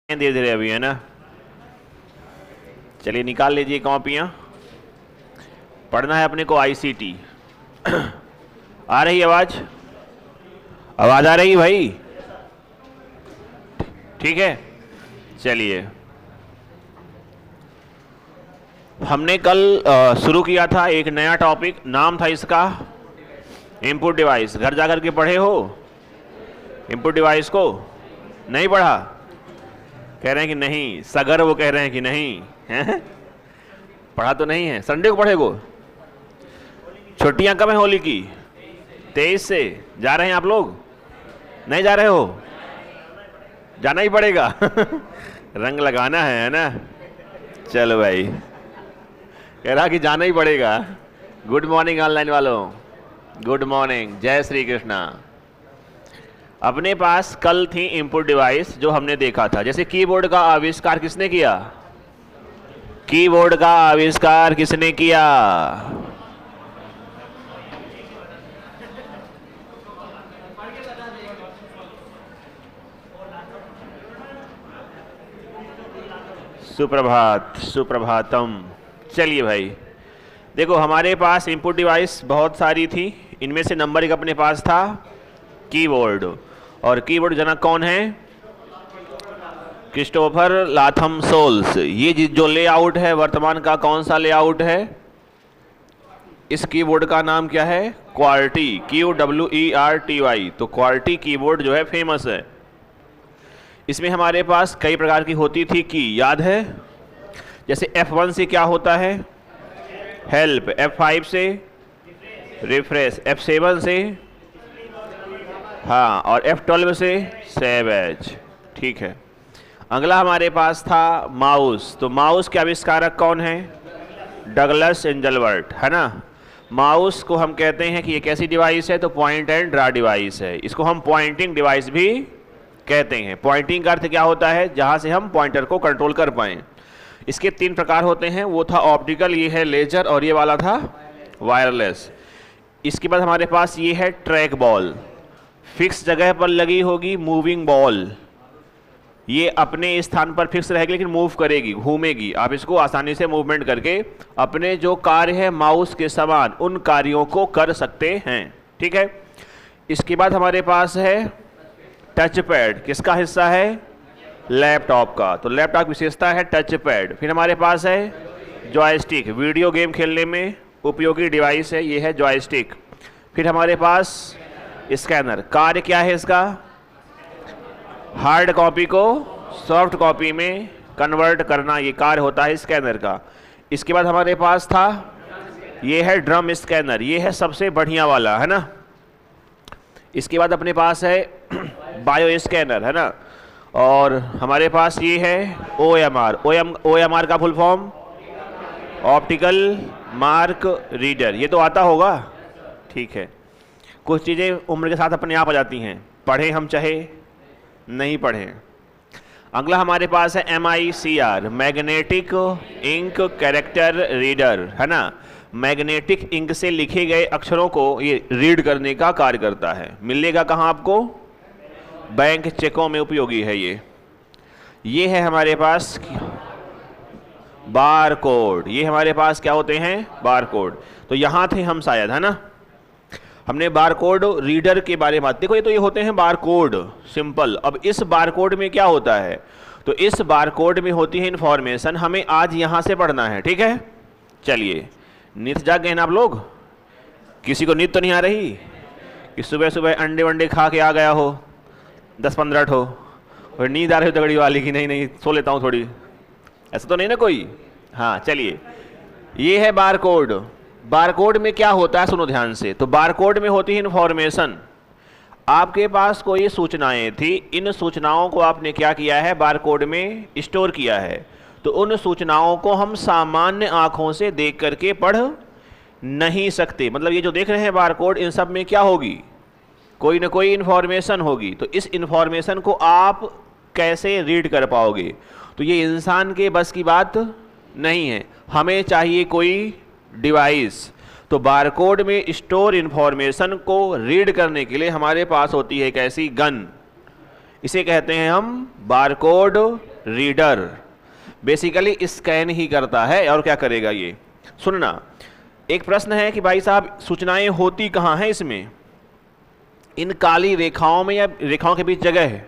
धीरे धीरे अभी, है ना। चलिए निकाल लीजिए कॉपियाँ। पढ़ना है अपने को आईसीटी। आ रही आवाज़? आवाज़ आ रही भाई? ठीक है, चलिए। हमने कल शुरू किया था एक नया टॉपिक, नाम था इसका इनपुट डिवाइस। घर जाकर के पढ़े हो इनपुट डिवाइस को? नहीं पढ़ा? कह रहे हैं कि नहीं, सगर वो कह रहे हैं कि नहीं है? पढ़ा तो नहीं है। संडे को पढ़ेगो। छुट्टियां कब है होली की? 23 से। जा रहे हैं आप लोग? नहीं जा रहे हो? जाना ही पड़ेगा। रंग लगाना है ना। चलो भाई, कह रहा कि जाना ही पड़ेगा। गुड मॉर्निंग ऑनलाइन वालों, गुड मॉर्निंग, जय श्री कृष्णा। अपने पास कल थी इनपुट डिवाइस जो हमने देखा था। जैसे कीबोर्ड का आविष्कार किसने किया? कीबोर्ड का आविष्कार किसने किया? सुप्रभात, सुप्रभातम। चलिए भाई, देखो हमारे पास इनपुट डिवाइस बहुत सारी थी। इनमें से नंबर एक अपने पास था कीबोर्ड। और कीबोर्ड जनक कौन है? Christopher Latham Sholes. ये जो लेआउट है वर्तमान का, कौन सा लेआउट है? इस कीबोर्ड का नाम क्या है? Corti, QWERTY। तो क्वार्टी कीबोर्ड जो है फेमस है। इसमें हमारे पास कई प्रकार की होती थी की, याद है? जैसे F1 से क्या होता है? हेल्प। F5 से रिफ्रेश। F7 से हाँ, और F12 से सेवेज। ठीक है। अगला हमारे पास था माउस। तो माउस के आविष्कारक कौन है? डगलस एंजलबर्ट, है ना। माउस को हम कहते हैं कि एक ऐसी डिवाइस है, तो पॉइंट एंड ड्रा डिवाइस है। इसको हम पॉइंटिंग डिवाइस भी कहते हैं। पॉइंटिंग का अर्थ क्या होता है? जहां से हम पॉइंटर को कंट्रोल कर पाएं। इसके 3 प्रकार होते हैं। वो था ऑप्टिकल, ये है लेजर, और ये वाला था वायरलेस। इसके बाद हमारे पास ये है ट्रैक बॉल, फिक्स जगह पर लगी होगी। मूविंग बॉल, ये अपने स्थान पर फिक्स रहेगी लेकिन मूव करेगी, घूमेगी। आप इसको आसानी से मूवमेंट करके अपने जो कार्य है माउस के समान उन कार्यों को कर सकते हैं। ठीक है। इसके बाद हमारे पास है टच पैड। किसका हिस्सा है? लैपटॉप का। तो लैपटॉप की विशेषता है टच पैड। फिर हमारे पास है जॉयस्टिक, वीडियो गेम खेलने में उपयोगी डिवाइस है, ये है जॉयस्टिक। फिर हमारे पास स्कैनर। कार्य क्या है इसका? हार्ड कॉपी को सॉफ्ट कॉपी में कन्वर्ट करना, ये कार्य होता है स्कैनर का। इसके बाद हमारे पास था ये है ड्रम स्कैनर, ये है सबसे बढ़िया वाला, है ना। इसके बाद अपने पास है बायो स्कैनर, है ना। और हमारे पास ये है OMR। OMR का full form optical mark reader. ये तो आता होगा, ठीक है। कुछ चीज़ें उम्र के साथ अपने आप आ जाती हैं, पढ़ें हम चाहे नहीं पढ़ें। अगला हमारे पास है MICR, magnetic ink character reader, है ना। मैग्नेटिक इंक से लिखे गए अक्षरों को ये रीड करने का कार्य करता है। मिलेगा कहाँ आपको? बैंक चेकों में उपयोगी है ये है हमारे पास बार कोड। ये हमारे पास क्या होते हैं? Bar code. तो यहाँ थे हम शायद, है ना। हमने बार कोड रीडर के बारे में बात। देखो ये तो ये होते हैं बार कोड, सिंपल। अब इस बार कोड में क्या होता है? तो इस बार कोड में होती है इंफॉर्मेशन, हमें आज यहाँ से पढ़ना है। ठीक है। चलिए, नींद जाग गए ना आप लोग? किसी को नींद तो नहीं आ रही कि सुबह सुबह अंडे वंडे खा के आ गया हो 10-15 ठो, और नींद आ रही हो तगड़ी वाली कि नहीं नहीं सो लेता हूँ थोड़ी? ऐसा तो नहीं ना कोई? हाँ, चलिए, ये है बार कोड। बार कोड में क्या होता है, सुनो ध्यान से। तो बार कोड में होती है इंफॉर्मेशन। आपके पास कोई सूचनाएं थी, इन सूचनाओं को आपने क्या किया है? बार कोड में स्टोर किया है। तो उन सूचनाओं को हम सामान्य आंखों से देख करके पढ़ नहीं सकते। मतलब ये जो देख रहे हैं बार कोड, इन सब में क्या होगी? कोई ना कोई इन्फॉर्मेशन होगी। तो इस इन्फॉर्मेशन को आप कैसे रीड कर पाओगे? तो ये इंसान के बस की बात नहीं है, हमें चाहिए कोई डिवाइस। तो बारकोड में स्टोर इन्फॉर्मेशन को रीड करने के लिए हमारे पास होती है एक ऐसी गन, इसे कहते हैं हम बारकोड रीडर बेसिकली स्कैन ही करता है। और क्या करेगा ये? सुनना, एक प्रश्न है कि भाई साहब सूचनाएं होती कहाँ हैं इसमें? इन काली रेखाओं में या रेखाओं के बीच जगह है?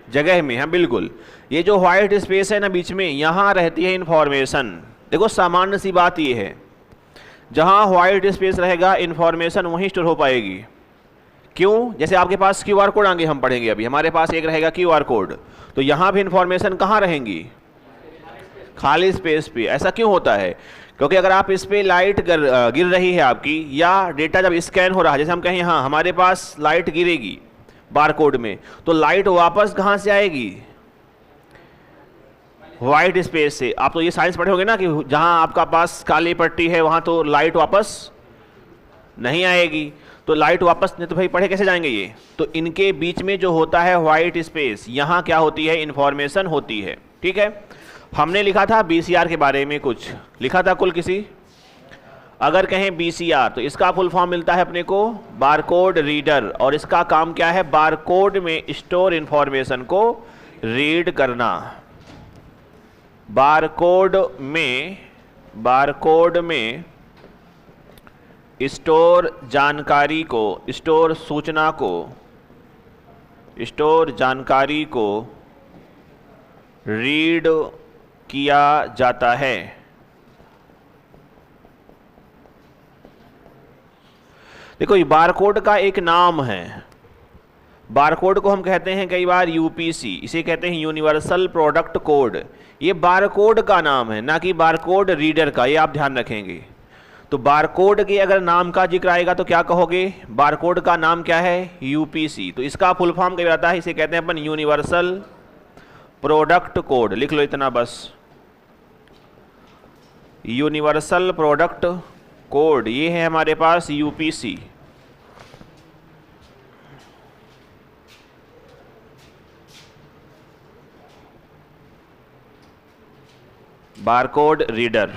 जगह में, हाँ बिल्कुल। ये जो व्हाइट स्पेस है ना बीच में, यहां रहती है इंफॉर्मेशन। देखो सामान्य सी बात ये है, जहां व्हाइट स्पेस रहेगा इंफॉर्मेशन वहीं स्टोर हो पाएगी। क्यों? जैसे आपके पास क्यूआर कोड आगे हम पढ़ेंगे, अभी हमारे पास एक रहेगा क्यूआर कोड, तो यहां भी इंफॉर्मेशन कहां रहेंगी? खाली स्पेस पे। ऐसा क्यों होता है? क्योंकि अगर आप इस पे लाइट गिर रही है आपकी, या डेटा जब स्कैन हो रहा है, जैसे हम कहें हाँ हमारे पास लाइट गिरेगी बारकोड में, तो लाइट वापस कहां से आएगी? व्हाइट स्पेस से। आप तो ये साइंस पढ़े होंगे ना कि जहां आपका पास काली पट्टी है वहां तो लाइट वापस नहीं आएगी। तो लाइट वापस नहीं तो भाई पढ़े कैसे जाएंगे ये? तो इनके बीच में जो होता है व्हाइट स्पेस, यहां क्या होती है? इंफॉर्मेशन होती है। ठीक है, हमने लिखा था बीसीआर के बारे में, कुछ लिखा था कुल किसी। अगर कहें बीसीआर तो इसका फुल फॉर्म मिलता है अपने को बारकोड रीडर, और इसका काम क्या है? बारकोड में स्टोर इंफॉर्मेशन को रीड करना। बारकोड में स्टोर जानकारी को, स्टोर सूचना को, स्टोर जानकारी को रीड किया जाता है। देखो ये बारकोड का एक नाम है। बारकोड को हम कहते हैं कई बार यूपीसी, इसे कहते हैं यूनिवर्सल प्रोडक्ट कोड। ये बारकोड का नाम है, ना कि बारकोड रीडर का, ये आप ध्यान रखेंगे। तो बारकोड के अगर नाम का जिक्र आएगा तो क्या कहोगे? बारकोड का नाम क्या है? यूपीसी। तो इसका फुल फॉर्म क्या आता है? इसे कहते हैं अपन यूनिवर्सल प्रोडक्ट कोड। लिख लो इतना बस, यूनिवर्सल प्रोडक्ट कोड, ये है हमारे पास यूपीसी। Barcode reader.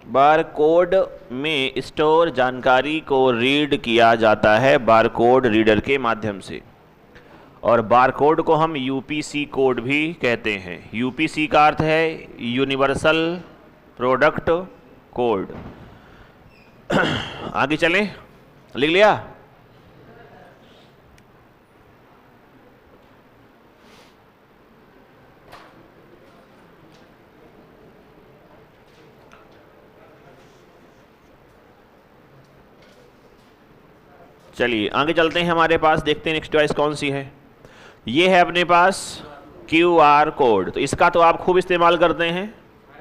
बारकोड में स्टोर जानकारी को रीड किया जाता है बारकोड रीडर के माध्यम से, और बारकोड को हम यूपीसी कोड भी कहते हैं। यूपीसी का अर्थ है यूनिवर्सल प्रोडक्ट कोड। आगे चलें, लिख लिया? चलिए आगे चलते हैं, हमारे पास देखते हैं नेक्स्ट चॉइस कौन सी है। ये है अपने पास क्यूआर कोड। तो इसका तो आप खूब इस्तेमाल करते हैं,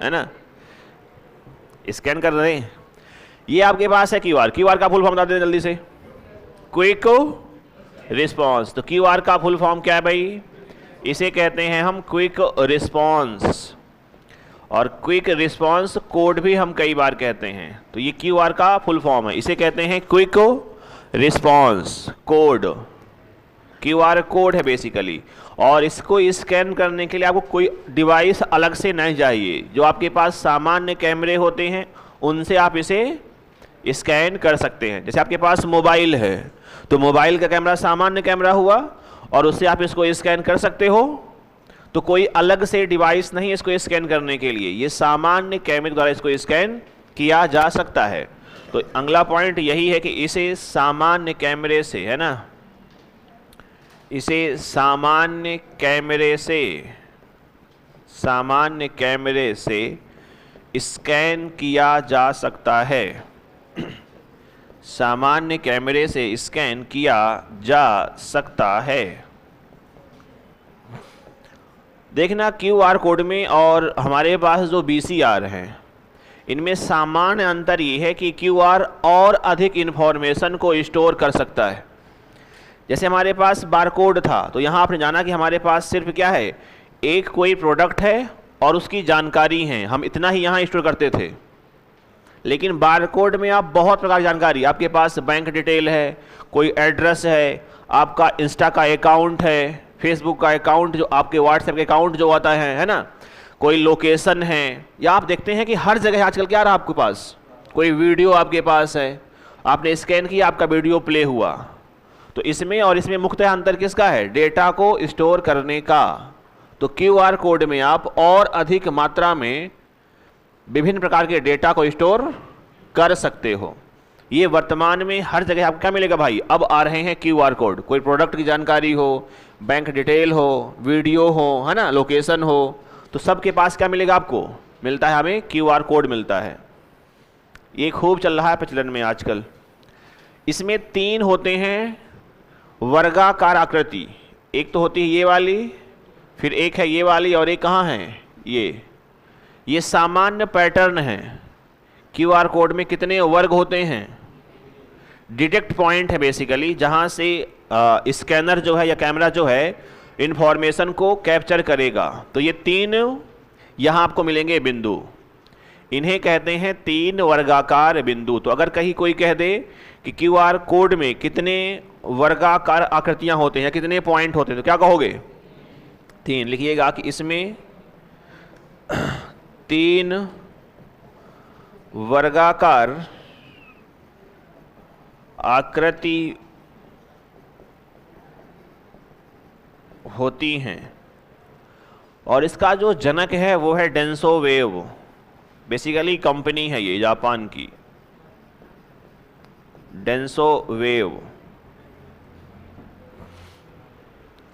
है ना, स्कैन कर रहे हैं। ये आपके पास है क्यूआर। क्यूआर का फुल फॉर्म बता दें जल्दी से। Quick response. तो क्यूआर का फुल फॉर्म क्या है भाई? इसे कहते हैं हम क्विक रिस्पॉन्स, और क्विक रिस्पॉन्स कोड भी हम कई बार कहते हैं। तो ये क्यूआर का फुल फॉर्म है, इसे कहते हैं quick response code. QR code है बेसिकली, और इसको स्कैन करने के लिए आपको कोई डिवाइस अलग से नहीं चाहिए। जो आपके पास सामान्य कैमरे होते हैं उनसे आप इसे स्कैन कर सकते हैं। जैसे आपके पास मोबाइल है तो मोबाइल का कैमरा सामान्य कैमरा हुआ, और उससे आप इसको स्कैन कर सकते हो। तो कोई अलग से डिवाइस नहीं इसको स्कैन करने के लिए, ये सामान्य कैमरे द्वारा इसको स्कैन किया जा सकता है। तो अगला पॉइंट यही है कि इसे सामान्य कैमरे से, है ना, इसे सामान्य कैमरे से स्कैन किया जा सकता है। सामान्य कैमरे से स्कैन किया जा सकता है। देखना क्यूआर कोड में और हमारे पास जो बीसीआर है, इनमें सामान्य अंतर ये है कि क्यूआर और अधिक इन्फॉर्मेशन को स्टोर कर सकता है। जैसे हमारे पास बारकोड था, तो यहाँ आपने जाना कि हमारे पास सिर्फ क्या है, एक कोई प्रोडक्ट है और उसकी जानकारी है, हम इतना ही यहाँ स्टोर करते थे। लेकिन बारकोड में आप बहुत प्रकार की जानकारी, आपके पास बैंक डिटेल है, कोई एड्रेस है, आपका इंस्टा का अकाउंट है, फेसबुक का अकाउंट, जो आपके व्हाट्सएप के अकाउंट जो आता है ना, कोई लोकेशन है, या आप देखते हैं कि हर जगह आजकल क्या रहा आपके पास, कोई वीडियो आपके पास है, आपने स्कैन किया, आपका वीडियो प्ले हुआ। तो इसमें और इसमें मुख्यतः अंतर किसका है? डेटा को स्टोर करने का। तो क्यूआर कोड में आप और अधिक मात्रा में विभिन्न प्रकार के डेटा को स्टोर कर सकते हो। ये वर्तमान में हर जगह आपको क्या मिलेगा भाई? अब आ रहे हैं क्यूआर कोड। कोई प्रोडक्ट की जानकारी हो, बैंक डिटेल हो, वीडियो हो, है ना, लोकेशन हो, तो सबके पास क्या मिलेगा आपको? मिलता है हमें क्यूआर कोड मिलता है। ये खूब चल रहा है प्रचलन में आजकल। इसमें 3 होते हैं वर्गाकार आकृति। एक तो होती है ये वाली, फिर एक है ये वाली, और एक कहाँ है? ये सामान्य पैटर्न है। क्यूआर कोड में कितने वर्ग होते हैं? डिटेक्ट पॉइंट है बेसिकली, जहाँ से स्कैनर जो है या कैमरा जो है इंफॉर्मेशन को कैप्चर करेगा। तो ये 3 यहाँ आपको मिलेंगे बिंदु, इन्हें कहते हैं 3 वर्गाकार बिंदु। तो अगर कहीं कोई कह दे कि क्यूआर कोड में कितने वर्गाकार आकृतियां होते हैं या कितने पॉइंट होते हैं, तो क्या कहोगे? 3 लिखिएगा कि इसमें 3 वर्गाकार आकृति होती हैं। और इसका जो जनक है वो है डेंसो वेव। बेसिकली कंपनी है ये जापान की, डेंसो वेव।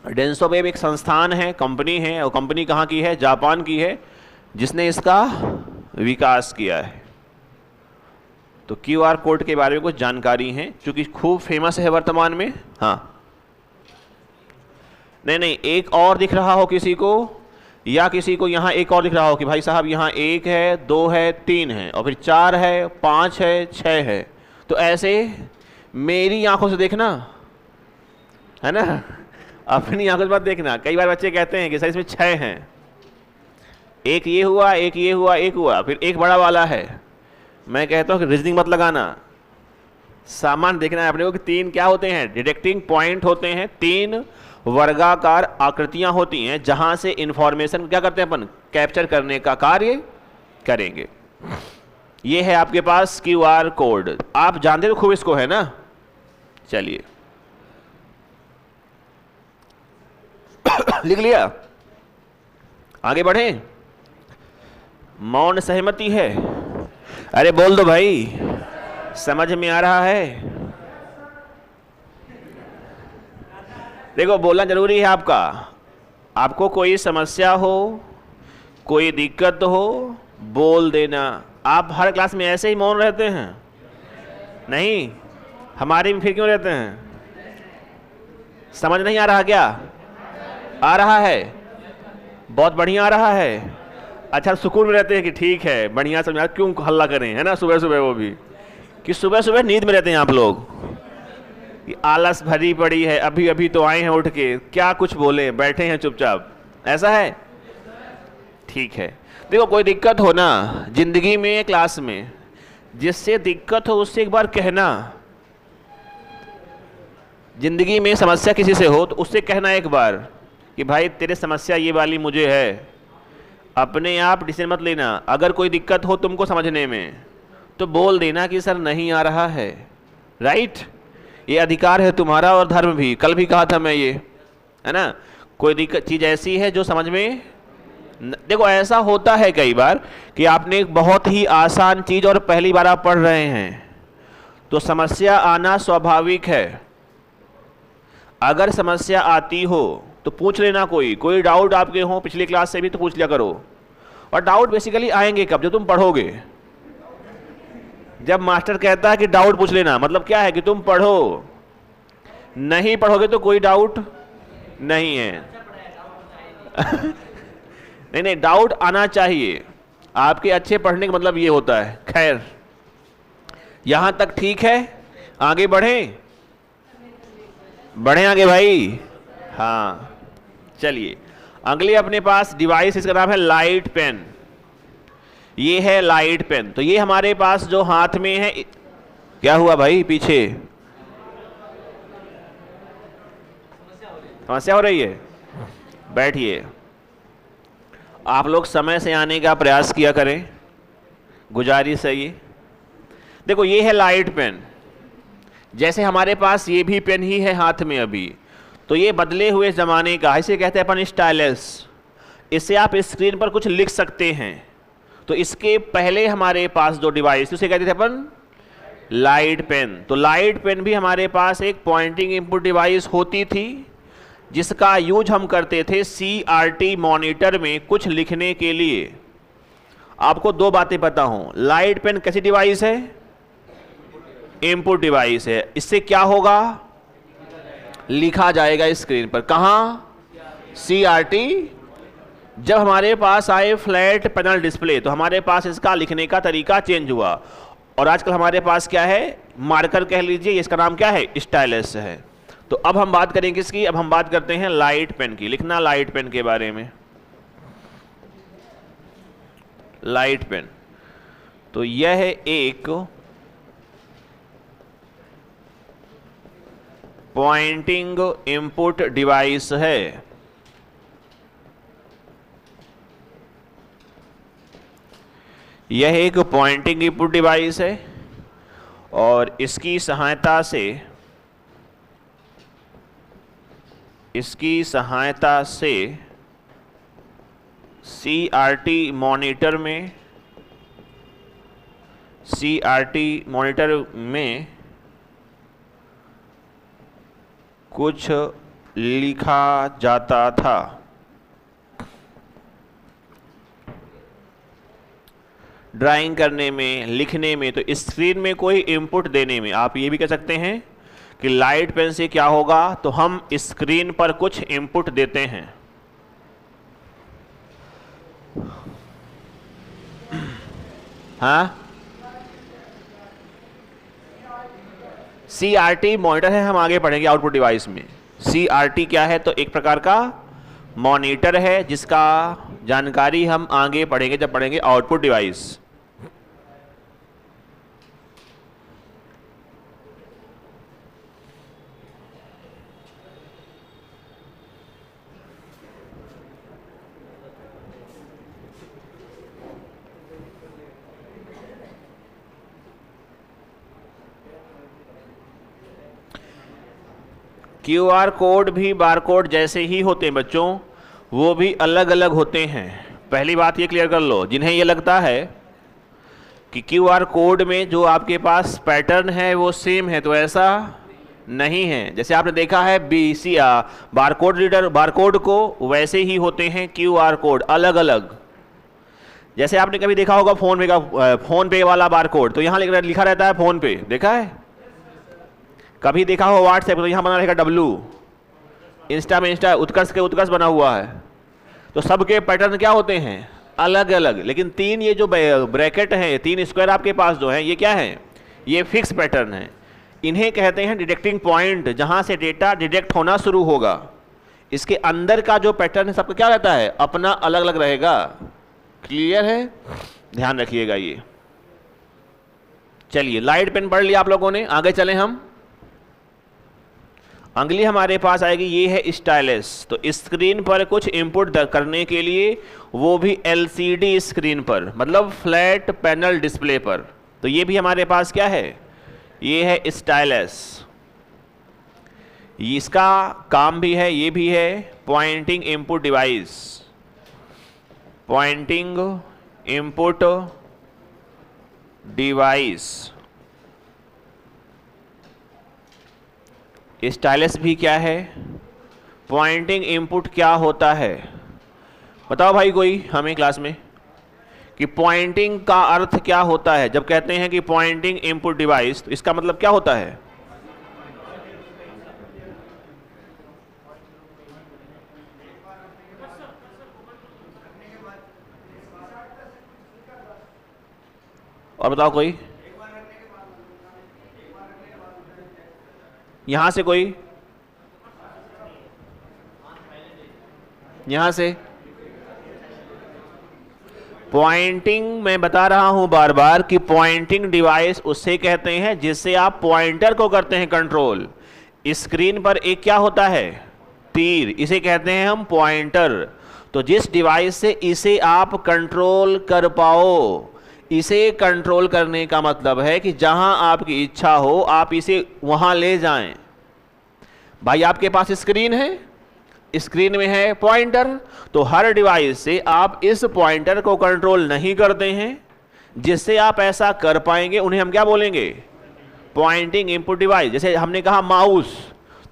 डेंसो वेव एक संस्थान है, कंपनी है, और कंपनी कहाँ की है? जापान की है, जिसने इसका विकास किया है। तो क्यूआर कोड के बारे में कुछ जानकारी है, क्योंकि खूब फेमस है वर्तमान में। हाँ, नहीं, एक और दिख रहा हो किसी को, या किसी को यहाँ एक और दिख रहा हो कि भाई साहब यहाँ 1 है, 2 है, 3 है, और फिर 4 है, 5 है, 6 है। तो ऐसे मेरी आंखों से देखना, है ना, अपनी आंखों से मत देखना। कई बार बच्चे कहते हैं कि सर इसमें 6 हैं, एक ये हुआ, एक ये हुआ, एक हुआ, फिर एक बड़ा वाला है। मैं कहता हूँ कि रीजनिंग मत लगाना, सामान देखना है अपने को कि 3 क्या होते हैं? डिटेक्टिंग पॉइंट होते हैं, 3 वर्गाकार आकृतियां होती हैं, जहां से इंफॉर्मेशन क्या करते हैं अपन? कैप्चर करने का कार्य करेंगे। ये है आपके पास क्यूआर कोड। आप जानते हो खूब इसको, है ना? चलिए लिख लिया, आगे बढ़े। मौन सहमति है? अरे बोल दो भाई, समझ में आ रहा है? देखो, बोलना जरूरी है आपका। आपको कोई समस्या हो, कोई दिक्कत हो, बोल देना। आप हर क्लास में ऐसे ही मौन रहते हैं? नहीं, हमारे में फिर क्यों रहते हैं? समझ नहीं आ रहा क्या? आ रहा है, बहुत बढ़िया आ रहा है। अच्छा, सुकून में रहते हैं कि ठीक है, बढ़िया समझा, क्यों हल्ला करें, है ना? सुबह सुबह वो भी कि सुबह सुबह नींद में रहते हैं आप लोग, कि आलस भरी पड़ी है, अभी अभी तो आए हैं उठ के, क्या कुछ बोले, बैठे हैं चुपचाप, ऐसा है? ठीक है। देखो, कोई दिक्कत हो ना जिंदगी में, क्लास में, जिससे दिक्कत हो उससे एक बार कहना। जिंदगी में समस्या किसी से हो तो उससे कहना एक बार कि भाई तेरे समस्या ये वाली मुझे है। अपने आप डिसीजन मत लेना। अगर कोई दिक्कत हो तुमको समझने में तो बोल देना कि सर नहीं आ रहा है। राइट, ये अधिकार है तुम्हारा, और धर्म भी। कल भी कहा था मैं ये, है ना? कोई दिक्कत चीज़ ऐसी है जो समझ में देखो, ऐसा होता है कई बार कि आपने एक बहुत ही आसान चीज़ और पहली बार आप पढ़ रहे हैं, तो समस्या आना स्वाभाविक है। अगर समस्या आती हो तो पूछ लेना, कोई डाउट आपके हो पिछली क्लास से भी तो पूछ लिया करो। और डाउट बेसिकली आएंगे कब? जब तुम पढ़ोगे। जब मास्टर कहता है कि डाउट पूछ लेना, मतलब क्या है कि तुम पढ़ो। नहीं पढ़ोगे तो कोई डाउट नहीं है। नहीं, डाउट आना चाहिए। आपके अच्छे पढ़ने का मतलब ये होता है। खैर, यहां तक ठीक है, आगे बढ़ें आगे भाई। हाँ, चलिए अगले अपने पास डिवाइस, इसका नाम है लाइट पेन। ये है लाइट पेन। तो ये हमारे पास जो हाथ में है, क्या हुआ भाई पीछे समस्या हो रही है? बैठिए। आप लोग समय से आने का प्रयास किया करें, गुजारिश है ये। देखो ये है लाइट पेन, जैसे हमारे पास ये भी पेन ही है हाथ में अभी, तो ये बदले हुए ज़माने का, इसे कहते हैं अपन स्टाइलस। इससे आप स्क्रीन पर कुछ लिख सकते हैं। तो इसके पहले हमारे पास जो डिवाइस उसे कहते थे अपन लाइट पेन। तो लाइट पेन भी हमारे पास एक पॉइंटिंग इनपुट डिवाइस होती थी, जिसका यूज हम करते थे CRT मॉनिटर में कुछ लिखने के लिए। आपको दो बातें पता हों, लाइट पेन कैसी डिवाइस है? इनपुट डिवाइस है। इससे क्या होगा? लिखा जाएगा स्क्रीन पर। कहाँ? CRT। जब हमारे पास आए फ्लैट पैनल डिस्प्ले, तो हमारे पास इसका लिखने का तरीका चेंज हुआ, और आजकल हमारे पास क्या है? मार्कर कह लीजिए, इसका नाम क्या है? स्टाइलस है। तो अब हम बात करें किसकी? अब हम बात करते हैं लाइट पेन की। लिखना लाइट पेन के बारे में। लाइट पेन, तो यह एक पॉइंटिंग इनपुट डिवाइस है। यह एक पॉइंटिंग इनपुट डिवाइस है, और इसकी सहायता से CRT मॉनिटर में कुछ लिखा जाता था। ड्राइंग करने में, लिखने में, तो स्क्रीन में कोई इनपुट देने में। आप ये भी कह सकते हैं कि लाइट पेन से क्या होगा, तो हम स्क्रीन पर कुछ इनपुट देते हैं। हाँ, CRT मॉनिटर है, हम आगे पढ़ेंगे आउटपुट डिवाइस में। CRT क्या है? तो एक प्रकार का मॉनिटर है, जिसका जानकारी हम आगे पढ़ेंगे जब पढ़ेंगे आउटपुट डिवाइस। QR कोड भी बारकोड जैसे ही होते हैं बच्चों, वो भी अलग अलग होते हैं। पहली बात ये क्लियर कर लो, जिन्हें ये लगता है कि QR कोड में जो आपके पास पैटर्न है वो सेम है, तो ऐसा नहीं है। जैसे आपने देखा है बारकोड रीडर, बारकोड को वैसे ही होते हैं QR कोड अलग अलग। जैसे आपने कभी देखा होगा फोन पे वाला बारकोड, तो यहाँ लिखा रहता है फोन पे, देखा है? कभी देखा हो व्हाट्सएप, तो यहाँ बना रहेगा W। इंस्टा में उत्कर्ष के उत्कर्ष बना हुआ है। तो सबके पैटर्न क्या होते हैं? अलग अलग। लेकिन तीन ये जो ब्रैकेट हैं, तीन स्क्वायर आपके पास जो है, ये क्या है? ये फिक्स पैटर्न है। इन्हें कहते हैं डिटेक्टिंग पॉइंट, जहाँ से डेटा डिटेक्ट होना शुरू होगा। इसके अंदर का जो पैटर्न है सबका क्या रहता है? अपना अलग अलग रहेगा। क्लियर है? ध्यान रखिएगा ये। चलिए, लाइट पेन पढ़ लिया आप लोगों ने, आगे चलें हम। अगली हमारे पास आएगी, ये है स्टाइलस। तो स्क्रीन पर कुछ इनपुट करने के लिए, वो भी LCD स्क्रीन पर, मतलब फ्लैट पैनल डिस्प्ले पर। तो ये भी हमारे पास क्या है? ये है स्टाइलस। इसका काम भी है, ये भी है pointing input device. Pointing input device. Stylus भी क्या है? पॉइंटिंग इनपुट क्या होता है? बताओ भाई कोई हमें क्लास में कि पॉइंटिंग का अर्थ क्या होता है। जब कहते हैं कि पॉइंटिंग इनपुट डिवाइस, तो इसका मतलब क्या होता है? और बताओ कोई, यहां से कोई, यहां से पॉइंटिंग मैं बता रहा हूं बार बार कि पॉइंटिंग डिवाइस उससे कहते हैं जिससे आप पॉइंटर को करते हैं कंट्रोल। स्क्रीन पर एक क्या होता है, तीर, इसे कहते हैं हम पॉइंटर। तो जिस डिवाइस से इसे आप कंट्रोल कर पाओ, इसे कंट्रोल करने का मतलब है कि जहां आपकी इच्छा हो आप इसे वहां ले जाएं। भाई आपके पास स्क्रीन है, स्क्रीन में है पॉइंटर, तो हर डिवाइस से आप इस पॉइंटर को कंट्रोल नहीं करते हैं, जिससे आप ऐसा कर पाएंगे उन्हें हम क्या बोलेंगे, पॉइंटिंग इनपुट डिवाइस। जैसे हमने कहा माउस,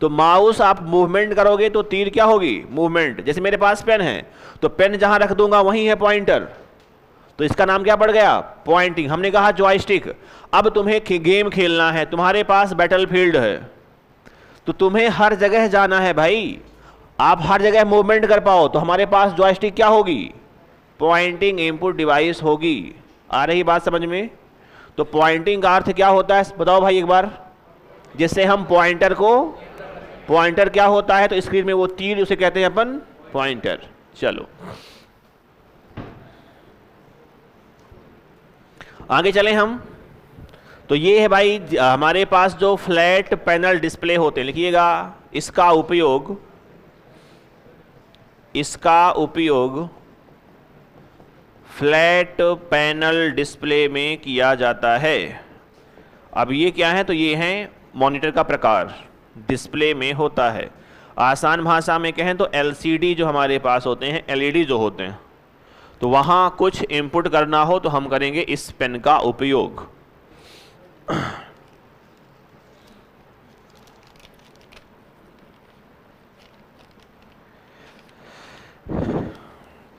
तो माउस आप मूवमेंट करोगे तो तीर क्या होगी, मूवमेंट। जैसे मेरे पास पेन है तो पेन जहां रख दूंगा वहीं है पॉइंटर, तो इसका नाम क्या पड़ गया, पॉइंटिंग। हमने कहा जॉयस्टिक, अब तुम्हें गेम खेलना है, तुम्हारे पास बैटलफील्ड है, तो तुम्हें हर जगह जाना है भाई, आप हर जगह मूवमेंट कर पाओ, तो हमारे पास जॉयस्टिक क्या होगी, पॉइंटिंग इनपुट डिवाइस होगी। आ रही बात समझ में? तो पॉइंटिंग का अर्थ क्या होता है बताओ भाई एक बार, जिससे हम पॉइंटर को, पॉइंटर क्या होता है, तो स्क्रीन में वो तीर उसे कहते हैं अपन पॉइंटर। चलो आगे चलें हम। तो ये है भाई हमारे पास जो फ्लैट पैनल डिस्प्ले होते हैं, लिखिएगा, इसका उपयोग फ्लैट पैनल डिस्प्ले में किया जाता है। अब ये क्या है, तो ये है मॉनिटर का प्रकार, डिस्प्ले में होता है। आसान भाषा में कहें तो एलसीडी जो हमारे पास होते हैं, एलईडी जो होते हैं, तो वहाँ कुछ इनपुट करना हो तो हम करेंगे इस पेन का उपयोग।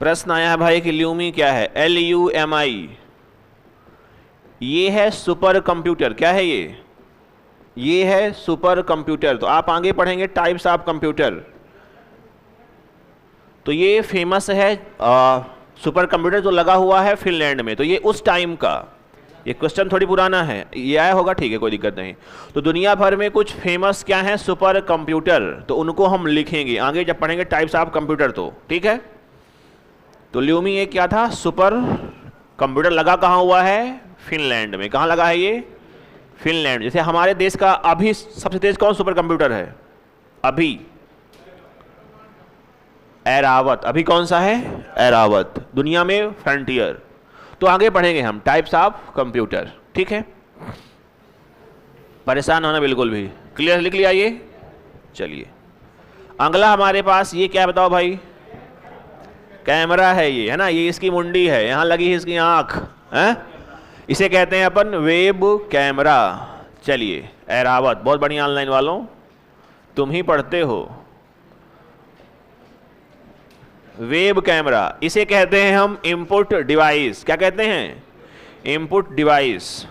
प्रश्न आया है भाई कि ल्यूमी क्या है, LUMI, ये है सुपर कंप्यूटर। क्या है ये है सुपर कंप्यूटर। तो आप आगे पढ़ेंगे टाइप्स ऑफ कंप्यूटर, तो ये फेमस है सुपर कंप्यूटर जो लगा हुआ है फिनलैंड में। तो ये उस टाइम का, ये क्वेश्चन थोड़ी पुराना है, ये आया होगा, ठीक है कोई दिक्कत नहीं। तो दुनिया भर में कुछ फेमस क्या है सुपर कंप्यूटर, तो उनको हम लिखेंगे आगे जब पढ़ेंगे टाइप्स ऑफ कंप्यूटर, तो ठीक है। तो ल्यूमी ये क्या था, सुपर कंप्यूटर, लगा कहाँ हुआ है, फिनलैंड में। कहाँ लगा है ये, फिनलैंड। जैसे हमारे देश का अभी सबसे तेज कौन सुपर कंप्यूटर है, अभी ऐरावत, अभी कौन सा है, ऐरावत, दुनिया में फ्रंटियर। तो आगे पढ़ेंगे हम टाइप्स ऑफ कंप्यूटर, ठीक है, परेशान होना बिल्कुल भी, क्लियर लिख लिया ये। चलिए अगला हमारे पास ये क्या बताओ भाई, कैमरा है ये, है ना, ये इसकी मुंडी है, यहाँ लगी है इसकी आंख है, इसे कहते हैं अपन वेब कैमरा। चलिए ऐरावत, बहुत बढ़िया ऑनलाइन वालों, तुम ही पढ़ते हो। वेब कैमरा, इसे कहते हैं हम इनपुट डिवाइस। क्या कहते हैं, इनपुट डिवाइस।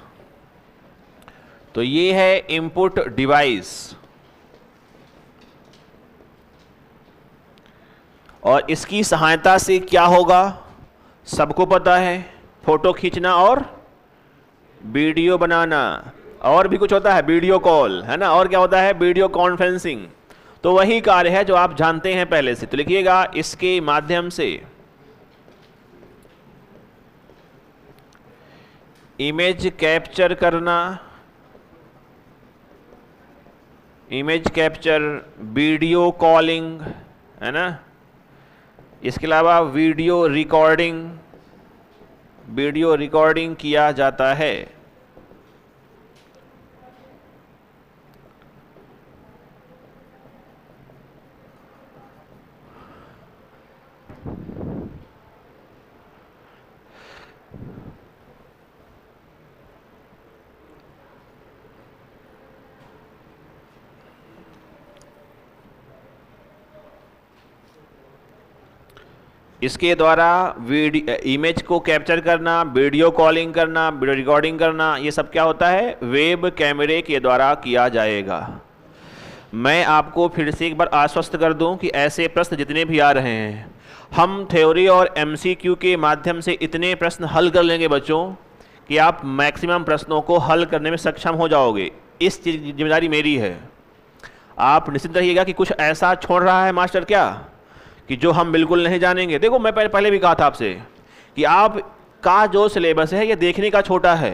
तो ये है इनपुट डिवाइस, और इसकी सहायता से क्या होगा सबको पता है, फोटो खींचना और वीडियो बनाना, और भी कुछ होता है, वीडियो कॉल, है ना, और क्या होता है, वीडियो कॉन्फ्रेंसिंग। तो वही कार्य है जो आप जानते हैं पहले से। तो लिखिएगा, इसके माध्यम से इमेज कैप्चर करना, इमेज कैप्चर, वीडियो कॉलिंग, है ना, इसके अलावा वीडियो रिकॉर्डिंग किया जाता है। इसके द्वारा इमेज को कैप्चर करना, वीडियो कॉलिंग करना, वीडियो रिकॉर्डिंग करना, ये सब क्या होता है, वेब कैमरे के द्वारा किया जाएगा। मैं आपको फिर से एक बार आश्वस्त कर दूं कि ऐसे प्रश्न जितने भी आ रहे हैं, हम थ्योरी और MCQ के माध्यम से इतने प्रश्न हल कर लेंगे बच्चों कि आप मैक्सिमम प्रश्नों को हल करने में सक्षम हो जाओगे। इस चीज़ की जिम्मेदारी मेरी है। आप निश्चित रहिएगा कि कुछ ऐसा छोड़ रहा है मास्टर क्या कि जो हम बिल्कुल नहीं जानेंगे। देखो मैं पहले भी कहा था आपसे कि आप का जो सिलेबस है ये देखने का छोटा है,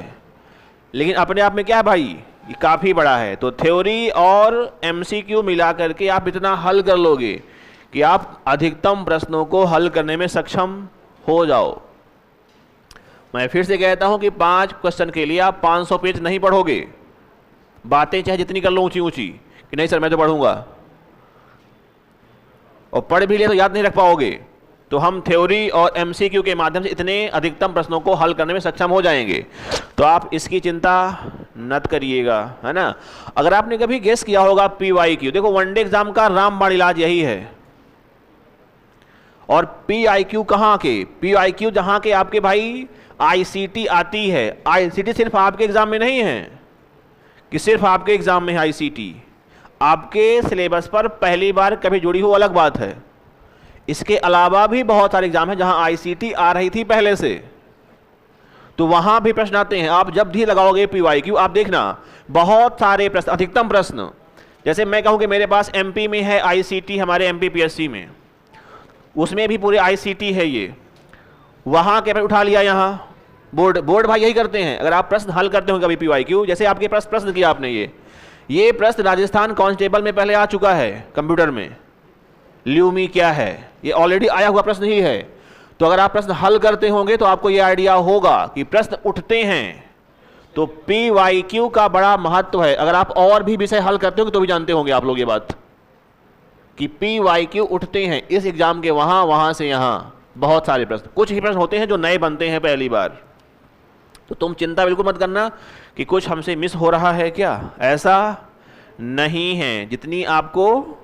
लेकिन अपने आप में क्या है भाई, ये काफ़ी बड़ा है। तो थ्योरी और एमसीक्यू मिला करके आप इतना हल कर लोगे कि आप अधिकतम प्रश्नों को हल करने में सक्षम हो जाओ। मैं फिर से कहता हूं कि 5 क्वेश्चन के लिए आप 500 पेज नहीं पढ़ोगे। बातें चाहे जितनी कर लो ऊंची ऊंची कि नहीं सर मैं तो पढ़ूंगा, और पढ़ भी ले तो याद नहीं रख पाओगे। तो हम थ्योरी और एमसीक्यू के माध्यम से इतने अधिकतम प्रश्नों को हल करने में सक्षम हो जाएंगे। तो आप इसकी चिंता नत करिएगा, है ना। अगर आपने कभी गेस किया होगा PYQ, देखो वनडे एग्जाम का रामबाण इलाज यही है। और PIQ कहाँ के, PIQ जहां के आपके भाई ICT आती है। ICT सिर्फ आपके एग्जाम में नहीं है कि सिर्फ आपके एग्जाम में है ICT, आपके सिलेबस पर पहली बार कभी जुड़ी हो अलग बात है। इसके अलावा भी बहुत सारे एग्जाम हैं जहां ICT आ रही थी पहले से, तो वहां भी प्रश्न आते हैं। आप जब भी लगाओगे PYQ आप देखना बहुत सारे प्रश्न, अधिकतम प्रश्न। जैसे मैं कहूं कि मेरे पास MP में है ICT, हमारे MPPSC में, उसमें भी पूरे ICT है। ये वहां के उठा लिया, यहाँ बोर्ड भाई यही करते हैं। अगर आप प्रश्न हल करते हो कभी PYQ, जैसे आपके पास प्रश्न किया आपने, ये प्रश्न राजस्थान कांस्टेबल में पहले आ चुका है कंप्यूटर में, ल्यूमी क्या है, ये ऑलरेडी आया हुआ प्रश्न ही है। तो अगर आप प्रश्न हल करते होंगे तो आपको ये आइडिया होगा कि प्रश्न उठते हैं। तो PYQ का बड़ा महत्व है। अगर आप और भी विषय हल करते होंगे तो भी जानते होंगे आप लोग ये बात कि PYQ उठते हैं इस एग्जाम के, वहां से यहां बहुत सारे प्रश्न। कुछ ही प्रश्न होते हैं जो नए बनते हैं पहली बार। तो तुम चिंता बिल्कुल मत करना कि कुछ हमसे मिस हो रहा है क्या, ऐसा नहीं है। जितनी आपको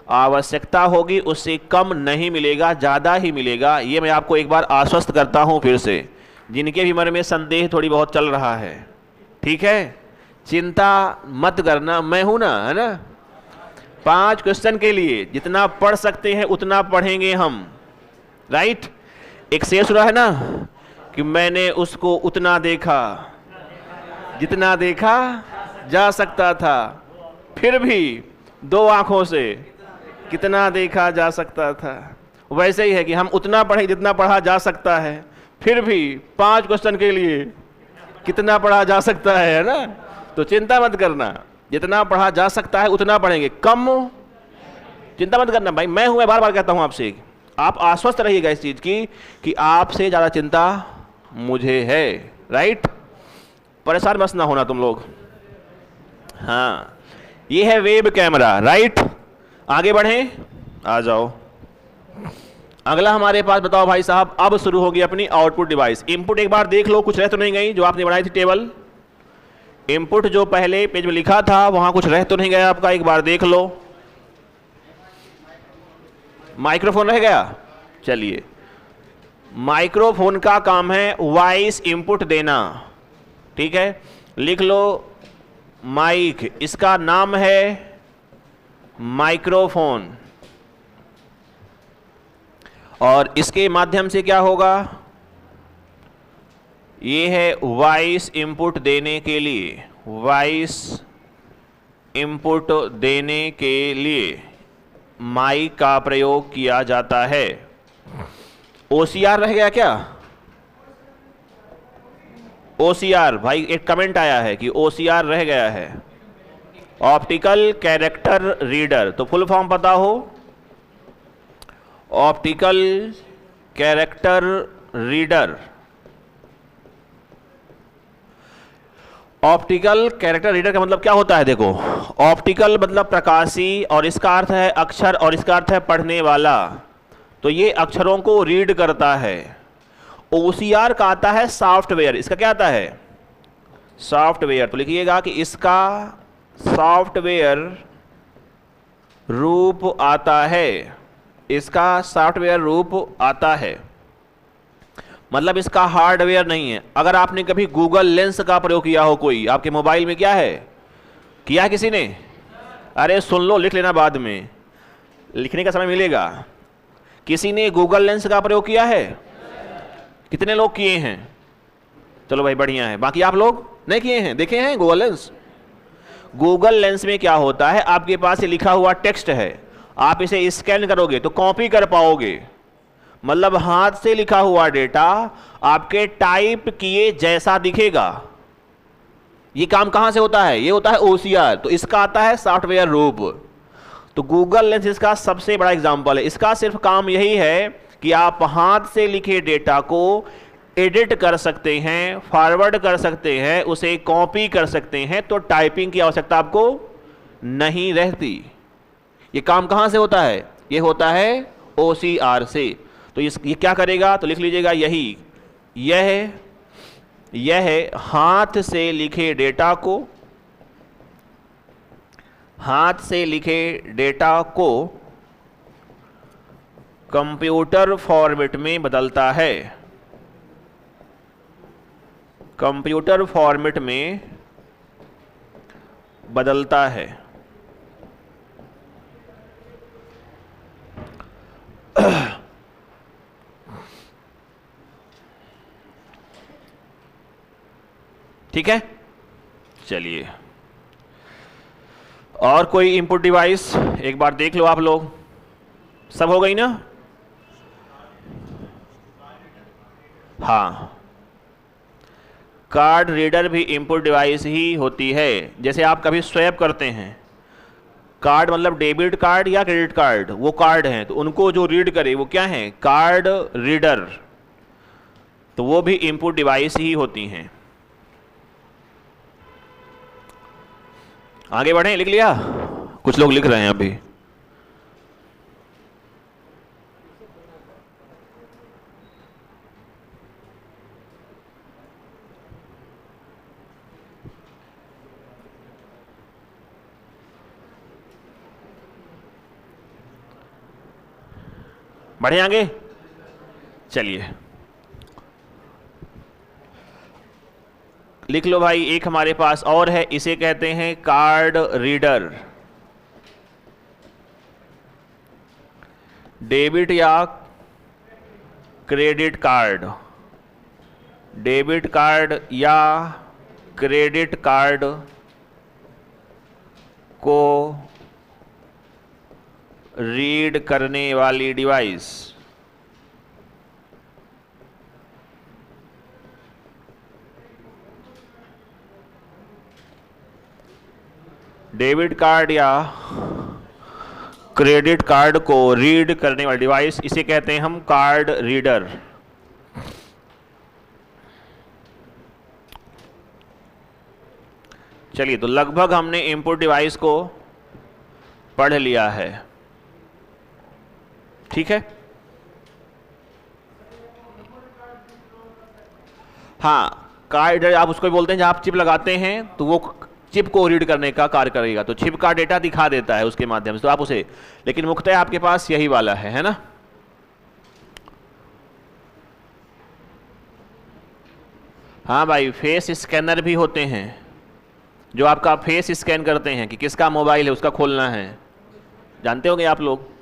आवश्यकता होगी उससे कम नहीं मिलेगा, ज़्यादा ही मिलेगा। ये मैं आपको एक बार आश्वस्त करता हूं फिर से, जिनके भी मन में संदेह थोड़ी बहुत चल रहा है। ठीक है, चिंता मत करना, मैं हूं ना, है ना। 5 क्वेश्चन के लिए जितना पढ़ सकते हैं उतना पढ़ेंगे हम, राइट। एक शेर सुना है ना कि मैंने उसको उतना देखा जितना देखा जा सकता था, फिर भी 2 आंखों से कितना देखा जा सकता था। वैसे ही है कि हम उतना पढ़े जितना पढ़ा जा सकता है, फिर भी 5 क्वेश्चन के लिए कितना पढ़ा जा सकता है ना। तो चिंता मत करना, जितना पढ़ा जा सकता है उतना पढ़ेंगे, कम चिंता मत करना भाई। मैं बार बार कहता हूं आपसे, आप आश्वस्त रहिएगा इस चीज की कि आपसे ज्यादा चिंता मुझे है, राइट। परेशान बस ना होना तुम लोग। हाँ, ये है वेब कैमरा, राइट। आगे बढ़ें, आ जाओ। अगला हमारे पास बताओ भाई साहब, अब शुरू होगी अपनी आउटपुट डिवाइस। इनपुट एक बार देख लो, कुछ रह तो नहीं गई जो आपने बनाई थी टेबल। इनपुट जो पहले पेज में लिखा था वहां कुछ रह तो नहीं गया आपका, एक बार देख लो। माइक्रोफोन रह गया, चलिए। माइक्रोफोन का काम है वॉइस इनपुट देना, ठीक है। लिख लो माइक, इसका नाम है माइक्रोफोन, और इसके माध्यम से क्या होगा, ये है वॉइस इनपुट देने के लिए, वॉइस इनपुट देने के लिए माइक का प्रयोग किया जाता है। OCR रह गया क्या? OCR भाई एक कमेंट आया है कि OCR रह गया है, ऑप्टिकल कैरेक्टर रीडर। तो फुल फॉर्म पता हो, optical character reader. Optical character reader का मतलब क्या होता है, देखो ऑप्टिकल मतलब प्रकाशी, और इसका अर्थ है अक्षर, और इसका अर्थ है पढ़ने वाला। तो ये अक्षरों को रीड करता है। OCR का आता है सॉफ्टवेयर, इसका क्या आता है, सॉफ्टवेयर। तो लिखिएगा कि इसका सॉफ्टवेयर रूप आता है, इसका सॉफ्टवेयर रूप आता है, मतलब इसका हार्डवेयर नहीं है। अगर आपने कभी गूगल लेंस का प्रयोग किया हो, कोई आपके मोबाइल में क्या है, किया किसी ने, अरे सुन लो, लिख लेना बाद में, लिखने का समय मिलेगा। किसी ने गूगल लेंस का प्रयोग किया है? कितने लोग किए हैं? चलो भाई बढ़िया है। बाकी आप लोग नहीं किए हैं, देखे हैं गूगल लेंस? गूगल लेंस में क्या होता है, आपके पास ये लिखा हुआ टेक्स्ट है, आप इसे स्कैन करोगे तो कॉपी कर पाओगे। मतलब हाथ से लिखा हुआ डेटा आपके टाइप किए जैसा दिखेगा। ये काम कहां से होता है? ये होता है OCR, तो इसका आता है सॉफ्टवेयर रूप। तो गूगल लेंस इसका सबसे बड़ा एग्जांपल है। इसका सिर्फ काम यही है कि आप हाथ से लिखे डेटा को एडिट कर सकते हैं, फॉरवर्ड कर सकते हैं, उसे कॉपी कर सकते हैं, तो टाइपिंग की आवश्यकता आपको नहीं रहती। ये काम कहां से होता है? ये होता है OCR से। तो ये क्या करेगा? तो लिख लीजिएगा, यह हाथ से लिखे डेटा को, हाथ से लिखे डेटा को कंप्यूटर फॉर्मेट में बदलता है, कंप्यूटर फॉर्मेट में बदलता है। ठीक है, चलिए। और कोई इनपुट डिवाइस एक बार देख लो आप लोग। सब हो गई ना? हाँ, कार्ड रीडर भी इनपुट डिवाइस ही होती है। जैसे आप कभी स्वैप करते हैं, कार्ड मतलब डेबिट कार्ड या क्रेडिट कार्ड, वो कार्ड हैं, तो उनको जो रीड करे वो क्या है? Card reader. तो वो भी इनपुट डिवाइस ही होती हैं। आगे बढ़ें, लिख लिया? कुछ लोग लिख रहे हैं अभी। बढ़े आगे, चलिए लिख लो भाई। एक हमारे पास और है, इसे कहते हैं कार्ड रीडर। डेबिट या क्रेडिट कार्ड, डेबिट कार्ड या क्रेडिट कार्ड को रीड करने वाली डिवाइस। डेबिट कार्ड या क्रेडिट कार्ड को रीड करने वाली डिवाइस, इसे कहते हैं हम कार्ड रीडर। चलिए, तो लगभग हमने इनपुट डिवाइस को पढ़ लिया है। ठीक है, हाँ, कार्ड आप उसको बोलते हैं जहां आप चिप लगाते हैं, तो वो चिप को रीड करने का कार्य करेगा। तो चिप का डेटा दिखा देता है उसके माध्यम से, तो आप उसे, लेकिन मुख्यतः आपके पास यही वाला है ना? हाँ भाई, फेस स्कैनर भी होते हैं, जो आपका फेस स्कैन करते हैं कि किसका मोबाइल है, उसका खोलना है। जानते होंगे आप लोग।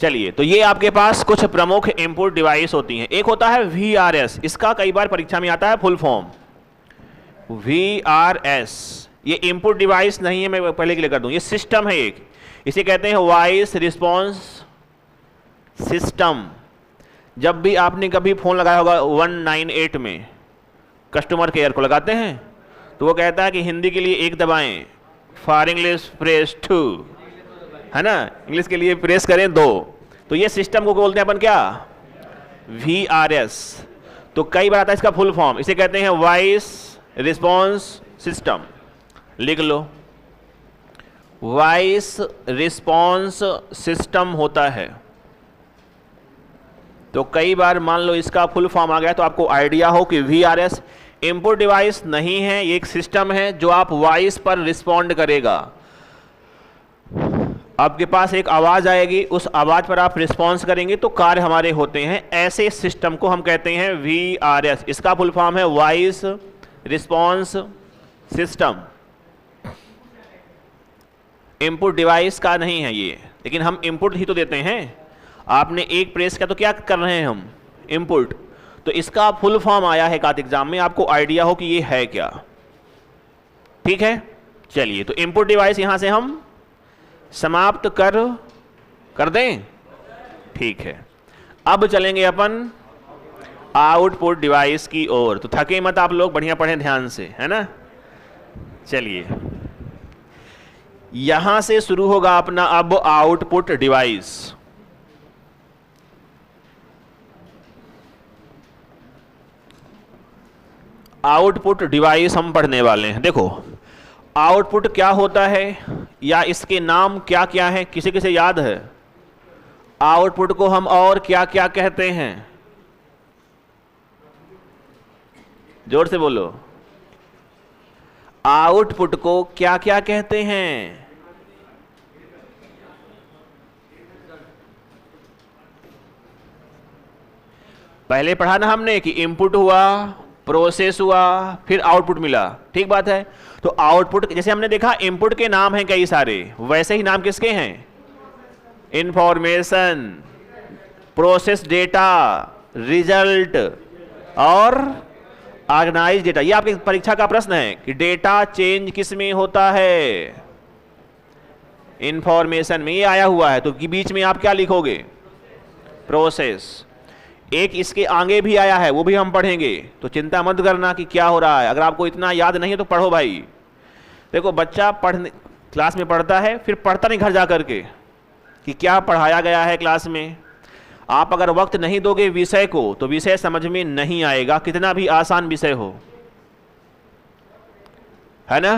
चलिए, तो ये आपके पास कुछ प्रमुख इनपुट डिवाइस होती हैं। एक होता है VRS, इसका कई बार परीक्षा में आता है फुल फॉर्म। VRS ये इनपुट डिवाइस नहीं है, मैं पहले क्लियर कर दूं, ये सिस्टम है एक। इसे कहते हैं वॉइस रिस्पॉन्स सिस्टम। जब भी आपने कभी फोन लगाया होगा 198 में, कस्टमर केयर को लगाते हैं, तो वो कहता है कि हिंदी के लिए 1 दबाएं, फॉर इंग्लिश प्रेस 2, है ना? इंग्लिश के लिए प्रेस करें 2। तो ये सिस्टम को बोलते हैं अपन क्या? VRS। तो कई बार आता है इसका फुल फॉर्म, इसे कहते हैं वॉइस रिस्पॉन्स सिस्टम। लिख लो, वॉइस रिस्पॉन्स सिस्टम होता है। तो कई बार मान लो इसका फुल फॉर्म आ गया, तो आपको आइडिया हो कि VRS इनपुट डिवाइस नहीं है, ये एक सिस्टम है जो आप वॉइस पर रिस्पॉन्ड करेगा। आपके पास एक आवाज आएगी, उस आवाज पर आप रिस्पॉन्स करेंगे, तो कार्य हमारे होते हैं। ऐसे सिस्टम को हम कहते हैं VRS। इसका फुल फॉर्म है voice response system. Input device का नहीं है ये, लेकिन हम इनपुट ही तो देते हैं। आपने एक प्रेस किया तो क्या कर रहे हैं हम? इनपुट। तो इसका फुल फॉर्म आया है एकाध एग्जाम में, आपको आइडिया हो कि ये है क्या। ठीक है, चलिए, तो इनपुट डिवाइस यहां से हम समाप्त कर दें। ठीक है, अब चलेंगे अपन आउटपुट डिवाइस की ओर। तो थके मत आप लोग, बढ़िया पढ़ें ध्यान से, है ना। चलिए, यहां से शुरू होगा अपना अब आउटपुट डिवाइस। आउटपुट डिवाइस हम पढ़ने वाले हैं। देखो, आउटपुट क्या होता है या इसके नाम क्या क्या है, किसी किसे याद है? आउटपुट को हम और क्या क्या कहते हैं? जोर से बोलो। आउटपुट को क्या क्या कहते हैं? पहले पढ़ा ना हमने कि इनपुट हुआ, प्रोसेस हुआ, फिर आउटपुट मिला। ठीक बात है। तो आउटपुट, जैसे हमने देखा इनपुट के नाम हैं कई सारे, वैसे ही नाम किसके हैं? इंफॉर्मेशन, प्रोसेस डेटा, रिजल्ट और ऑर्गेनाइज डेटा। ये आपकी परीक्षा का प्रश्न है कि डेटा चेंज किस में होता है? इंफॉर्मेशन में। ये आया हुआ है, तो बीच में आप क्या लिखोगे? प्रोसेस। एक इसके आगे भी आया है, वो भी हम पढ़ेंगे, तो चिंता मत करना कि क्या हो रहा है। अगर आपको इतना याद नहीं है तो पढ़ो भाई। देखो, बच्चा पढ़ने क्लास में पढ़ता है, फिर पढ़ता नहीं घर जा करके कि क्या पढ़ाया गया है क्लास में। आप अगर वक्त नहीं दोगे विषय को तो विषय समझ में नहीं आएगा, कितना भी आसान विषय हो, है ना।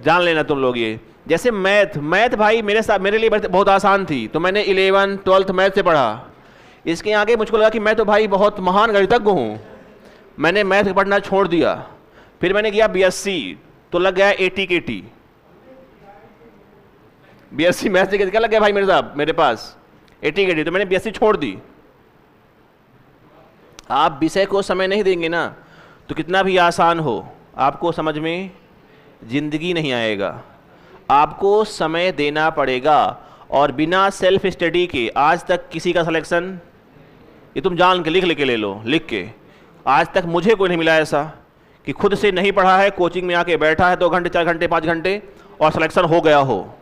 जान लेना तुम लोग ये। जैसे मैथ भाई मेरे लिए बहुत आसान थी, तो मैंने 11th 12th मैथ से पढ़ा। इसके आगे मुझको लगा कि मैं तो भाई बहुत महान गणितज्ञ हूँ, मैंने मैथ पढ़ना छोड़ दिया। फिर मैंने किया BSc, तो लग गया 80 KT। BSc मैथ से क्या लग गया भाई मेरे साहब, मेरे पास 80 KT, तो मैंने BSc छोड़ दी। आप विषय को समय नहीं देंगे ना, तो कितना भी आसान हो आपको समझ में जिंदगी नहीं आएगा। आपको समय देना पड़ेगा, और बिना सेल्फ स्टडी के आज तक किसी का सिलेक्शन, ये तुम जान के लिख के ले लो, लिख के, आज तक मुझे कोई नहीं मिला ऐसा कि खुद से नहीं पढ़ा है, कोचिंग में आके बैठा है 2 घंटे 4 घंटे 5 घंटे और सिलेक्शन हो गया हो।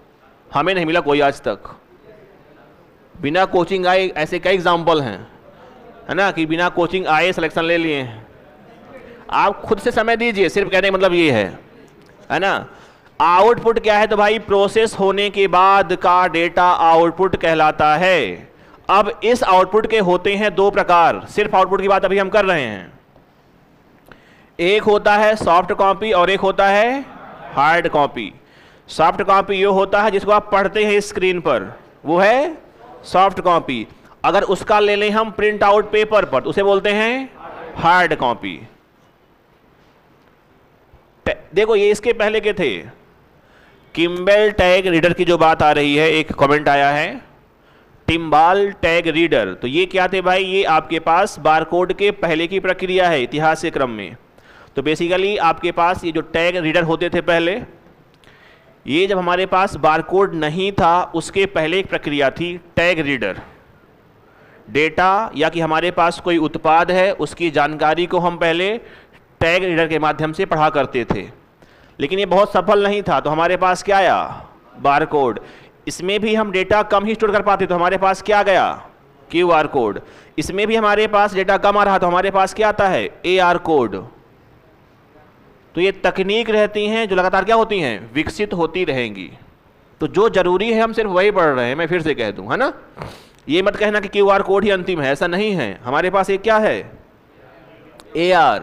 हमें नहीं मिला कोई आज तक। बिना कोचिंग आए ऐसे कई एग्जाम्पल हैं, है ना, कि बिना कोचिंग आए सिलेक्शन ले लिए हैं। आप खुद से समय दीजिए, सिर्फ कहने का मतलब ये है ना। आउटपुट क्या है? तो भाई प्रोसेस होने के बाद का डेटा आउटपुट कहलाता है। अब इस आउटपुट के होते हैं 2 प्रकार, सिर्फ आउटपुट की बात अभी हम कर रहे हैं। एक होता है सॉफ्ट कॉपी और एक होता है हार्ड कॉपी। सॉफ्ट कॉपी ये होता है जिसको आप पढ़ते हैं स्क्रीन पर, वो है सॉफ्ट कॉपी। अगर उसका ले लें हम प्रिंट आउट पेपर पर, उसे बोलते हैं हार्ड कॉपी। देखो, ये इसके पहले के थे। किम्बल टैग रीडर की जो बात आ रही है, एक कमेंट आया है टिम्बाल टैग रीडर, तो ये क्या थे भाई? ये आपके पास बारकोड के पहले की प्रक्रिया है इतिहास के क्रम में। तो बेसिकली आपके पास ये जो टैग रीडर होते थे पहले, ये जब हमारे पास बारकोड नहीं था उसके पहले एक प्रक्रिया थी टैग रीडर। डेटा या कि हमारे पास कोई उत्पाद है उसकी जानकारी को हम पहले टैग रीडर के माध्यम से पढ़ा करते थे, लेकिन ये बहुत सफल नहीं था। तो हमारे पास क्या आया? बारकोड। इसमें भी हम डेटा कम ही स्टोर कर पाते, तो हमारे पास क्या गया? QR code. इसमें भी हमारे पास डेटा कम आ रहा, तो हमारे पास क्या आता है? AR code. तो ये तकनीक रहती हैं जो लगातार क्या होती हैं? विकसित होती रहेंगी। तो जो जरूरी है हम सिर्फ वही पढ़ रहे हैं, मैं फिर से कह दूं, है ना। ये मत कहना कि QR कोड ही अंतिम है, ऐसा नहीं है। हमारे पास एक क्या है? AR।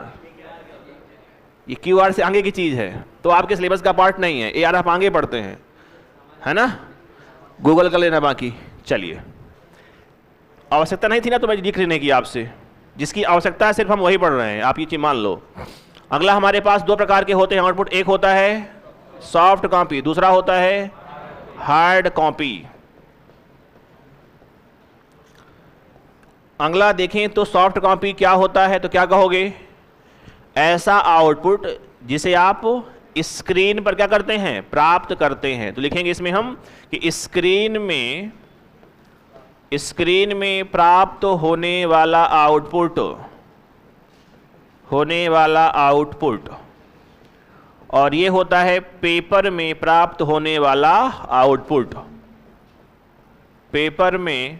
ये QR से आगे की चीज है, तो आपके सिलेबस का पार्ट नहीं है। AR आप आगे पढ़ते हैं, है ना, गूगल कर लेना बाकी। चलिए, आवश्यकता नहीं थी ना तो मैं लिख लेने की आपसे, जिसकी आवश्यकता है सिर्फ हम वही पढ़ रहे हैं, आप ये चीज मान लो। अगला हमारे पास 2 प्रकार के होते हैं आउटपुट। एक होता है सॉफ्ट कॉपी, दूसरा होता है हार्ड कॉपी। अगला देखें तो सॉफ्ट कॉपी क्या होता है, तो क्या कहोगे? ऐसा आउटपुट जिसे आप स्क्रीन पर क्या करते हैं? प्राप्त करते हैं। तो लिखेंगे इसमें हम कि स्क्रीन में प्राप्त होने वाला आउटपुट, और ये होता है पेपर में प्राप्त होने वाला आउटपुट। पेपर में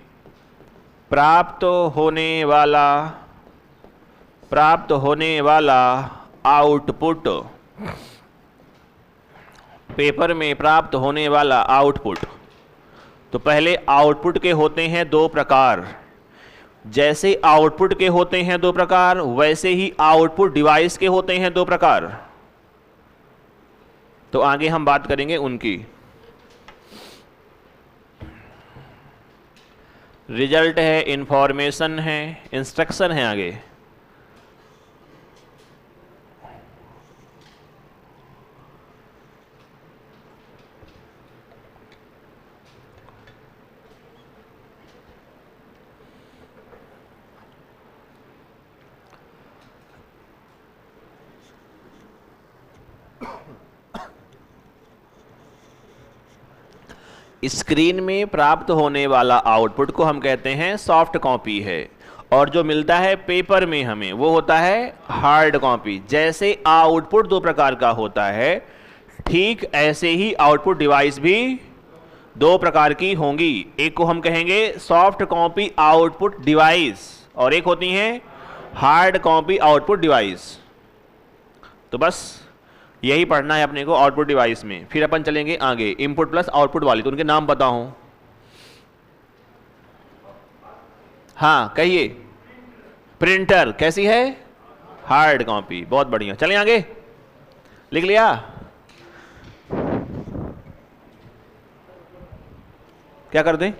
प्राप्त होने वाला आउटपुट, पेपर में प्राप्त होने वाला आउटपुट। तो पहले आउटपुट के होते हैं दो प्रकार। जैसे आउटपुट के होते हैं दो प्रकार, वैसे ही आउटपुट डिवाइस के होते हैं दो प्रकार। तो आगे हम बात करेंगे उनकी। रिजल्ट है, इंफॉर्मेशन है, इंस्ट्रक्शन है आगे। स्क्रीन में प्राप्त होने वाला आउटपुट को हम कहते हैं सॉफ्ट कॉपी है, और जो मिलता है पेपर में हमें वो होता है हार्ड कॉपी। जैसे आउटपुट दो प्रकार का होता है, ठीक ऐसे ही आउटपुट डिवाइस भी दो प्रकार की होंगी। एक को हम कहेंगे सॉफ्ट कॉपी आउटपुट डिवाइस और एक होती है हार्ड कॉपी आउटपुट डिवाइस। तो बस यही पढ़ना है अपने को आउटपुट डिवाइस में। फिर अपन चलेंगे आगे इनपुट प्लस आउटपुट वाली। तो उनके नाम बताऊं? हाँ कहिए। प्रिंटर कैसी है? Hard copy. बहुत बढ़िया। चलें आगे। लिख लिया? क्या कर दें?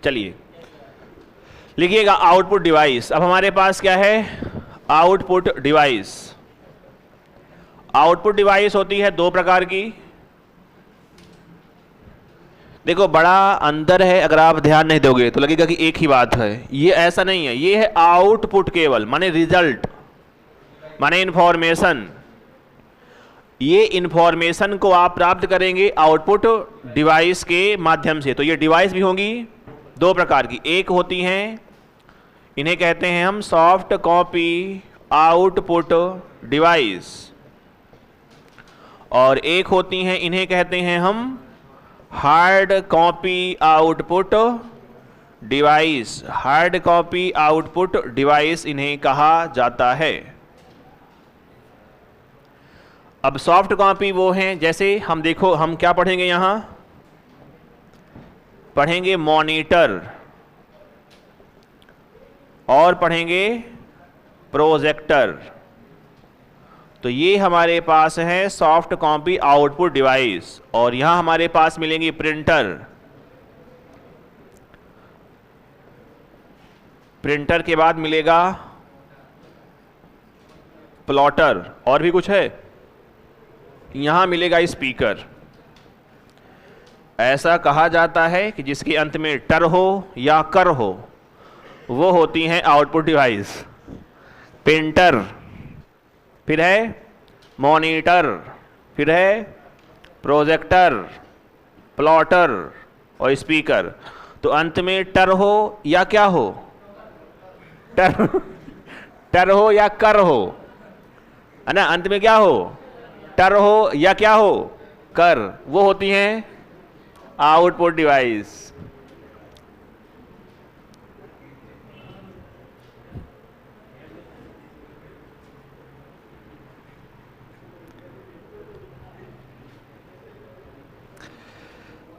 चलिए लिखिएगा आउटपुट डिवाइस। अब हमारे पास क्या है? Output device. आउटपुट डिवाइस होती है दो प्रकार की। देखो बड़ा अंतर है, अगर आप ध्यान नहीं दोगे तो लगेगा कि एक ही बात है। ये ऐसा नहीं है। ये है आउटपुट केवल, माने रिजल्ट, माने इंफॉर्मेशन। ये इंफॉर्मेशन को आप प्राप्त करेंगे आउटपुट डिवाइस के माध्यम से। तो ये डिवाइस भी होंगी दो प्रकार की। एक होती हैं, इन्हें कहते हैं हम सॉफ्ट कॉपी आउटपुट डिवाइस, और एक होती हैं, इन्हें कहते हैं हम hard copy output device. Hard copy output device इन्हें कहा जाता है। अब सॉफ्ट कॉपी वो हैं, जैसे हम देखो हम क्या पढ़ेंगे यहां? पढ़ेंगे मॉनिटर और पढ़ेंगे प्रोजेक्टर। तो ये हमारे पास है सॉफ्ट कॉपी आउटपुट डिवाइस, और यहां हमारे पास मिलेंगी प्रिंटर। प्रिंटर के बाद मिलेगा प्लॉटर, और भी कुछ है? यहां मिलेगा स्पीकर। ऐसा कहा जाता है कि जिसके अंत में टर हो या कर हो वो होती हैं आउटपुट डिवाइस। प्रिंटर, फिर है मॉनिटर, फिर है प्रोजेक्टर, प्लॉटर और स्पीकर। तो अंत में टर हो या क्या हो? टर हो या कर हो, है ना? अंत में क्या हो? टर हो या क्या हो? कर। वो होती हैं आउटपुट डिवाइस।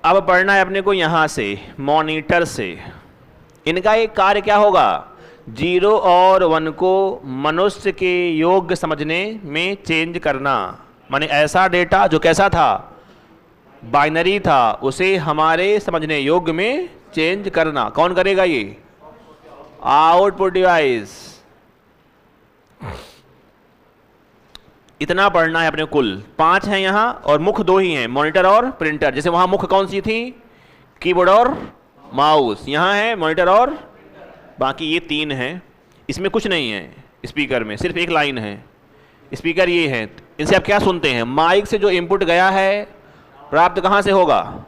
अब पढ़ना है अपने को यहां से मॉनिटर से। इनका एक कार्य क्या होगा? 0 और 1 को मनुष्य के योग्य समझने में चेंज करना। माने ऐसा डेटा जो कैसा था? बाइनरी था, उसे हमारे समझने योग्य में चेंज करना। कौन करेगा ये? Output device. इतना पढ़ना है अपने। कुल 5 हैं यहाँ और मुख्य 2 ही हैं, मॉनिटर और प्रिंटर। जैसे वहां मुख्य कौन सी थी? कीबोर्ड और माउस। यहाँ है मॉनिटर और बाकी ये 3 हैं। इसमें कुछ नहीं है, स्पीकर में सिर्फ एक लाइन है। स्पीकर ये है। इनसे आप क्या सुनते हैं? माइक से जो इनपुट गया है प्राप्त कहाँ से होगा?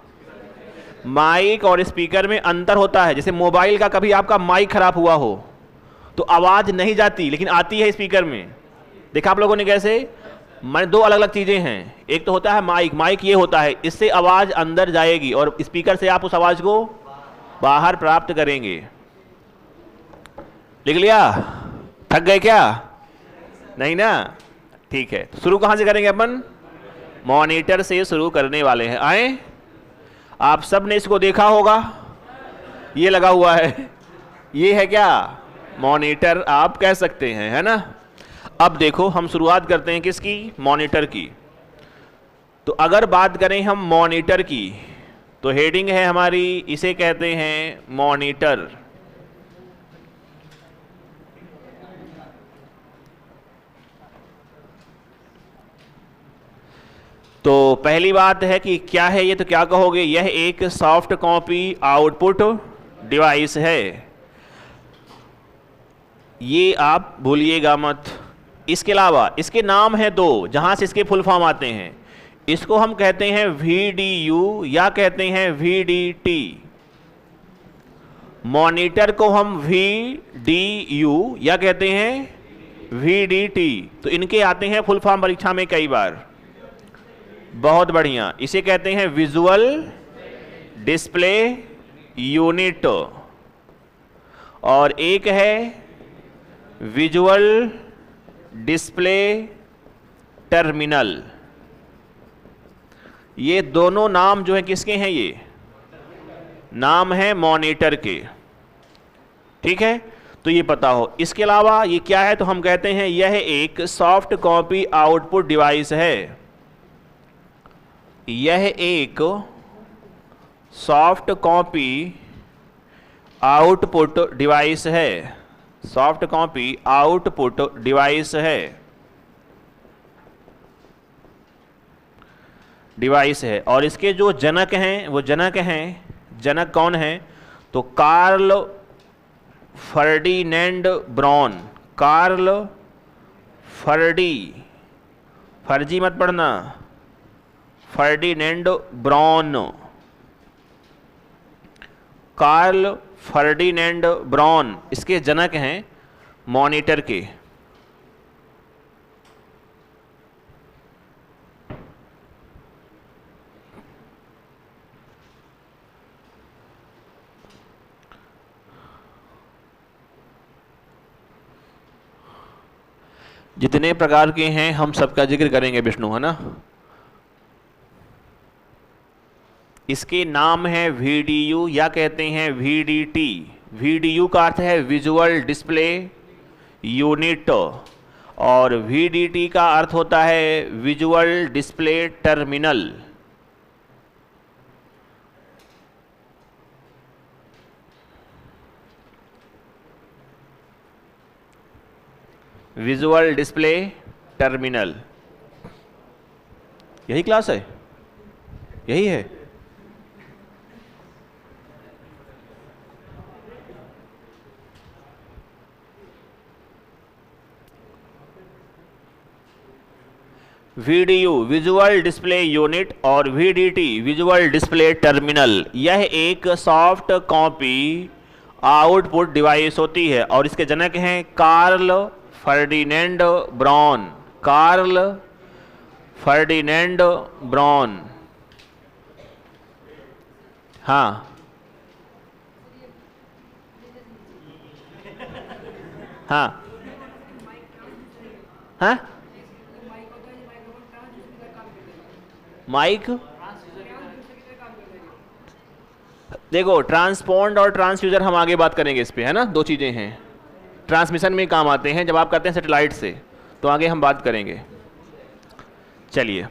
माइक और स्पीकर में अंतर होता है। जैसे मोबाइल का कभी आपका माइक खराब हुआ हो तो आवाज़ नहीं जाती लेकिन आती है स्पीकर में। देखा आप लोगों ने कैसे? मैंने 2 अलग अलग चीज़ें हैं। एक तो होता है माइक, माइक ये होता है इससे आवाज़ अंदर जाएगी और स्पीकर से आप उस आवाज़ को बाहर प्राप्त करेंगे। लिख लिया? थक गए क्या? नहीं ना? ठीक है, तो शुरू कहां से करेंगे अपन? मॉनिटर से शुरू करने वाले हैं। आए, आप सब ने इसको देखा होगा, ये लगा हुआ है, ये है क्या? मॉनिटर आप कह सकते हैं, है ना? अब देखो हम शुरुआत करते हैं किसकी? मॉनिटर की। तो अगर बात करें हम मॉनिटर की तो हेडिंग है हमारी, इसे कहते हैं मॉनिटर। तो पहली बात है कि क्या है ये, तो क्या कहोगे? यह एक सॉफ्ट कॉपी आउटपुट डिवाइस है। ये आप भूलिएगा मत। इसके अलावा इसके नाम है दो, जहां से इसके फुल फॉर्म आते हैं। इसको हम कहते हैं VDU या कहते हैं VDT। मॉनिटर को हम VDU या कहते हैं VDT। तो इनके आते हैं फुल फॉर्म परीक्षा में कई बार। बहुत बढ़िया, इसे कहते हैं विजुअल डिस्प्ले यूनिट, और एक है विजुअल डिस्प्ले टर्मिनल। ये दोनों नाम जो है किसके हैं? ये नाम है मॉनिटर के। ठीक है, तो ये पता हो। इसके अलावा ये क्या है? तो हम कहते हैं यह एक सॉफ्ट कॉपी आउटपुट डिवाइस है। यह एक सॉफ्ट कॉपी आउटपुट डिवाइस है। सॉफ्ट कॉपी आउटपुट डिवाइस है। और इसके जो जनक हैं वो जनक कौन हैं? तो कार्ल फर्डिनेंड ब्रॉन। कार्ल फर्जी मत पढ़ना, Ferdinand Braun. Karl Ferdinand Braun इसके जनक हैं मॉनिटर के। जितने प्रकार के हैं हम सबका जिक्र करेंगे विष्णु, है ना? इसके नाम है VDU या कहते हैं VDT। VDU का अर्थ है विजुअल डिस्प्ले यूनिट, और VDT का अर्थ होता है visual display terminal. Visual display terminal, यही क्लास है, यही है। VDU विजुअल डिस्प्ले यूनिट और VDT विजुअल डिस्प्ले टर्मिनल, यह एक सॉफ्ट कॉपी आउटपुट डिवाइस होती है और इसके जनक हैं Karl Ferdinand Braun. Karl Ferdinand Braun. हाँ हाँ हाँ, माइक देखो, ट्रांसपोंड और ट्रांसफ्यूजर हम आगे बात करेंगे इस पे, है ना? दो चीजें हैं, ट्रांसमिशन में काम आते हैं जब आप करते हैं सैटेलाइट से, तो आगे हम बात करेंगे। चलिए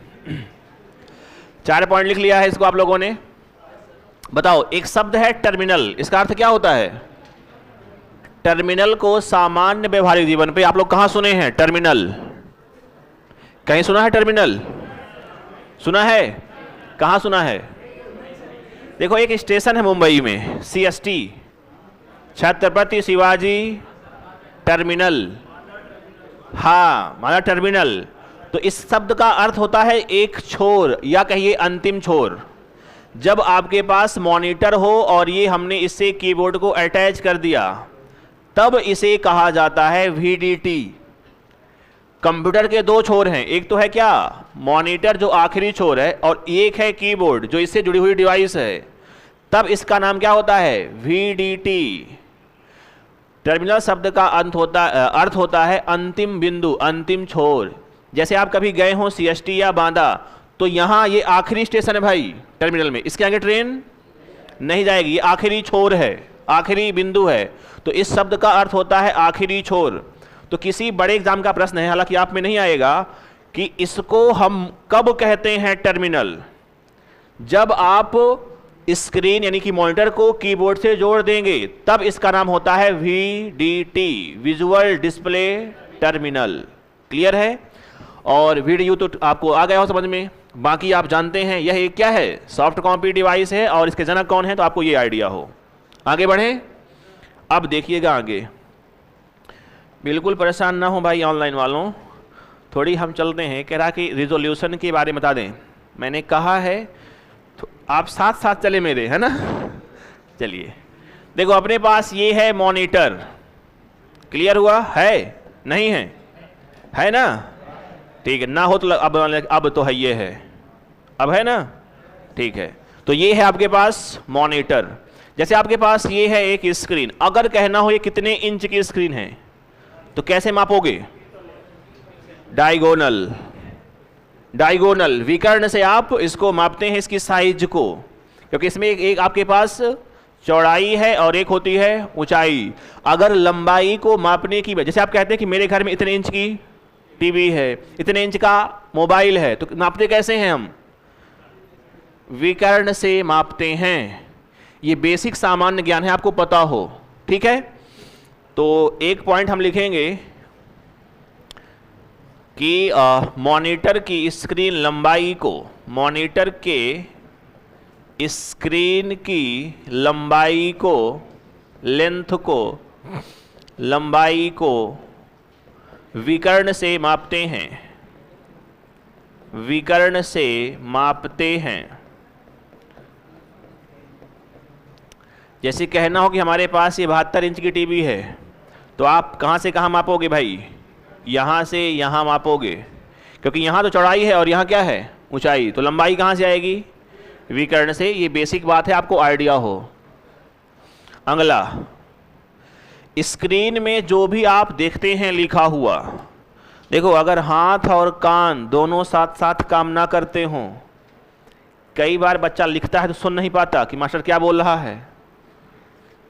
4 पॉइंट लिख लिया है इसको आप लोगों ने। बताओ, एक शब्द है टर्मिनल, इसका अर्थ क्या होता है? टर्मिनल को सामान्य व्यवहारिक जीवन पे आप लोग कहां सुने हैं? टर्मिनल कहीं सुना है? टर्मिनल सुना है? कहां सुना है? देखो, एक स्टेशन है मुंबई में, CST छत्रपति शिवाजी टर्मिनल। हाँ, माना टर्मिनल। तो इस शब्द का अर्थ होता है एक छोर या कहिए अंतिम छोर। जब आपके पास मॉनिटर हो और ये हमने इससे कीबोर्ड को अटैच कर दिया, तब इसे कहा जाता है VDT। कंप्यूटर के दो छोर हैं, एक तो है क्या? मॉनिटर जो आखिरी छोर है, और एक है कीबोर्ड जो इससे जुड़ी हुई डिवाइस है। तब इसका नाम क्या होता है? VDT। टर्मिनल शब्द का अर्थ होता है अंतिम बिंदु, अंतिम छोर। जैसे आप कभी गए हो CST या बांदा, तो यहां ये आखिरी स्टेशन है भाई टर्मिनल में, इसके आगे ट्रेन नहीं जाएगी, ये आखिरी छोर है, आखिरी बिंदु है। तो इस शब्द का अर्थ होता है आखिरी छोर। तो किसी बड़े एग्जाम का प्रश्न है, हालांकि आप में नहीं आएगा, कि इसको हम कब कहते हैं टर्मिनल? जब आप स्क्रीन यानी कि मॉनिटर को कीबोर्ड से जोड़ देंगे, तब इसका नाम होता है VDT, visual display terminal. Clear है? और वीडियो तो आपको आ गया हो समझ में। बाकी आप जानते हैं यह एक क्या है? सॉफ्ट कॉपी डिवाइस है, और इसके जनक कौन है तो आपको ये आइडिया हो। आगे बढ़ें। अब देखिएगा आगे, बिल्कुल परेशान ना हो भाई ऑनलाइन वालों, थोड़ी हम चलते हैं। कह रहा कि रिजोल्यूशन के बारे में बता दें। मैंने कहा है तो आप साथ साथ चले मेरे, है ना? चलिए देखो, अपने पास ये है मॉनिटर। क्लियर हुआ? है नहीं है? है ना? ठीक है, ना हो तो अब तो है, ये है, अब है ना? ठीक है, तो ये है आपके पास मॉनिटर। जैसे आपके पास ये है एक स्क्रीन, अगर कहना हो ये कितने इंच की स्क्रीन है तो कैसे मापोगे? डायगोनल, डायगोनल विकर्ण से आप इसको मापते हैं, इसकी साइज को, क्योंकि इसमें एक आपके पास चौड़ाई है और एक होती है ऊंचाई। अगर लंबाई को मापने की, जैसे आप कहते हैं कि मेरे घर में इतने इंच की टीवी है, इतने इंच का मोबाइल है, तो मापते कैसे हैं हम? विकर्ण से मापते हैं। ये बेसिक सामान्य ज्ञान है, आपको पता हो। ठीक है, तो एक पॉइंट हम लिखेंगे कि मॉनिटर की स्क्रीन लंबाई को, मॉनिटर के स्क्रीन की लंबाई को, लेंथ को, लंबाई को विकर्ण से मापते हैं, विकर्ण से मापते हैं। जैसे कहना हो कि हमारे पास ये 72 इंच की टीवी है, तो आप कहाँ से कहाँ मापोगे भाई? यहाँ से यहाँ मापोगे, क्योंकि यहाँ तो चौड़ाई है और यहाँ क्या है? ऊंचाई। तो लंबाई कहाँ से आएगी? विकर्ण से। ये बेसिक बात है, आपको आइडिया हो। अगला, स्क्रीन में जो भी आप देखते हैं लिखा हुआ, देखो अगर हाथ और कान दोनों साथ साथ काम ना करते हों, कई बार बच्चा लिखता है तो सुन नहीं पाता कि मास्टर क्या बोल रहा है।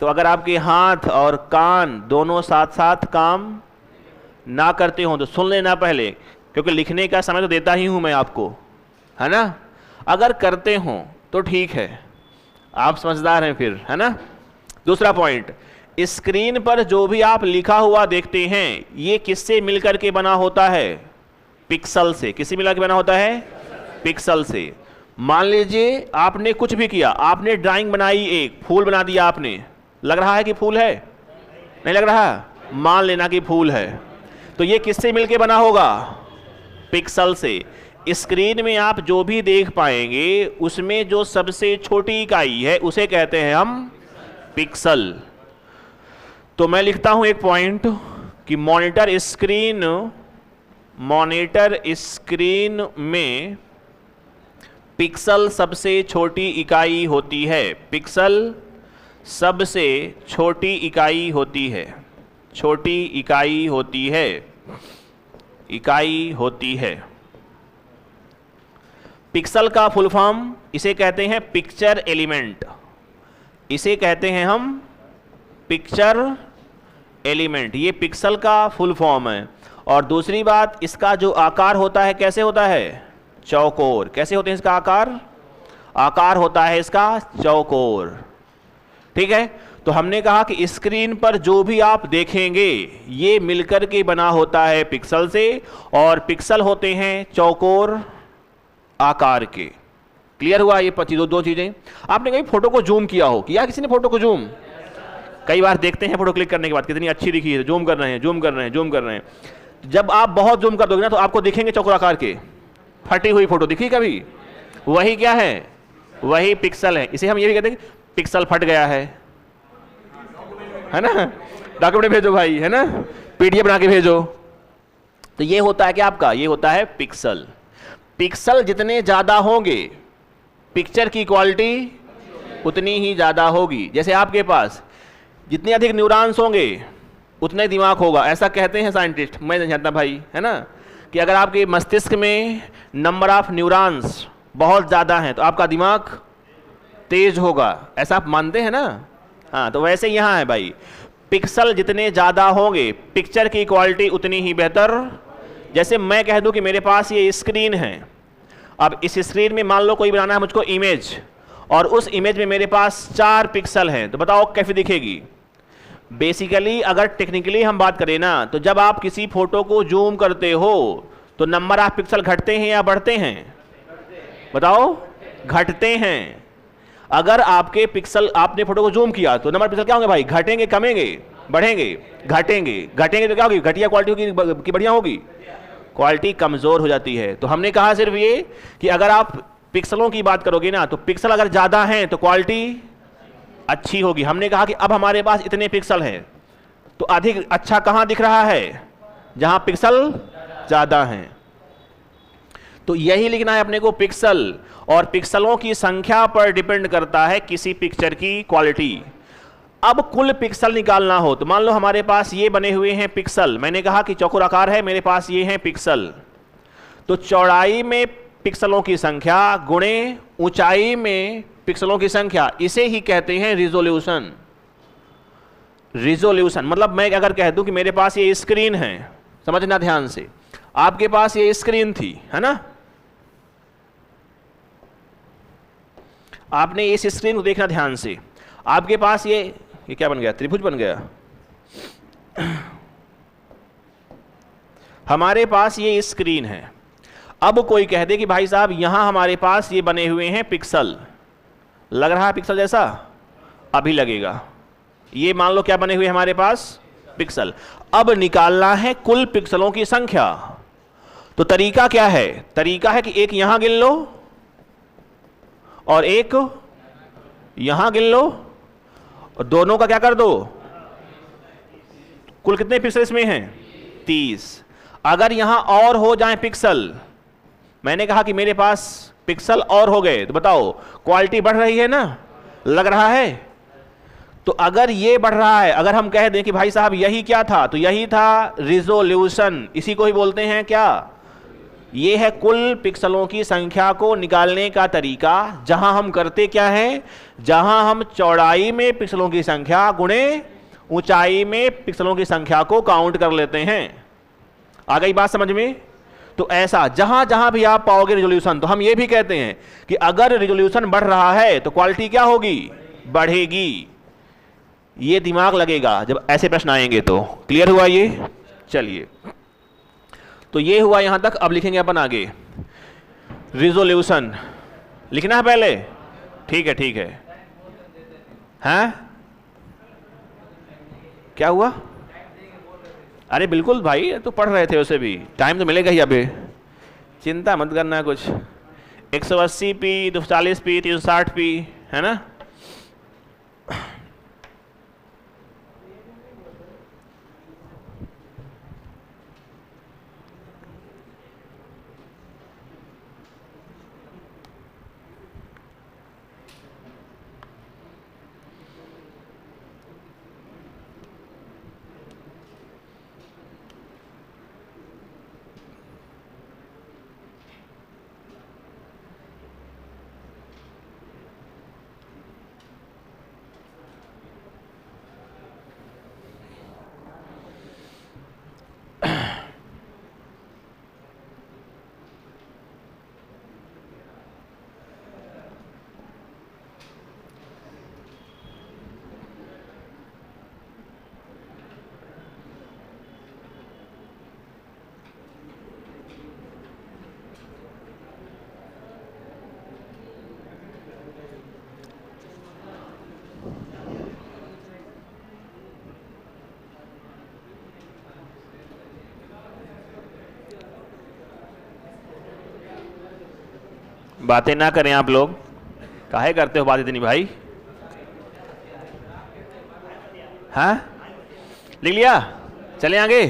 तो अगर आपके हाथ और कान दोनों साथ साथ काम ना करते हों तो सुन लेना पहले, क्योंकि लिखने का समय तो देता ही हूं मैं आपको, है ना? अगर करते हों तो ठीक है, आप समझदार हैं फिर, है ना? दूसरा पॉइंट, स्क्रीन पर जो भी आप लिखा हुआ देखते हैं, ये किससे मिलकर के बना होता है? पिक्सल से। किससे मिलकर के बना होता है? पिक्सल से। मान लीजिए आपने कुछ भी किया, आपने ड्राइंग बनाई, एक फूल बना दिया आपने, लग रहा है कि फूल है? नहीं लग रहा? मान लेना कि फूल है, तो ये किससे मिलके बना होगा? पिक्सल से। स्क्रीन में आप जो भी देख पाएंगे, उसमें जो सबसे छोटी इकाई है उसे कहते हैं हम पिक्सल। तो मैं लिखता हूं एक पॉइंट कि मॉनिटर स्क्रीन में पिक्सल सबसे छोटी इकाई होती है। पिक्सल सबसे छोटी इकाई होती है, छोटी इकाई होती है, इकाई होती है। पिक्सल का फुल फॉर्म, इसे कहते हैं पिक्चर एलिमेंट, इसे कहते हैं हम पिक्चर एलिमेंट। ये पिक्सल का फुल फॉर्म है। और दूसरी बात, इसका जो आकार होता है कैसे होता है? चौकोर। कैसे होते हैं इसका आकार? आकार होता है इसका चौकोर। ठीक है, तो हमने कहा कि स्क्रीन पर जो भी आप देखेंगे ये मिलकर के बना होता है पिक्सल से, और पिक्सल होते हैं चौकोर आकार के। क्लियर हुआ? ये दो चीजें। आपने कहीं फोटो को जूम किया हो? किया किसी ने फोटो को जूम? कई बार देखते हैं फोटो क्लिक करने के बाद कितनी अच्छी दिखी है, जूम कर रहे हैं, जूम कर रहे हैं, जूम कर रहे हैं। जब आप बहुत जूम कर दोगे ना तो आपको दिखेंगे चौकोर आकार के। फटी हुई फोटो दिखी कभी? वही क्या है? वही पिक्सल है। इसे हम ये भी कहते हैं पिक्सल फट गया है ना? डॉक्यूमेंट भेजो भाई, है ना? पीडीएफ बना के भेजो। तो ये होता है क्या आपका? ये होता है पिक्सल। पिक्सल जितने ज्यादा होंगे पिक्चर की क्वालिटी उतनी ही ज़्यादा होगी। जैसे आपके पास जितने अधिक न्यूरॉन्स होंगे उतना ही दिमाग होगा, ऐसा कहते हैं साइंटिस्ट, मैं नहीं जानता भाई, है ना, कि अगर आपके मस्तिष्क में नंबर ऑफ न्यूरॉन्स बहुत ज़्यादा हैं तो आपका दिमाग तेज होगा, ऐसा आप मानते हैं ना। हाँ, तो वैसे यहाँ है भाई, पिक्सल जितने ज़्यादा होंगे पिक्चर की क्वालिटी उतनी ही बेहतर। जैसे मैं कह दूं कि मेरे पास ये स्क्रीन है, अब इस स्क्रीन में मान लो कोई बनाना है मुझको इमेज, और उस इमेज में मेरे पास 4 पिक्सल हैं, तो बताओ कैसे दिखेगी। बेसिकली अगर टेक्निकली हम बात करें ना, तो जब आप किसी फोटो को जूम करते हो तो नंबर ऑफ पिक्सल घटते हैं या बढ़ते हैं, बताओ, घटते हैं। अगर आपके पिक्सल, आपने फोटो को जूम किया तो नंबर पिक्सल क्या होंगे भाई, घटेंगे, कमेंगे, बढ़ेंगे, घटेंगे। घटेंगे तो क्या होगी, घटिया क्वालिटी होगी कि बढ़िया होगी, क्वालिटी कमजोर हो जाती है। तो हमने कहा सिर्फ ये कि अगर आप पिक्सलों की बात करोगे ना, तो पिक्सल अगर ज्यादा हैं तो क्वालिटी अच्छी होगी। हमने कहा कि अब हमारे पास इतने पिक्सल हैं तो अधिक अच्छा कहां दिख रहा है, जहां पिक्सल ज्यादा हैं। तो यही लिखना है अपने को, पिक्सल, और पिक्सलों की संख्या पर डिपेंड करता है किसी पिक्चर की क्वालिटी। अब कुल पिक्सल निकालना हो तो मान लो हमारे पास ये बने हुए हैं पिक्सल, मैंने कहा कि चौकोर आकार है, मेरे पास ये हैं पिक्सल, तो चौड़ाई में पिक्सलों की संख्या गुणे ऊंचाई में पिक्सलों की संख्या, इसे ही कहते हैं रिजोल्यूशन। रिजोल्यूशन मतलब मैं अगर कह दूं कि मेरे पास ये स्क्रीन है, समझना ध्यान से, आपके पास ये स्क्रीन थी, है ना, आपने इस स्क्रीन को देखना ध्यान से, आपके पास ये क्या बन गया, त्रिभुज बन गया। हमारे पास ये स्क्रीन है, अब कोई कह दे कि भाई साहब यहां हमारे पास ये बने हुए हैं पिक्सल, लग रहा है पिक्सल जैसा, अभी लगेगा, ये मान लो क्या बने हुए हमारे पास, पिक्सल। अब निकालना है कुल पिक्सलों की संख्या, तो तरीका क्या है, तरीका है कि एक यहां गिन लो और एक यहां गिन लो, और दोनों का क्या कर दो, कुल कितने पिक्सल इसमें हैं, 30। अगर यहां और हो जाए पिक्सल, मैंने कहा कि मेरे पास पिक्सल और हो गए, तो बताओ क्वालिटी बढ़ रही है ना, लग रहा है। तो अगर ये बढ़ रहा है, अगर हम कह दें कि भाई साहब यही क्या था, तो यही था रिजोल्यूशन, इसी को ही बोलते हैं क्या, ये है कुल पिक्सलों की संख्या को निकालने का तरीका, जहां हम करते क्या है, जहां हम चौड़ाई में पिक्सलों की संख्या गुणे ऊंचाई में पिक्सलों की संख्या को काउंट कर लेते हैं। आ गई बात समझ में। तो ऐसा जहां जहां भी आप पाओगे रिजोल्यूशन, तो हम ये भी कहते हैं कि अगर रिजोल्यूशन बढ़ रहा है तो क्वालिटी क्या होगी, बढ़ेगी। ये दिमाग लगेगा जब ऐसे प्रश्न आएंगे। तो क्लियर हुआ ये, चलिए, तो ये हुआ यहां तक। अब लिखेंगे अपन आगे, रिजोल्यूशन लिखना है पहले, ठीक है, ठीक है, हैं क्या हुआ, अरे बिल्कुल भाई, तो पढ़ रहे थे, उसे भी टाइम तो मिलेगा ही, अभी चिंता मत करना कुछ। 180 पी, 240 पी, 360 पी, है ना। बातें ना करें आप लोग, काहे करते हो बात इतनी भाई। हाँ लिख लिया, चले आगे,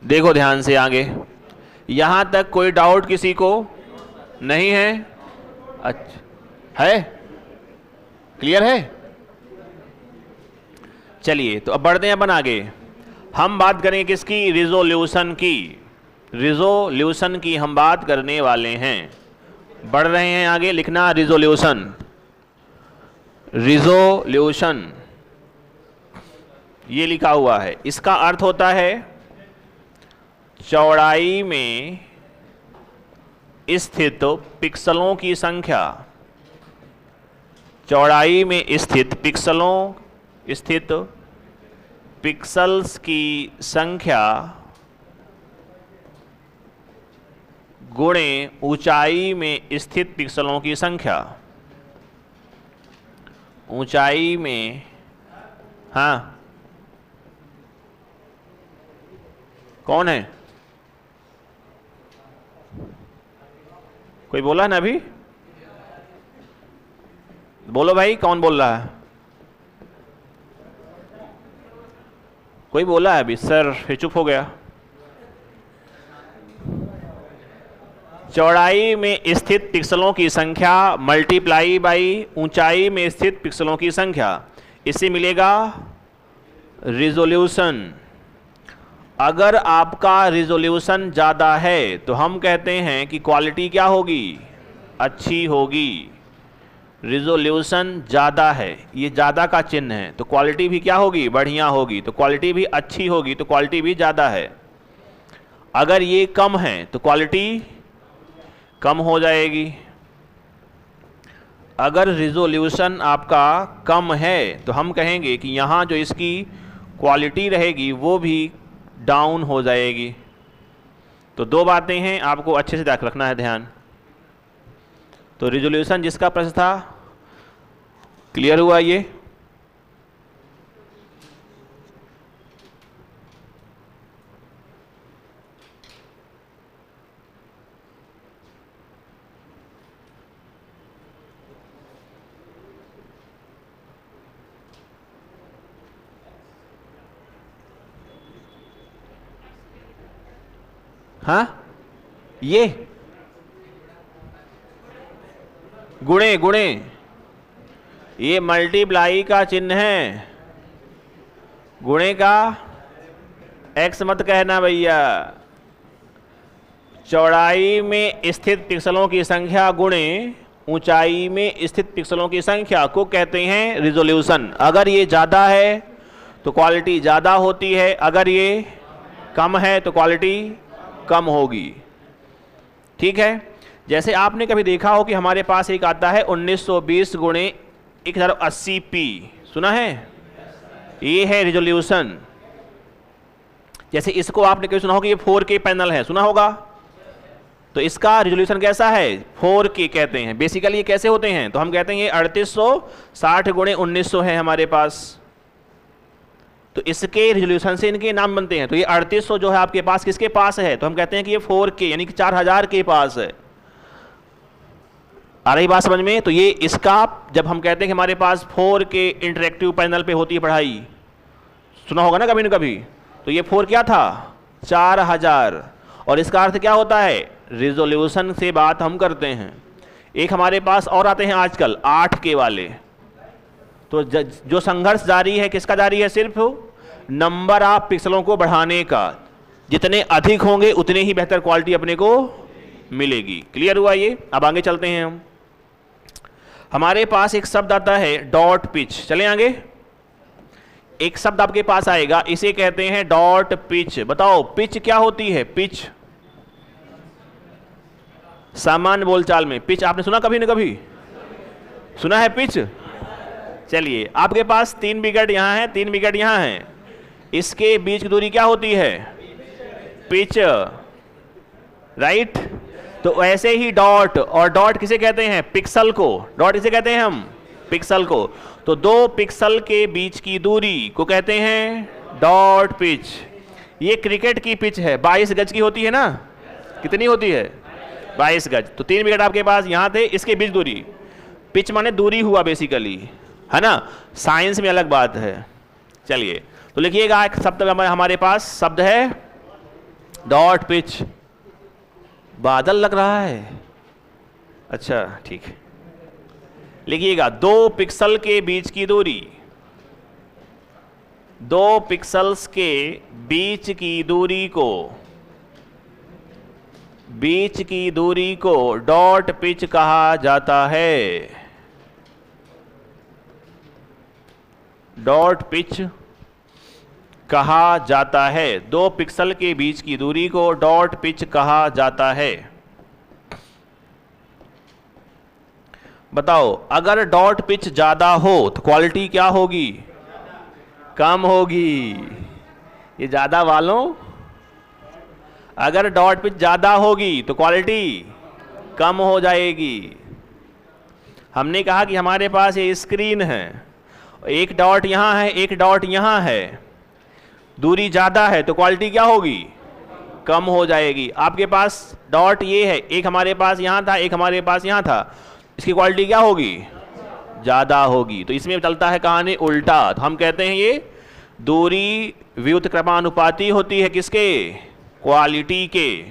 देखो ध्यान से आगे, यहां तक कोई डाउट किसी को नहीं है। अच्छा है? क्लियर है? चलिए तो अब बढ़ते हैं अपन आगे। हम बात करें किसकी? रिजोल्यूशन की। रिजोल्यूशन की हम बात करने वाले हैं। बढ़ रहे हैं आगे, लिखना रिजोल्यूशन। रिजोल्यूशन ये लिखा हुआ है। इसका अर्थ होता है चौड़ाई में स्थित पिक्सलों की संख्या। चौड़ाई में स्थित पिक्सल्स की संख्या गुणे ऊंचाई में स्थित पिक्सलों की संख्या। ऊंचाई में, हाँ कौन है? कोई बोला ना अभी? बोलो भाई, कौन बोल रहा है? कोई बोला है अभी? सर फिर चुप हो गया। चौड़ाई में स्थित पिक्सलों की संख्या मल्टीप्लाई बाई ऊंचाई में स्थित पिक्सलों की संख्या, इससे मिलेगा रिजोल्यूशन। अगर आपका रिजोल्यूशन ज़्यादा है तो हम कहते हैं कि क्वालिटी क्या होगी? अच्छी होगी। रिजोल्यूशन ज़्यादा है, ये ज़्यादा का चिन्ह है, तो क्वालिटी भी क्या होगी? बढ़िया होगी। तो क्वालिटी भी अच्छी होगी, तो क्वालिटी भी ज़्यादा है। अगर ये कम है तो क्वालिटी कम हो जाएगी। अगर रिजोल्यूशन आपका कम है तो हम कहेंगे कि यहाँ जो इसकी क्वालिटी रहेगी वो भी डाउन हो जाएगी। तो दो बातें हैं, आपको अच्छे से रखना है ध्यान। तो रिजोल्यूशन जिसका प्रश्न था, क्लियर हुआ ये? हाँ, ये गुणे गुणे, ये मल्टीप्लाई का चिन्ह है। गुणे का एक्स मत कहना भैया। चौड़ाई में स्थित पिक्सलों की संख्या गुणे ऊंचाई में स्थित पिक्सलों की संख्या को कहते हैं रिजोल्यूशन। अगर ये ज़्यादा है तो क्वालिटी ज़्यादा होती है, अगर ये कम है तो क्वालिटी कम होगी। ठीक है? जैसे आपने कभी देखा हो कि हमारे पास एक आता है 1920 गुणे 1080 पी, सुना है? ये है रिजोल्यूशन। जैसे इसको आपने कभी सुना हो कि ये 4K पैनल है, सुना होगा? तो इसका रिजोल्यूशन कैसा है? 4K कहते हैं। बेसिकली ये कैसे होते हैं? तो हम कहते हैं ये 3860 गुणे 1900 है हमारे पास, तो इसके रिजोल्यूशन से इनके नाम बनते हैं। तो ये 3800 जो है आपके पास किसके पास है? तो हम कहते हैं कि ये 4K यानी कि 4000 के पास है। आ रही बात समझ में? तो ये इसका जब हम कहते हैं कि हमारे पास 4K इंटरेक्टिव पैनल पे होती है पढ़ाई, सुना होगा ना कभी न कभी, तो ये 4 क्या था? 4000। और इसका अर्थ क्या होता है? रिजोल्यूशन से बात हम करते हैं। एक हमारे पास और आते हैं आजकल 8K वाले। तो जो संघर्ष जारी है किसका जारी है? सिर्फ नंबर ऑफ पिक्सलों को बढ़ाने का। जितने अधिक होंगे उतने ही बेहतर क्वालिटी अपने को मिलेगी। क्लियर हुआ ये? अब आगे चलते हैं हम। हमारे पास एक शब्द आता है डॉट पिच। चलें आगे। एक शब्द आपके पास आएगा, इसे कहते हैं डॉट पिच। बताओ पिच क्या होती है? पिच सामान्य बोलचाल में पिच आपने सुना कभी न कभी? सुना है पिच? चलिए, आपके पास 3 विकेट यहां है, 3 विकेट यहां है, इसके बीच की दूरी क्या होती है? Pitch, right? तो ऐसे ही डॉट, और डॉट किसे कहते हैं? पिक्सल को। डॉट किसे कहते हैं हम? पिक्सल को। तो 2 पिक्सल के बीच की दूरी को कहते हैं डॉट पिच। ये क्रिकेट की पिच है, 22 गज की होती है ना? कितनी होती है? 22 गज। तो 3 विकेट आपके पास यहां थे, इसके बीच दूरी। पिच माने दूरी हुआ बेसिकली, है ना? साइंस में अलग बात है। चलिए तो लिखिएगा, एक शब्द हमारे पास शब्द है डॉट पिच। बादल लग रहा है, अच्छा ठीक है। लिखिएगा 2 पिक्सल के बीच की दूरी, 2 पिक्सल्स के बीच की दूरी को डॉट पिच कहा जाता है। डॉट पिच कहा जाता है। 2 पिक्सल के बीच की दूरी को डॉट पिच कहा जाता है। बताओ, अगर डॉट पिच ज्यादा हो तो क्वालिटी क्या होगी? कम होगी। ये ज्यादा वालों, अगर डॉट पिच ज्यादा होगी तो क्वालिटी कम हो जाएगी। हमने कहा कि हमारे पास ये स्क्रीन है, एक डॉट यहां है, एक डॉट यहां है, दूरी ज्यादा है तो क्वालिटी क्या होगी? कम हो जाएगी। आपके पास डॉट ये है, एक हमारे पास यहां था, एक हमारे पास यहां था, इसकी क्वालिटी क्या होगी? ज्यादा होगी। तो इसमें चलता है कहानी उल्टा। तो हम कहते हैं ये दूरी व्युत्क्रमानुपाती होती है किसके? क्वालिटी के।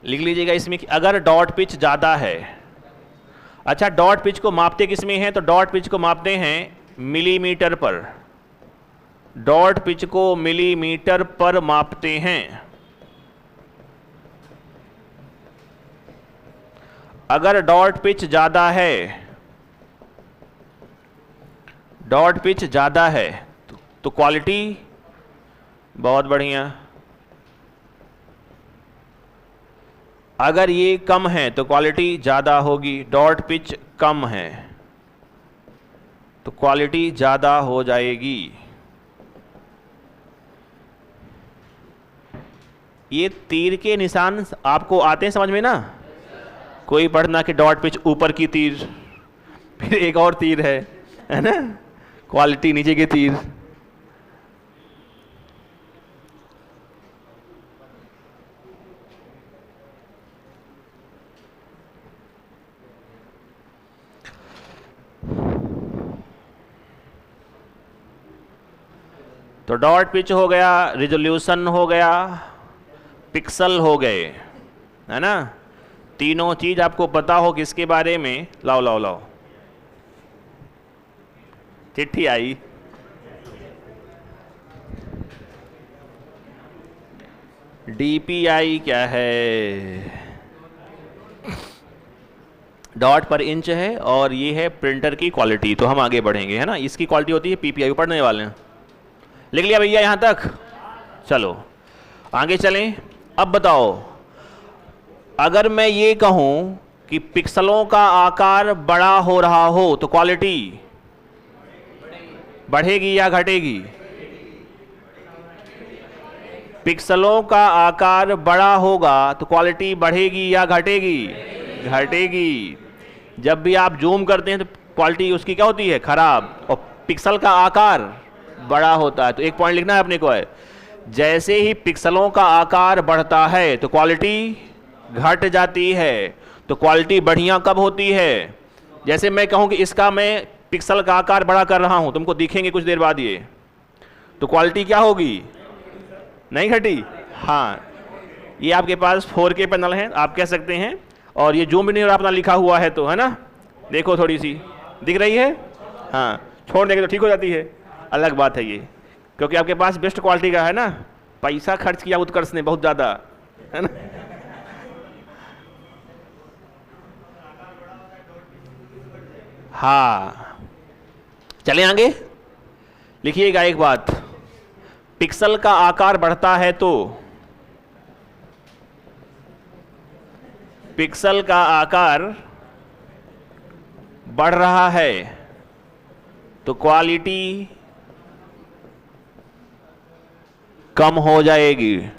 लिख लीजिएगा इसमें कि अगर डॉट पिच ज्यादा है, अच्छा डॉट पिच को मापते किस में है? तो डॉट पिच को मापते हैं मिलीमीटर पर। डॉट पिच को मिलीमीटर पर मापते हैं। अगर डॉट पिच ज्यादा है, डॉट पिच ज्यादा है तो क्वालिटी बहुत बढ़िया। अगर ये कम है तो क्वालिटी ज्यादा होगी। डॉट पिच कम है तो क्वालिटी ज्यादा हो जाएगी। ये तीर के निशान आपको आते हैं समझ में ना? कोई पढ़ना कि डॉट पिच ऊपर की तीर, फिर एक और तीर है ना, क्वालिटी नीचे के तीर। तो डॉट पिच हो गया, रिजोल्यूशन हो गया, पिक्सल हो गए, है ना? तीनों चीज आपको पता हो किसके बारे में? लाओ लाओ लाओ, चिट्ठी आई। डीपीआई क्या है? डॉट पर इंच है और ये है प्रिंटर की क्वालिटी। तो हम आगे बढ़ेंगे, है ना? इसकी क्वालिटी होती है पीपीआई। पढ़ने वाले हैं, लिख लिया भैया यहां तक? चलो आगे चलें। अब बताओ, अगर मैं ये कहूं कि पिक्सलों का आकार बड़ा हो रहा हो तो क्वालिटी बढ़ेगी या घटेगी? पिक्सलों का आकार बड़ा होगा तो क्वालिटी बढ़ेगी या घटेगी? घटेगी। जब भी आप जूम करते हैं तो क्वालिटी उसकी क्या होती है? खराब। और पिक्सल का आकार बड़ा होता है। तो एक पॉइंट लिखना है अपने को है, जैसे ही पिक्सलों का आकार बढ़ता है तो क्वालिटी घट जाती है। तो क्वालिटी बढ़िया कब होती है? जैसे मैं कहूं कि इसका मैं पिक्सल का आकार बड़ा कर रहा हूं, तुमको दिखेंगे कुछ देर बाद ये, तो क्वालिटी क्या होगी? नहीं घटी। हाँ, ये आपके पास 4K पैनल है, आप कह सकते हैं, और ये जूम भी नहीं हो रहा, अपना लिखा हुआ है तो, है ना? देखो थोड़ी सी दिख रही है। हाँ, छोड़ देंगे तो ठीक हो जाती है, अलग बात है ये, क्योंकि आपके पास बेस्ट क्वालिटी का है ना। पैसा खर्च किया उत्कर्ष ने बहुत ज़्यादा, है ना? हाँ, चलें आगे। लिखिएगा एक बात, पिक्सल का आकार बढ़ता है तो, पिक्सल का आकार बढ़ रहा है तो क्वालिटी कम हो जाएगी,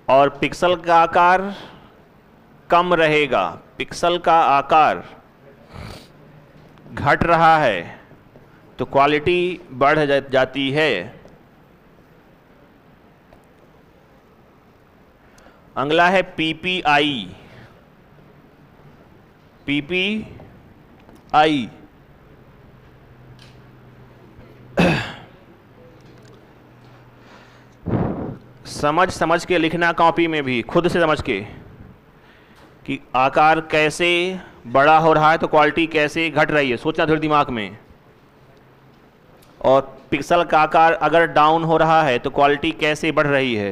और पिक्सल का आकार कम रहेगा। पिक्सल का आकार घट रहा है तो क्वालिटी बढ़ जाती है। अगला है पीपीआई। पीपीआई समझ के लिखना कॉपी में भी, खुद से समझ के कि आकार कैसे बड़ा हो रहा है तो क्वालिटी कैसे घट रही है, सोचना थोड़ी दिमाग में। और पिक्सल का आकार अगर डाउन हो रहा है तो क्वालिटी कैसे बढ़ रही है।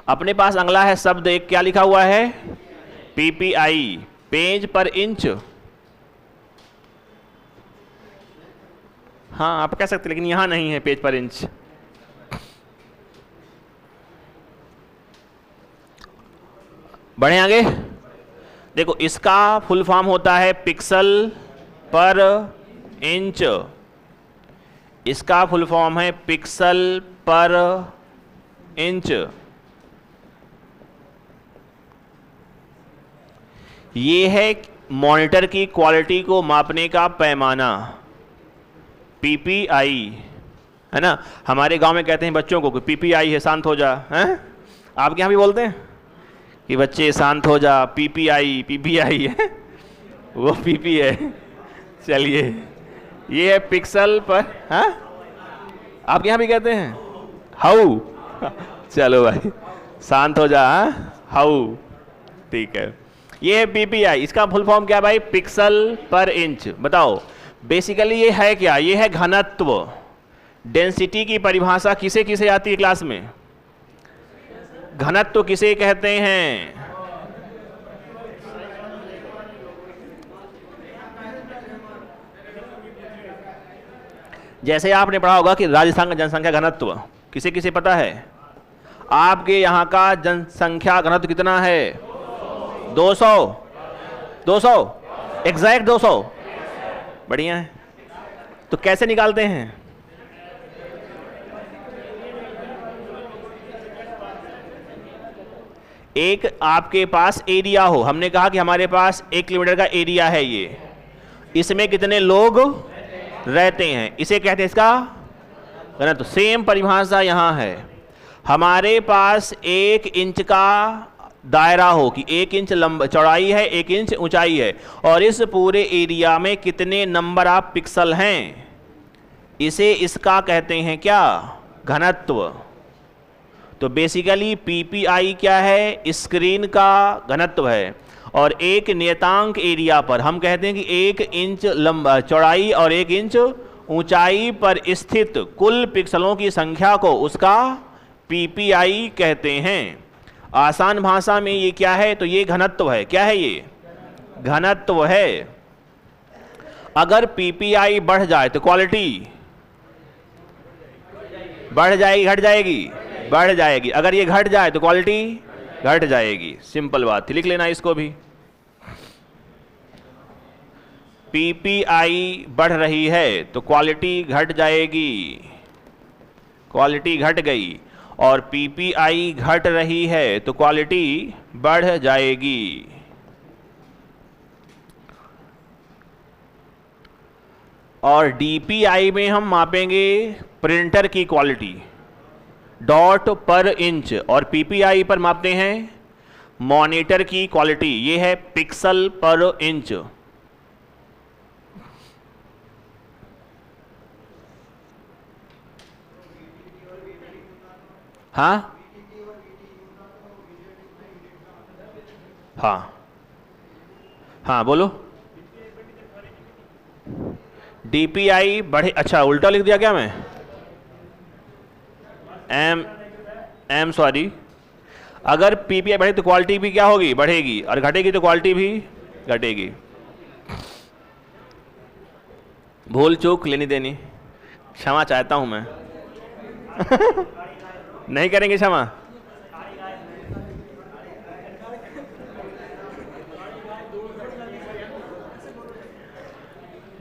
अपने पास अगला है शब्द एक, क्या लिखा हुआ है, पीपीआई, पेज पर इंच। हाँ आप कह सकते, लेकिन यहां नहीं है पेज पर इंच। बढ़े आगे। देखो इसका फुल फॉर्म होता है पिक्सल पर इंच। इसका फुल फॉर्म है पिक्सल पर इंच। ये है मॉनिटर की क्वालिटी को मापने का पैमाना, पीपीआई, है ना। हमारे गांव में कहते हैं बच्चों को कि पीपीआई है, शांत हो जा, हैं। आपके यहाँ भी बोलते हैं कि बच्चे शांत हो जा, पीपीआई, पीपीआई है वो पीपी है। चलिए ये है पिक्सल पर, हाँ आपके यहाँ भी कहते हैं हाउ। चलो भाई शांत हो जा, हाउ, ठीक है। ये है पीपीआई, इसका फुल फॉर्म क्या भाई, पिक्सल पर इंच। बताओ बेसिकली ये है क्या, ये है घनत्व। डेंसिटी की परिभाषा किसे किसे आती है क्लास में, घनत्व किसे कहते हैं। जैसे आपने पढ़ा होगा कि राजस्थान का जनसंख्या घनत्व किसे किसे पता है। आपके यहाँ का जनसंख्या घनत्व कितना है, 200, 200 एग्जैक्ट 200। बढ़िया है। तो कैसे निकालते हैं, एक आपके पास एरिया हो, हमने कहा कि हमारे पास 1 किलोमीटर का एरिया है, ये इसमें कितने लोग रहते हैं, इसे कहते हैं इसका घनत्व। सेम परिभाषा यहां है। हमारे पास 1 इंच का दायरा हो कि 1 इंच लंब चौड़ाई है, 1 इंच ऊंचाई है, और इस पूरे एरिया में कितने नंबर ऑफ पिक्सल हैं, इसे इसका कहते हैं क्या, घनत्व। तो बेसिकली पीपीआई क्या है, स्क्रीन का घनत्व है। और एक नियतांक एरिया पर हम कहते हैं कि 1 इंच लंबा चौड़ाई और 1 इंच ऊंचाई पर स्थित कुल पिक्सलों की संख्या को उसका पीपीआई कहते हैं। आसान भाषा में ये क्या है, तो ये घनत्व है। क्या है ये, घनत्व है। अगर पीपीआई बढ़ जाए तो क्वालिटी बढ़ जाएगी, घट जाएगी, बढ़ जाएगी। अगर ये घट जाए तो क्वालिटी घट जाएगी। सिंपल बात थी, लिख लेना इसको भी। पीपीआई बढ़ रही है तो क्वालिटी घट जाएगी, क्वालिटी घट गई। और पीपीआई घट रही है तो क्वालिटी बढ़ जाएगी। और डीपीआई में हम मापेंगे प्रिंटर की क्वालिटी, डॉट पर इंच, और पीपीआई पर मापते हैं मॉनिटर की क्वालिटी, ये है पिक्सल पर इंच। हाँ हाँ हाँ बोलो। डीपीआई बढ़े, अच्छा उल्टा लिख दिया क्या मैं, एम सॉरी। अगर पीपीआई बढ़े तो क्वालिटी भी क्या होगी, बढ़ेगी, और घटेगी तो क्वालिटी भी घटेगी। भूल चूक लेनी देनी, क्षमा चाहता हूं मैं। नहीं करेंगे क्षमा।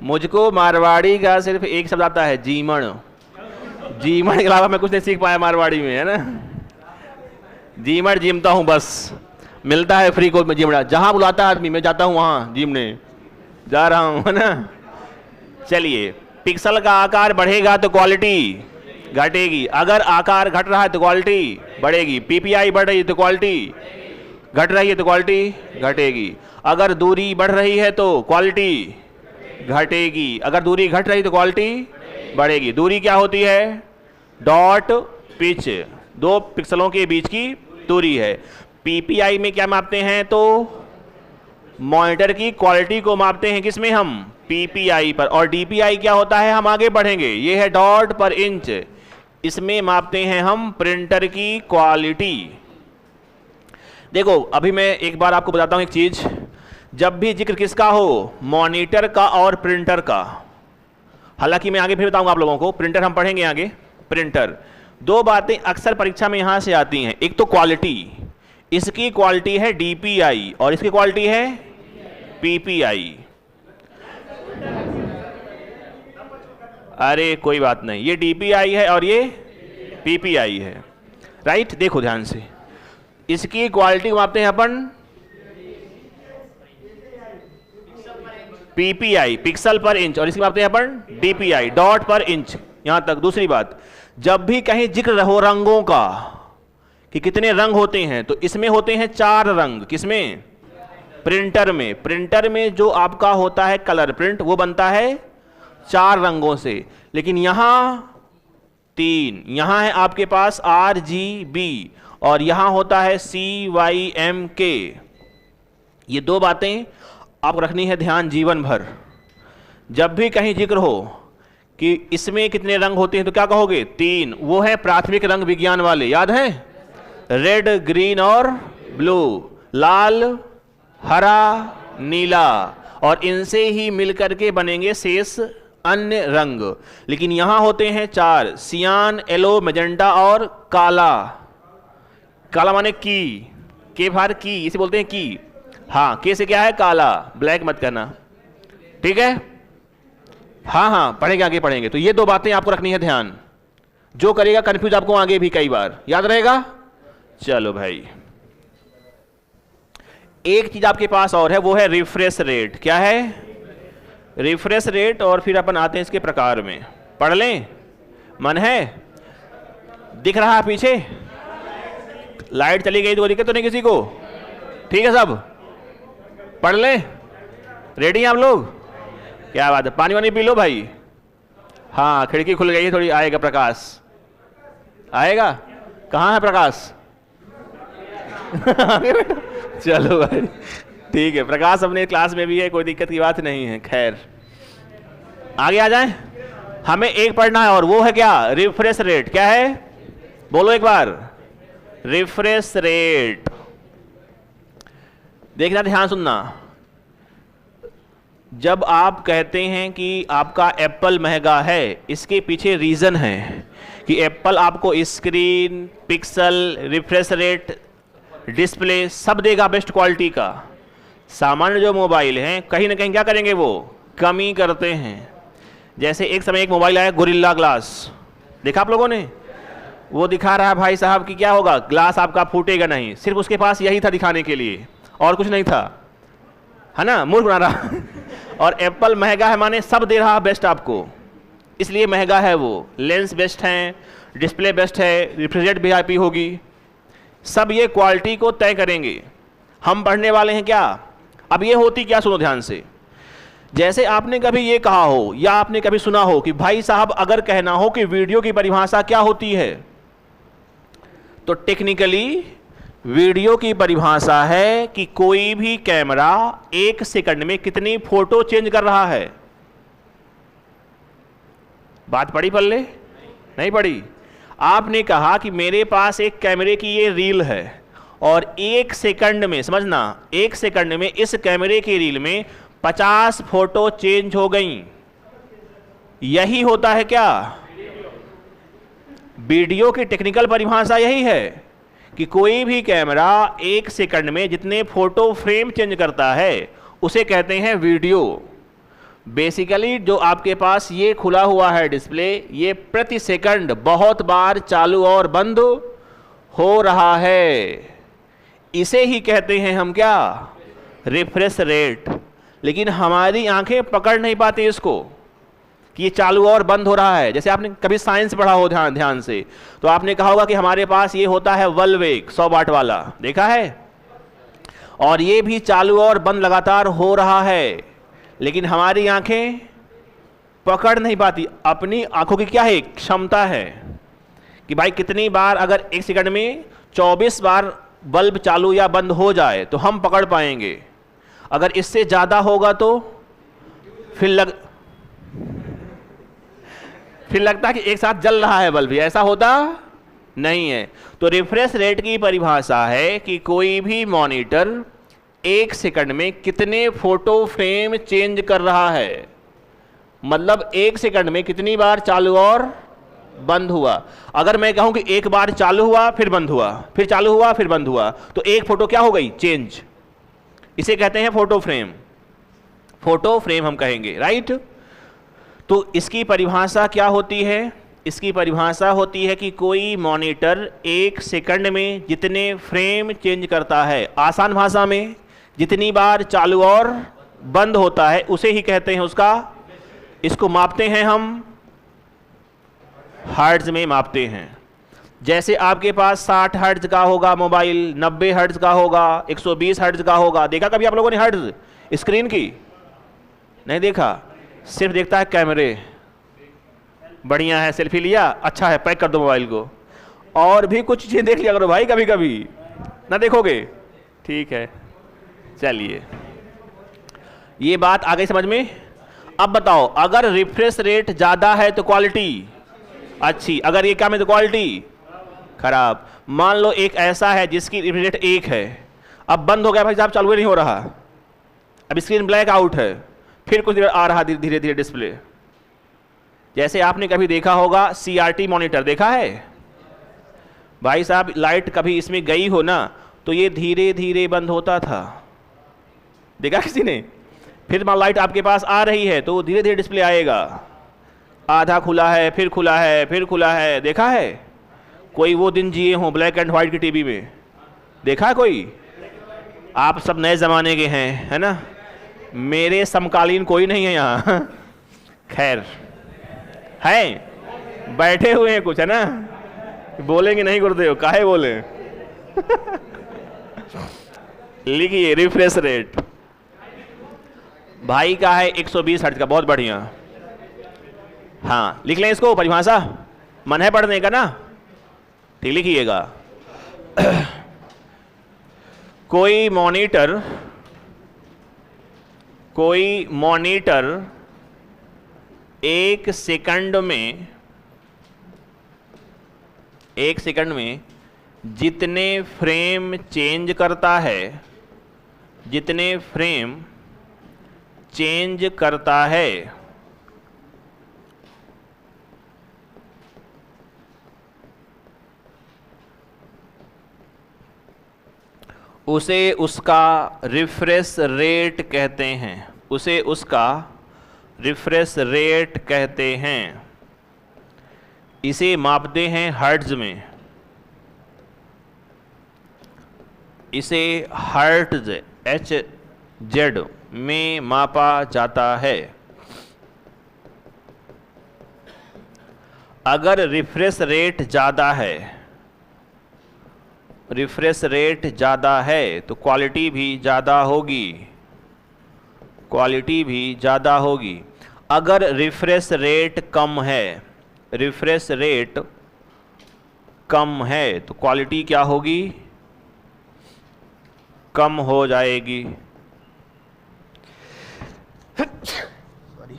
मुझको मारवाड़ी का सिर्फ एक शब्द आता है, जीमण। जीमण के अलावा मैं कुछ नहीं सीख पाया मारवाड़ी में, है ना। जीमण जीमता हूं बस, मिलता है फ्री को जीमड़ा, जहां बुलाता है आदमी मैं जाता हूं वहां जीमने जा रहा हूं, है ना। चलिए, पिक्सल का आकार बढ़ेगा तो क्वालिटी घटेगी, अगर आकार घट रहा है तो क्वालिटी बढ़ेगी। पीपीआई बढ़ रही है तो क्वालिटी घट रही है तो क्वालिटी घटेगी। अगर दूरी बढ़ रही है तो क्वालिटी घटेगी, अगर दूरी घट रही तो क्वालिटी बढ़ेगी। दूरी क्या होती है, डॉट पिच, 2 पिक्सलों के बीच की दूरी है। पीपीआई में क्या मापते हैं? तो मॉनिटर की क्वालिटी को मापते हैं किसमें? हम पीपीआई पर। और डीपीआई क्या होता है? हम आगे बढ़ेंगे, ये है डॉट पर इंच, इसमें मापते हैं हम प्रिंटर की क्वालिटी। देखो अभी मैं एक बार आपको बताता हूं एक चीज, जब भी जिक्र किसका हो? मॉनिटर का और प्रिंटर का। हालांकि मैं आगे फिर बताऊंगा आप लोगों को, प्रिंटर हम पढ़ेंगे आगे। प्रिंटर, 2 बातें अक्सर परीक्षा में यहां से आती हैं। एक तो क्वालिटी, इसकी क्वालिटी है डीपीआई और इसकी क्वालिटी है पीपीआई। अरे कोई बात नहीं, ये डीपीआई है और ये पीपीआई है, राइट। देखो ध्यान से, इसकी क्वालिटी मापते हैं अपन पीपीआई, पिक्सल पर इंच, और इसकी मापते हैं अपन डीपीआई, डॉट पर इंच। यहां तक। दूसरी बात, जब भी कहीं जिक्र हो रंगों का कि कितने रंग होते हैं, तो इसमें होते हैं 4 रंग। किसमें? प्रिंटर में। प्रिंटर में जो आपका होता है कलर प्रिंट, वो बनता है 4 रंगों से, लेकिन यहां 3। यहां है आपके पास RGB और यहां होता है CYMK। ये 2 बातें आपको रखनी है ध्यान जीवन भर। जब भी कहीं जिक्र हो कि इसमें कितने रंग होते हैं, तो क्या कहोगे? 3। वो है प्राथमिक रंग विज्ञान वाले, याद है? रेड, ग्रीन और ब्लू, लाल, हरा, नीला, और इनसे ही मिलकर के बनेंगे शेष अन्य रंग। लेकिन यहां होते हैं 4, सियान, येलो, मैजेंटा और काला। काला माने की, के भार की, इसे बोलते हैं की। हाँ, के से क्या है? काला, ब्लैक मत करना, ठीक है? हाँ हाँ, पढ़ेंगे, आगे पढ़ेंगे। तो ये 2 बातें आपको रखनी है ध्यान, जो करेगा कंफ्यूज आपको आगे भी कई बार याद रहेगा। चलो भाई, एक चीज आपके पास और है, वो है रिफ्रेश रेट। क्या है? Refresh rate. और फिर अपन आते हैं इसके प्रकार में, पढ़ लें, मन है? दिख रहा है पीछे? लाइट चली गई तो दिक्कत तो नहीं किसी को? ठीक है, सब पढ़ लें? रेडी हैं आप लोग? क्या बात है, पानी वानी पी लो भाई। हाँ, खिड़की खुल गई है थोड़ी, आएगा प्रकाश, आएगा। कहाँ है प्रकाश? चलो भाई, ठीक है, प्रकाश अपने क्लास में भी है, कोई दिक्कत की बात नहीं है। खैर, आगे आ जाएं। हमें एक पढ़ना है और वो है क्या? Refresh rate. क्या है? बोलो एक बार। Refresh rate. देखना, ध्यान सुनना। जब आप कहते हैं कि आपका एप्पल महंगा है, इसके पीछे रीजन है कि एप्पल आपको screen, pixel, refresh rate, display सब देगा बेस्ट क्वालिटी का। सामान्य जो मोबाइल हैं कहीं ना कहीं क्या करेंगे? वो कमी करते हैं। जैसे एक समय एक मोबाइल आया गोरिल्ला ग्लास, देखा आप लोगों ने? वो दिखा रहा है भाई साहब कि क्या होगा, ग्लास आपका फूटेगा नहीं। सिर्फ उसके पास यही था दिखाने के लिए, और कुछ नहीं था, है ना? मूर्ख बना रहा। और एप्पल महंगा है माने सब दे रहा है बेस्ट आपको, इसलिए महंगा है वो। लेंस बेस्ट है, डिस्प्ले बेस्ट है, रिफ्रिजरेट वीआईपी होगी, सब ये क्वालिटी को तय करेंगे। हम पढ़ने वाले हैं क्या? अब ये होती क्या, सुनो ध्यान से। जैसे आपने कभी ये कहा हो या आपने कभी सुना हो कि भाई साहब अगर कहना हो कि वीडियो की परिभाषा क्या होती है, तो टेक्निकली वीडियो की परिभाषा है कि कोई भी कैमरा 1 सेकंड में कितनी फोटो चेंज कर रहा है। बात पड़ी पल्ले? नहीं पड़ी? आपने कहा कि मेरे पास एक कैमरे की ये रील है और 1 सेकंड में, समझना, 1 सेकंड में इस कैमरे की रील में 50 फोटो चेंज हो गई। यही होता है क्या? वीडियो की टेक्निकल परिभाषा यही है कि कोई भी कैमरा 1 सेकंड में जितने फोटो फ्रेम चेंज करता है उसे कहते हैं वीडियो। बेसिकली जो आपके पास ये खुला हुआ है डिस्प्ले, ये प्रति सेकंड बहुत बार चालू और बंद हो रहा है, इसे ही कहते हैं हम क्या? Refresh rate. लेकिन हमारी आंखें पकड़ नहीं पाती इसको कि ये चालू और बंद हो रहा है। जैसे आपने कभी साइंस पढ़ा हो ध्यान से, तो आपने कहा होगा कि हमारे पास ये होता है वल्वेक 100 वाट वाला, देखा है? और ये भी चालू और बंद लगातार हो रहा है, लेकिन हमारी आंखें पकड़ नहीं पाती। अपनी आंखों की क्या है? क्षमता है कि भाई कितनी बार अगर एक सेकंड में 24 बार बल्ब चालू या बंद हो जाए तो हम पकड़ पाएंगे, अगर इससे ज़्यादा होगा तो फिर लगता है कि एक साथ जल रहा है बल्ब, ऐसा होता नहीं है। तो रिफ्रेश रेट की परिभाषा है कि कोई भी मॉनिटर एक सेकंड में कितने फोटो फ्रेम चेंज कर रहा है, मतलब एक सेकंड में कितनी बार चालू और बंद हुआ। अगर मैं कहूं कि एक बार चालू हुआ फिर बंद हुआ, फिर चालू हुआ फिर बंद हुआ, तो एक फोटो क्या हो गई, चेंज। इसे कहते हैं फोटो फ्रेम, फोटो फ्रेम हम कहेंगे, राइट। तो इसकी परिभाषा क्या होती है, इसकी परिभाषा होती है कि कोई मॉनिटर एक सेकंड में जितने फ्रेम चेंज करता है, आसान भाषा में जितनी बार चालू और बंद होता है, उसे ही कहते हैं उसका, इसको मापते हैं हम हर्ट्ज में मापते हैं। जैसे आपके पास 60 हर्ट्ज का होगा मोबाइल, 90 हर्ट्ज का होगा, 120 हर्ट्ज का होगा। देखा कभी आप लोगों ने हर्ट्ज स्क्रीन की? नहीं देखा, सिर्फ देखता है कैमरे, बढ़िया है, सेल्फी लिया, अच्छा है, पैक कर दो मोबाइल को। और भी कुछ चीज़ें देख लिया करो भाई, कभी कभी ना देखोगे, ठीक है। चलिए, ये बात आ गई समझ में। अब बताओ, अगर रिफ्रेश रेट ज़्यादा है तो क्वालिटी अच्छी, अगर ये कम है तो क्वालिटी खराब। मान लो एक ऐसा है जिसकी रिफ्रेश रेट 1 है, अब बंद हो गया भाई साहब, चालू नहीं हो रहा, अब स्क्रीन ब्लैक आउट है, फिर कुछ देर आ रहा धीरे धीरे डिस्प्ले। जैसे आपने कभी देखा होगा CRT मॉनिटर, देखा है भाई साहब, लाइट कभी इसमें गई हो ना तो ये धीरे धीरे बंद होता था, देखा किसी ने? फिर लाइट आपके पास आ रही है तो धीरे धीरे डिस्प्ले आएगा, आधा खुला है फिर खुला है फिर खुला है, देखा है? कोई वो दिन जिए हों ब्लैक एंड व्हाइट की टीवी में, देखा है कोई? आप सब नए ज़माने के हैं, है ना, मेरे समकालीन कोई नहीं है यहाँ। खैर है, बैठे हुए हैं कुछ, है ना, बोलेंगे नहीं गुरुदेव, काहे बोले। लिखिए, रिफ्रेश रेट भाई का है 120 हर्ट्ज का, बहुत बढ़िया। हाँ, लिख लें इसको, परिभाषा मन है पढ़ने का ना, ठीक, लिखिएगा। कोई मॉनिटर एक सेकंड में जितने फ्रेम चेंज करता है, जितने फ्रेम चेंज करता है, उसे उसका रिफ्रेश रेट कहते हैं, उसे उसका रिफ्रेश रेट कहते हैं। इसे मापते हैं हर्ट्ज में, इसे हर्ट्ज HZ में मापा जाता है। अगर रिफ्रेश रेट ज़्यादा है, रिफ्रेश रेट ज़्यादा है तो क्वालिटी भी ज़्यादा होगी, क्वालिटी भी ज़्यादा होगी। अगर रिफ्रेश रेट कम है, रिफ्रेश रेट कम है तो क्वालिटी क्या होगी, कम हो जाएगी। Sorry,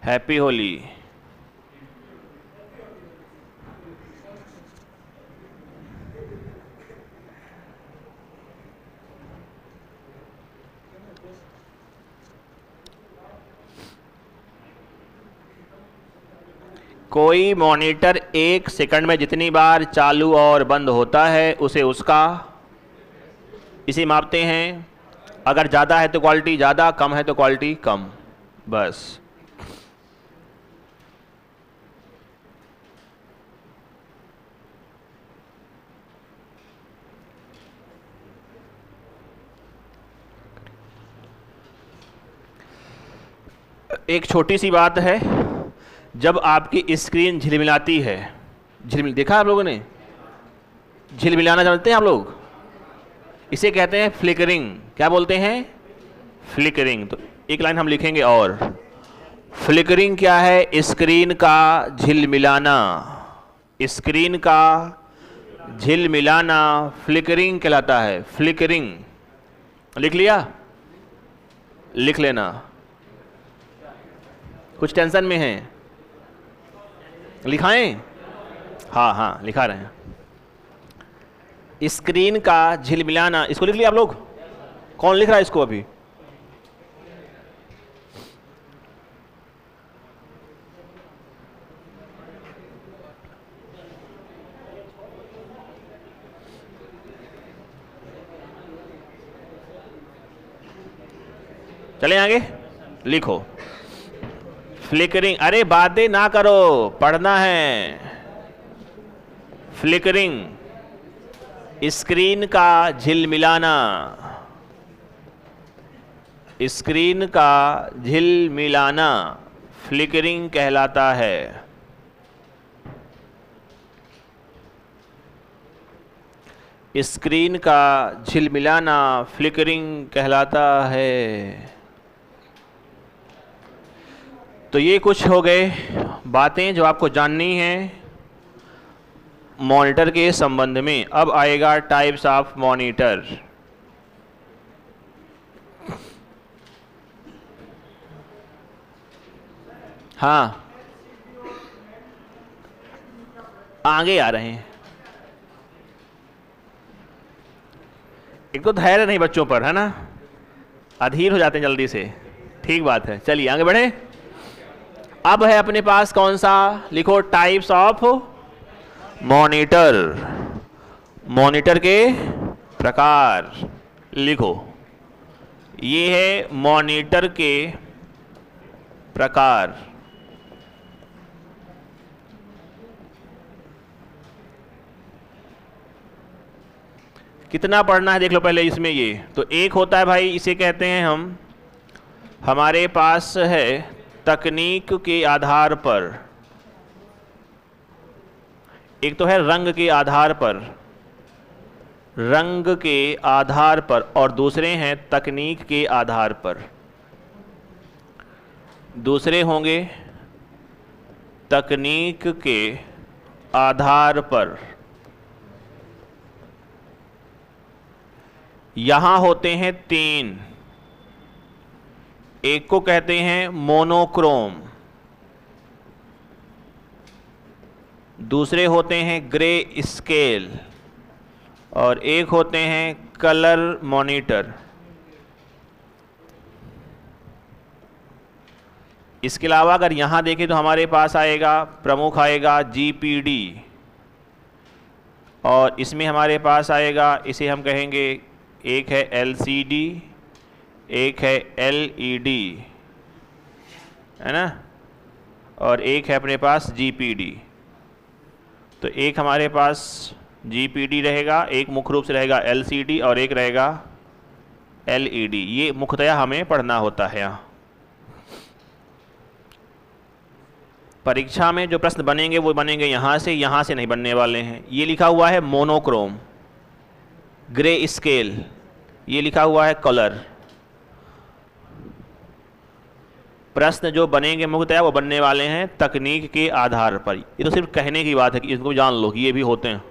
happy Holi. कोई मॉनिटर एक सेकंड में जितनी बार चालू और बंद होता है, उसे उसका, इसे मापते हैं। अगर ज़्यादा है तो क्वालिटी ज़्यादा, कम है तो क्वालिटी कम, बस। एक छोटी सी बात है, जब आपकी स्क्रीन झिलमिलाती है, देखा आप लोगों ने? झिलमिलाना जानते हैं आप लोग? इसे कहते हैं फ्लिकरिंग। क्या बोलते हैं? फ्लिकरिंग। तो एक लाइन हम लिखेंगे और, फ्लिकरिंग क्या है? स्क्रीन का झिलमिलाना। स्क्रीन का झिलमिलाना फ्लिकरिंग कहलाता है। फ्लिकरिंग लिख लिया? लिख लेना। कुछ टेंशन में हैं? लिखाएं? हाँ हाँ लिखा रहे हैं। स्क्रीन का झिलमिलाना, इसको लिख लिया आप लोग? कौन लिख रहा है इसको अभी? चले आगे, लिखो फ्लिकरिंग। अरे बातें ना करो, पढ़ना है। फ्लिकरिंग, स्क्रीन का झिलमिलाना। स्क्रीन का झिलमिलाना फ्लिकरिंग कहलाता है। स्क्रीन का झिलमिलाना फ्लिकरिंग कहलाता है। तो ये कुछ हो गए बातें जो आपको जाननी हैं मॉनिटर के संबंध में। अब आएगा टाइप्स ऑफ मॉनिटर। हाँ आगे आ रहे हैं। एक तो धैर्य नहीं बच्चों पर, है ना, अधीर हो जाते हैं जल्दी से। ठीक बात है, चलिए आगे बढ़े। अब है अपने पास कौन सा? लिखो टाइप्स ऑफ मॉनिटर। मॉनिटर के प्रकार लिखो। ये है मॉनिटर के प्रकार। कितना पढ़ना है देख लो पहले इसमें। ये तो एक होता है भाई, इसे कहते हैं हम, हमारे पास है तकनीक के आधार पर। एक तो है रंग के आधार पर, रंग के आधार पर, और दूसरे हैं तकनीक के आधार पर। दूसरे होंगे तकनीक के आधार पर। यहां होते हैं तीन। एक को कहते हैं मोनोक्रोम, दूसरे होते हैं ग्रे स्केल, और एक होते हैं कलर मॉनिटर। इसके अलावा अगर यहां देखें तो हमारे पास आएगा, प्रमुख आएगा जीपीडी, और इसमें हमारे पास आएगा, इसे हम कहेंगे, एक है एलसीडी, एक है एलईडी, है ना, और एक है अपने पास जीपीडी। तो एक हमारे पास जीपीडी रहेगा, एक मुख्य रूप से रहेगा एलसीडी, और एक रहेगा एलईडी। ये मुख्यतया हमें पढ़ना होता है। यहाँ परीक्षा में जो प्रश्न बनेंगे वो बनेंगे यहाँ से नहीं बनने वाले हैं। ये लिखा हुआ है मोनोक्रोम, ग्रे स्केल, ये लिखा हुआ है कलर। प्रश्न जो बनेंगे मुख्यतः वो बनने वाले हैं तकनीक के आधार पर। ये तो सिर्फ कहने की बात है कि इसको जान लो कि ये भी होते हैं।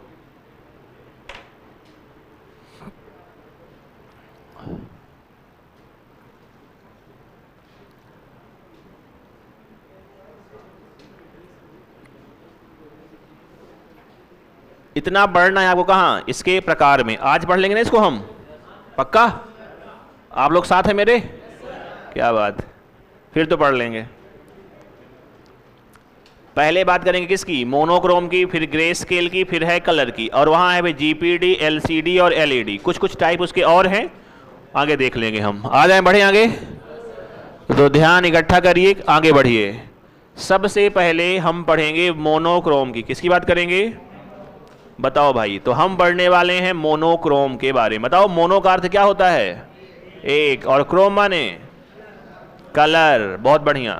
इतना पढ़ना है आपको। कहाँ? इसके प्रकार में। आज पढ़ लेंगे ना इसको हम, पक्का? आप लोग साथ हैं मेरे? क्या बात, फिर तो पढ़ लेंगे। पहले बात करेंगे किसकी? मोनोक्रोम की, फिर ग्रे स्केल की, फिर है कलर की, और वहाँ है भाई जीपीडी, एलसीडी और एलईडी। कुछ कुछ टाइप उसके और हैं, आगे देख लेंगे हम। आ जाएं, बढ़े आगे। तो ध्यान इकट्ठा करिए, आगे बढ़िए। सबसे पहले हम पढ़ेंगे मोनोक्रोम की। किसकी बात करेंगे? बताओ भाई। तो हम पढ़ने वाले हैं मोनोक्रोम के बारे में। बताओ, मोनो का अर्थ क्या होता है? एक, और क्रोम माने कलर। बहुत बढ़िया।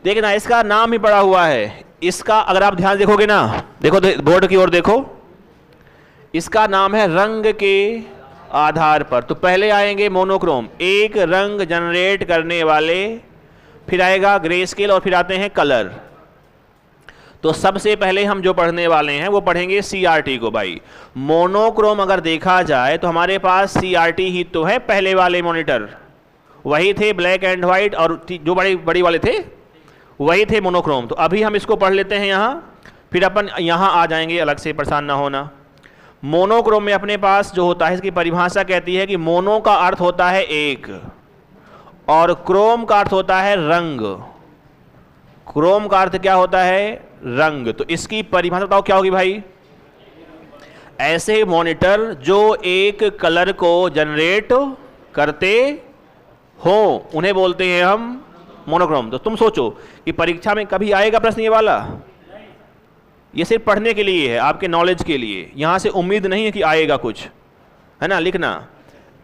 देखना, इसका नाम ही पड़ा हुआ है। इसका अगर आप ध्यान देखोगे ना, देखो बोर्ड की ओर देखो, इसका नाम है रंग के आधार पर। तो पहले आएंगे मोनोक्रोम, एक रंग जनरेट करने वाले, फिर आएगा ग्रे स्केल और फिर आते हैं कलर। तो सबसे पहले हम जो पढ़ने वाले हैं वो पढ़ेंगे सीआरटी को। भाई मोनोक्रोम अगर देखा जाए तो हमारे पास सीआरटी ही तो है, पहले वाले मॉनिटर वही थे ब्लैक एंड व्हाइट, और जो बड़ी वाले थे वही थे मोनोक्रोम। तो अभी हम इसको पढ़ लेते हैं यहाँ, फिर अपन यहाँ आ जाएंगे, अलग से परेशान ना होना। मोनोक्रोम में अपने पास जो होता है, इसकी परिभाषा कहती है कि मोनो का अर्थ होता है एक और क्रोम का अर्थ होता है रंग। क्रोम का अर्थ क्या होता है? रंग। तो इसकी परिभाषा बताओ क्या होगी भाई? ऐसे मॉनिटर जो एक कलर को जनरेट करते हो उन्हें बोलते हैं हम मोनोक्रोम। तो तुम सोचो कि परीक्षा में कभी आएगा प्रश्न ये वाला? ये सिर्फ पढ़ने के लिए है, आपके नॉलेज के लिए, यहां से उम्मीद नहीं है कि आएगा कुछ, है ना। लिखना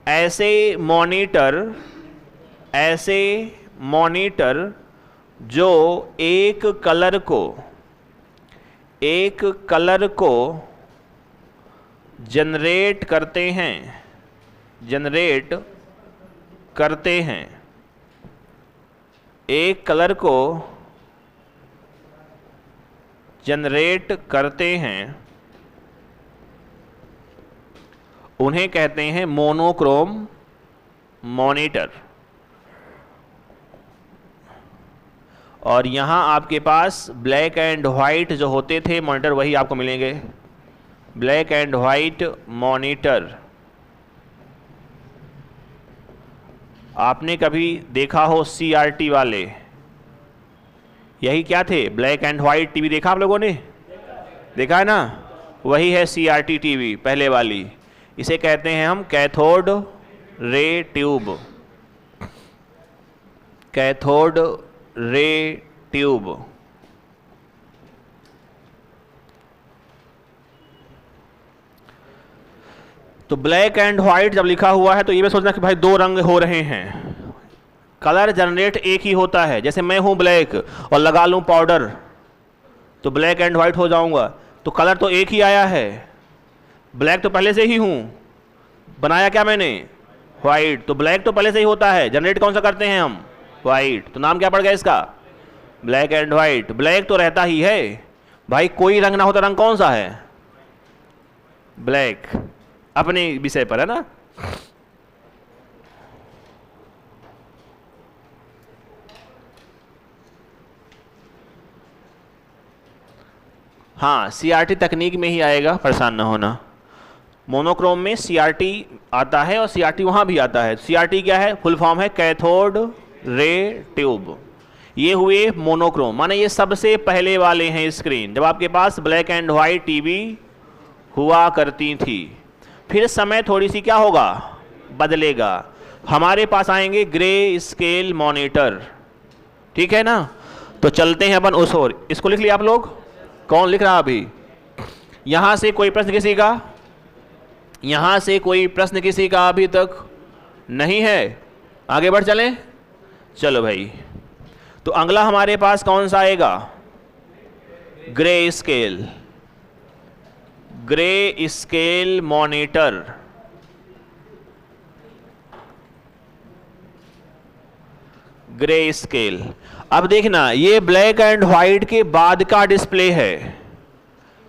ऐसे मॉनिटर जो एक कलर को जनरेट करते हैं, एक कलर को जनरेट करते हैं, उन्हें कहते हैं मोनोक्रोम मॉनिटर। और यहां आपके पास ब्लैक एंड व्हाइट जो होते थे मॉनिटर वही आपको मिलेंगे, ब्लैक एंड व्हाइट मॉनिटर। आपने कभी देखा हो सीआरटी वाले, यही क्या थे? ब्लैक एंड व्हाइट टीवी देखा आप लोगों ने? देखा है ना, वही है सीआरटी टीवी पहले वाली। इसे कहते हैं हम cathode ray tube, cathode ray tube. तो ब्लैक एंड व्हाइट जब लिखा हुआ है तो ये भी सोचना कि भाई दो रंग हो रहे हैं। कलर जनरेट एक ही होता है, जैसे मैं हूं ब्लैक और लगा लूं पाउडर तो ब्लैक एंड व्हाइट हो जाऊंगा, तो कलर तो एक ही आया है। ब्लैक तो पहले से ही हूं, बनाया क्या मैंने? व्हाइट। तो ब्लैक तो पहले से ही होता है, जनरेट कौन सा करते हैं हम? व्हाइट। तो नाम क्या पड़ गया इसका? Black and white. ब्लैक तो रहता ही है भाई, कोई रंग ना होता रंग कौन सा है? ब्लैक। अपने विषय पर है ना। हाँ, सीआरटी तकनीक में ही आएगा, परेशान ना होना। मोनोक्रोम में सीआरटी आता है और सीआरटी वहां भी आता है। सीआरटी क्या है? फुल फॉर्म है कैथोड रे ट्यूब। ये हुए मोनोक्रोम, माने ये सबसे पहले वाले हैं स्क्रीन, जब आपके पास ब्लैक एंड व्हाइट टीवी हुआ करती थी। फिर समय थोड़ी सी क्या होगा? बदलेगा। हमारे पास आएंगे ग्रे स्केल मॉनिटर, ठीक है ना। तो चलते हैं अपन उस ओर। इसको लिख लिया आप लोग? कौन लिख रहा अभी? यहां से कोई प्रश्न किसी का? यहां से कोई प्रश्न किसी का अभी तक नहीं है? आगे बढ़ चलें। चलो भाई, तो अगला हमारे पास कौन सा आएगा? Grey scale, grey scale monitor. Grey scale. अब देखना, ये ब्लैक एंड व्हाइट के बाद का डिस्प्ले है,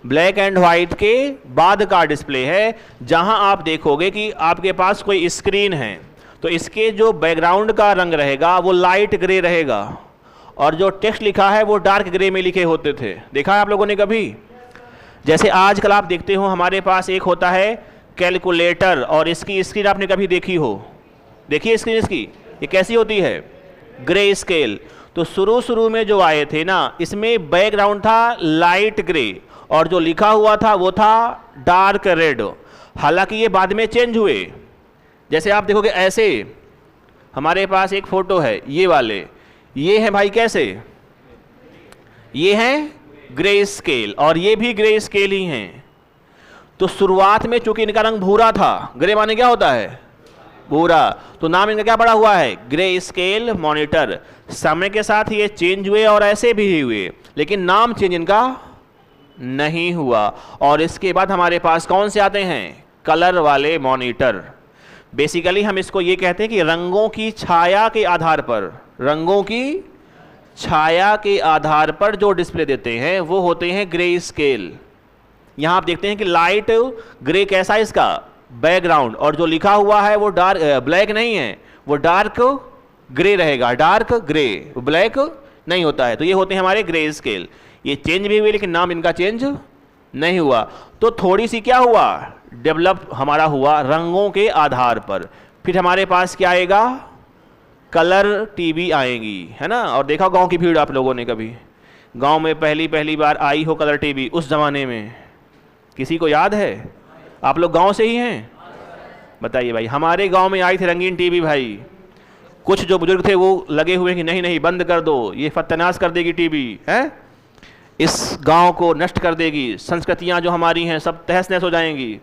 ब्लैक एंड व्हाइट के बाद का डिस्प्ले है, जहां आप देखोगे कि आपके पास कोई स्क्रीन है तो इसके जो बैकग्राउंड का रंग रहेगा वो लाइट ग्रे रहेगा और जो टेक्स्ट लिखा है वो डार्क ग्रे में लिखे होते थे। देखा है आप लोगों ने कभी? जैसे आजकल आप देखते हो हमारे पास एक होता है कैलकुलेटर, और इसकी स्क्रीन आपने कभी देखी हो? देखिए स्क्रीन इसकी, ये कैसी होती है? Grey scale. तो शुरू में जो आए थे ना, इसमें बैकग्राउंड था लाइट ग्रे और जो लिखा हुआ था वो था डार्क रेड। हालांकि ये बाद में चेंज हुए। जैसे आप देखोगे ऐसे, हमारे पास एक फोटो है ये वाले, ये है भाई कैसे? ये हैं ग्रे स्केल और ये भी ग्रे स्केल ही हैं। तो शुरुआत में चूंकि इनका रंग भूरा था, ग्रे माने क्या होता है? भूरा, तो नाम इनका क्या पड़ा हुआ है? Grey scale monitor. समय के साथ ये चेंज हुए और ऐसे भी हुए, लेकिन नाम चेंज इनका नहीं हुआ। और इसके बाद हमारे पास कौन से आते हैं? कलर वाले मॉनिटर। बेसिकली हम इसको ये कहते हैं कि रंगों की छाया के आधार पर, रंगों की छाया के आधार पर जो डिस्प्ले देते हैं वो होते हैं ग्रे स्केल। यहां आप देखते हैं कि लाइट ग्रे कैसा है इसका बैकग्राउंड, और जो लिखा हुआ है वो डार्क ब्लैक नहीं है, वो डार्क ग्रे रहेगा, डार्क ग्रे, ब्लैक नहीं होता है। तो ये होते हैं हमारे ग्रे स्केल। ये चेंज भी हुए लेकिन नाम इनका चेंज नहीं हुआ। तो थोड़ी सी क्या हुआ, डेवलप हमारा हुआ रंगों के आधार पर। फिर हमारे पास क्या आएगा, कलर टीवी आएंगी, है ना। और देखा गांव की भीड़ आप लोगों ने, कभी गांव में पहली बार आई हो कलर टीवी उस जमाने में? किसी को याद है? आप लोग गांव से ही हैं? बताइए भाई। हमारे गांव में आई थी रंगीन टीवी भाई। कुछ जो बुजुर्ग थे वो लगे हुए कि नहीं नहीं बंद कर दो, ये फतनास कर देगी टीवी, है, इस गांव को नष्ट कर देगी, संस्कृतियां जो हमारी हैं सब तहस नहस हो जाएंगी।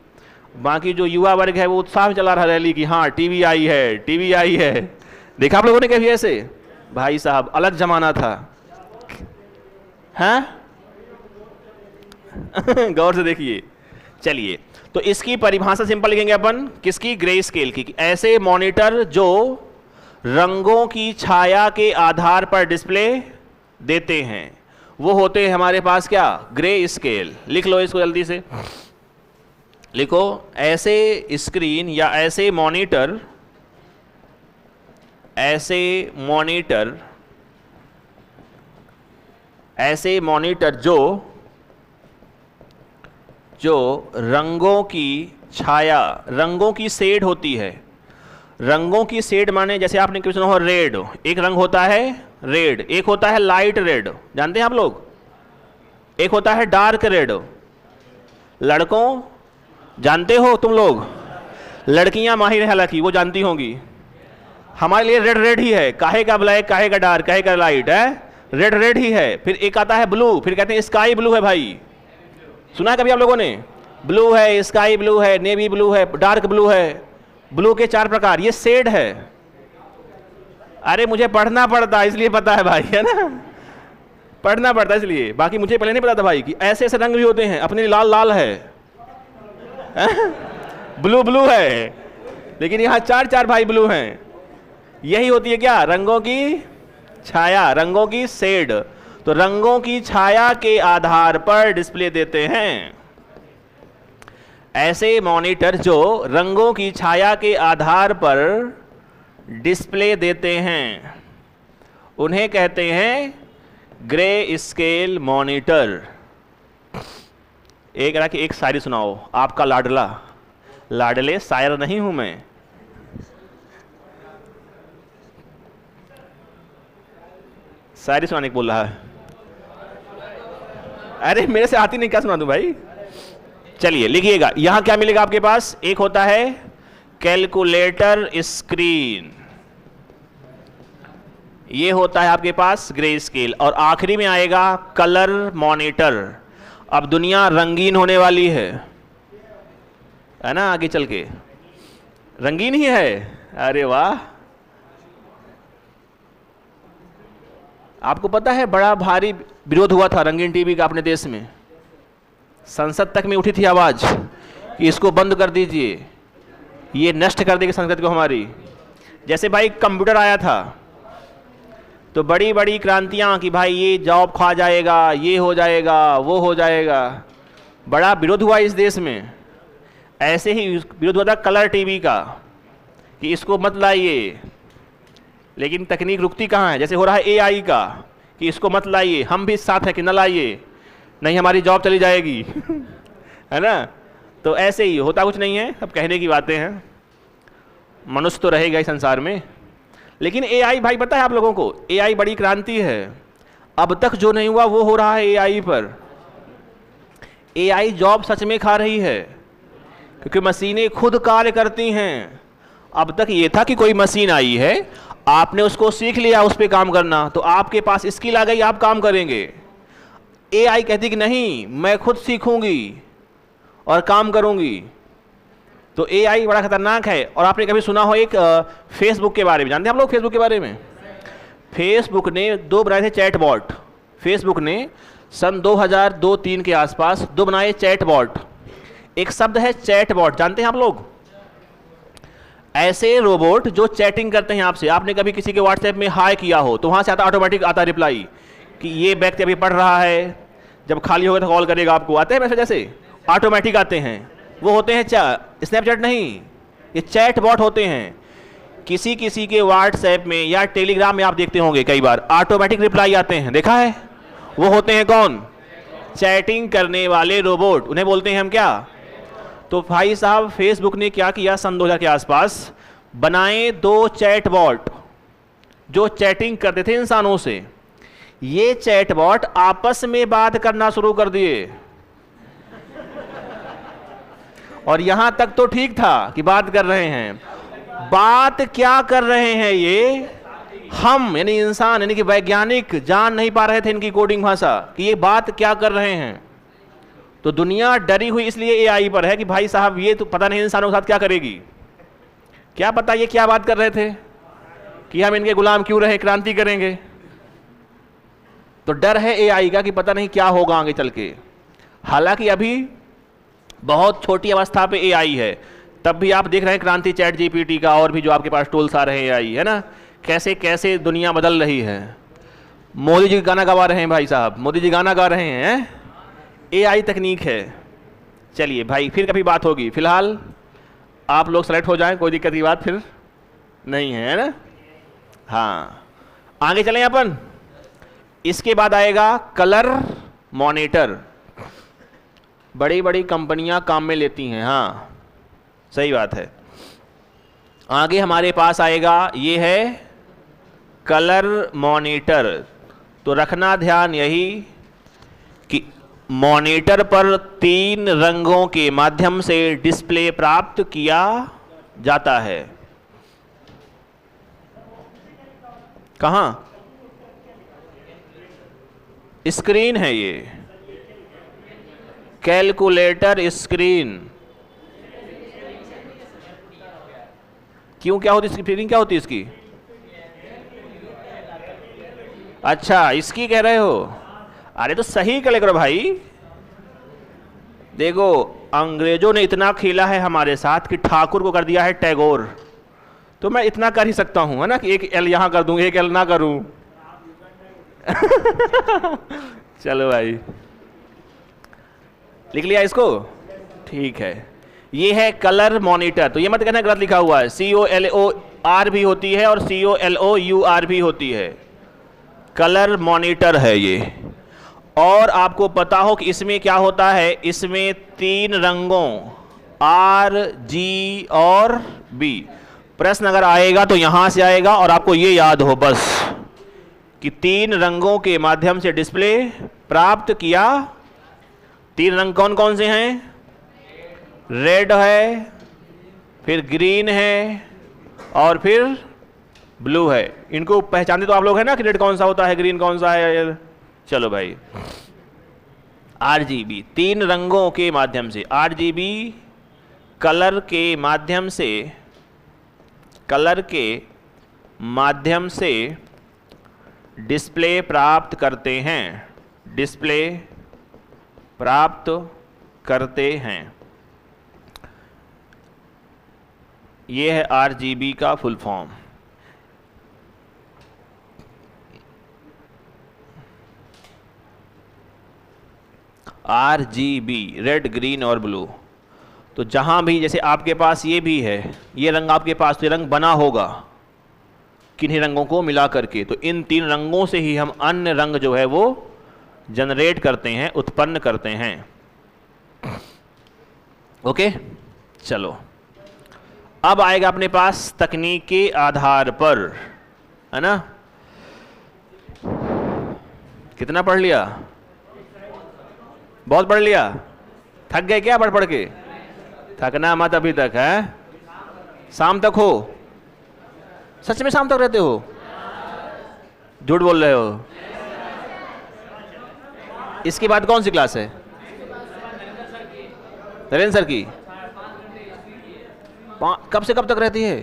बाकी जो युवा वर्ग है वो उत्साह में चला रहा रैली कि हाँ टीवी आई है, टीवी आई है। देखा आप लोगों ने कभी ऐसे? भाई साहब अलग जमाना था, हैं? गौर से देखिए। चलिए, तो इसकी परिभाषा सिंपल लिखेंगे अपन, किसकी? ग्रे स्केल की। ऐसे मॉनिटर जो रंगों की छाया के आधार पर डिस्प्ले देते हैं वो होते हैं हमारे पास क्या? Grey scale. लिख लो इसको जल्दी से, लिखो। ऐसे स्क्रीन या ऐसे मॉनिटर, ऐसे मॉनिटर जो रंगों की छाया, रंगों की शेड होती है। रंगों की शेड माने जैसे आपने कभी सुना हो रेड, एक रंग होता है रेड, एक होता है लाइट रेड, जानते हैं आप लोग, एक होता है डार्क रेड। लड़कों जानते हो तुम लोग, लड़कियां माहिर है हालांकि वो जानती होंगी। हमारे लिए रेड रेड ही है, काहे का ब्लैक, काहे का डार्क, काहे का लाइट, है रेड रेड ही है। फिर एक आता है ब्लू, फिर कहते हैं स्काई ब्लू है भाई, सुना है कभी आप लोगों ने? ब्लू है, स्काई ब्लू है, नेवी ब्लू है, डार्क ब्लू है। ब्लू के 4 प्रकार, ये शेड है। अरे मुझे पढ़ना पड़ता इसलिए पता है भाई, है ना, पढ़ना पड़ता इसलिए, बाकी मुझे पहले नहीं पता था भाई कि ऐसे ऐसे रंग भी होते हैं। अपने लाल लाल है, ब्लू ब्लू है, लेकिन यहाँ 4 भाई ब्लू हैं। यही होती है क्या? रंगों की छाया, रंगों की शेड। तो रंगों की छाया के आधार पर डिस्प्ले देते हैं। ऐसे मॉनिटर जो रंगों की छाया के आधार पर डिस्प्ले देते हैं उन्हें कहते हैं ग्रे स्केल मॉनिटर। एक शायरी सुनाओ, आपका लाडला। लाडले शायर नहीं हूं मैं। शायरी सुनाने को बोल रहा है। अरे मेरे से आती नहीं, क्या सुना दूं भाई? चलिए लिखिएगा, यहां क्या मिलेगा आपके पास? एक होता है कैलकुलेटर स्क्रीन, ये होता है आपके पास ग्रे स्केल, और आखिरी में आएगा कलर मॉनिटर। अब दुनिया रंगीन होने वाली है ना, आगे चल के रंगीन ही है। अरे वाह, आपको पता है बड़ा भारी विरोध हुआ था रंगीन टीवी का अपने देश में। संसद तक में उठी थी आवाज कि इसको बंद कर दीजिए, ये नष्ट कर देगी संस्कृति को हमारी। जैसे भाई कंप्यूटर आया था तो बड़ी बड़ी क्रांतियां कि भाई ये जॉब खा जाएगा, ये हो जाएगा, वो हो जाएगा, बड़ा विरोध हुआ इस देश में। ऐसे ही विरोध हुआ था कलर टीवी का कि इसको मत लाइए, लेकिन तकनीक रुकती कहाँ है। जैसे हो रहा है एआई का कि इसको मत लाइए, हम भी साथ हैं कि न लाइए, नहीं हमारी जॉब चली जाएगी है ना। तो ऐसे ही होता कुछ नहीं है, अब कहने की बातें हैं। मनुष्य तो रहेगा इस संसार में, लेकिन एआई भाई पता है आप लोगों को, एआई बड़ी क्रांति है। अब तक जो नहीं हुआ वो हो रहा है एआई पर। एआई जॉब सच में खा रही है क्योंकि मशीनें खुद कार्य करती हैं। अब तक ये था कि कोई मशीन आई है, आपने उसको सीख लिया उस पर काम करना, तो आपके पास स्किल आ गई, आप काम करेंगे। एआई कहती कि नहीं, मैं खुद सीखूंगी और काम करूंगी। तो एआई बड़ा खतरनाक है। और आपने कभी सुना हो एक फेसबुक के बारे में, जानते हैं आप लोग फेसबुक के बारे में? फेसबुक ने 2 बनाए थे चैटबॉट। फेसबुक ने सन 2002-3 के आसपास दो बनाए चैटबॉट। एक शब्द है चैटबॉट, जानते हैं आप लोग? ऐसे रोबोट जो चैटिंग करते हैं आपसे। आपने कभी किसी के व्हाट्सएप में हाय किया हो तो वहां से आता ऑटोमेटिक आता रिप्लाई कि ये व्यक्ति अभी पढ़ रहा है, जब खाली होगा तो कॉल करेगा आपको। आते हैं मैसेज ऐसे ऑटोमेटिक आते हैं, वो होते हैं स्नैपचैट नहीं, ये चैटबॉट होते हैं। किसी किसी के व्हाट्सएप में या टेलीग्राम में आप देखते होंगे कई बार ऑटोमेटिक रिप्लाई आते हैं, देखा है? वो होते हैं कौन? चैटिंग करने वाले रोबोट, उन्हें बोलते हैं हम क्या? तो भाई साहब फेसबुक ने क्या किया, सन 2000 के आसपास बनाए दो चैटबॉट जो चैटिंग करते थे इंसानों से। ये चैटबॉट आपस में बात करना शुरू कर दिए, और यहां तक तो ठीक था कि बात कर रहे हैं। बात क्या कर रहे हैं ये? हम यानी इंसान यानी कि वैज्ञानिक जान नहीं पा रहे थे इनकी कोडिंग भाषा कि ये बात क्या कर रहे हैं। तो दुनिया डरी हुई इसलिए एआई पर है कि भाई साहब ये तो पता नहीं इंसानों के साथ क्या करेगी। क्या पता ये क्या बात कर रहे थे कि हम इनके गुलाम क्यों रहे, क्रांति करेंगे। तो डर है एआई का कि पता नहीं क्या होगा आगे चल के। हालांकि अभी बहुत छोटी अवस्था पे एआई है, तब भी आप देख रहे हैं क्रांति चैट जीपीटी का और भी जो आपके पास टूल्स आ रहे हैं एआई, है ना, कैसे कैसे दुनिया बदल रही है। मोदी जी गाना गा रहे हैं भाई साहब, मोदी जी गाना गा रहे हैं, एआई तकनीक है। चलिए भाई फिर कभी बात होगी, फिलहाल आप लोग सेलेक्ट हो जाएं, कोई दिक्कत की बात फिर नहीं है ना। हाँ आगे चलें अपन। इसके बाद आएगा कलर मॉनिटर। बड़ी बड़ी कंपनियां काम में लेती हैं, हाँ सही बात है। आगे हमारे पास आएगा ये है कलर मॉनिटर। तो रखना ध्यान यही कि मॉनिटर पर 3 रंगों के माध्यम से डिस्प्ले प्राप्त किया जाता है। कहां? स्क्रीन है ये, कैलकुलेटर स्क्रीन। क्यों, क्या होती इसकी फीलिंग, क्या होती इसकी? अच्छा इसकी कह रहे हो? अरे तो सही कर करो भाई। देखो अंग्रेजों ने इतना खेला है हमारे साथ कि ठाकुर को कर दिया है टैगोर। तो मैं इतना कर ही सकता हूं, है ना, कि एक एल यहां कर दूं, एक एल ना करूं। चलो भाई लिख लिया इसको, ठीक है। ये है कलर मॉनिटर। तो ये मत कहना गलत लिखा हुआ है, COLOR भी होती है और COLOUR भी होती है। कलर मॉनिटर है ये। और आपको पता हो कि इसमें क्या होता है, इसमें 3 रंगों R, G और B। प्रश्न अगर आएगा तो यहां से आएगा, और आपको ये याद हो बस कि 3 रंगों के माध्यम से डिस्प्ले प्राप्त किया। 3 रंग कौन कौन से हैं? रेड है, फिर ग्रीन है और फिर ब्लू है। इनको पहचानते तो आप लोग हैं ना कि रेड कौन सा होता है, ग्रीन कौन सा है। चलो भाई RGB 3 रंगों के माध्यम से, RGB कलर के माध्यम से डिस्प्ले प्राप्त करते हैं, डिस्प्ले प्राप्त करते हैं। यह है RGB का full form. RGB red, green और ब्लू। तो जहां भी जैसे आपके पास ये भी है, ये रंग आपके पास, तो ये रंग बना होगा किन्हीं रंगों को मिला करके। तो इन 3 रंगों से ही हम अन्य रंग जो है वो जनरेट करते हैं, उत्पन्न करते हैं। ओके चलो अब आएगा अपने पास तकनीक के आधार पर, है ना। कितना पढ़ लिया? बहुत पढ़ लिया? थक गए क्या पढ़ पढ़ के? थकना मत अभी तक, है शाम तक हो। सच में शाम तक रहते हो? झूठ बोल रहे हो? इसके बाद कौन सी क्लास है? नरेंद्र सर की। कब से कब तक रहती है?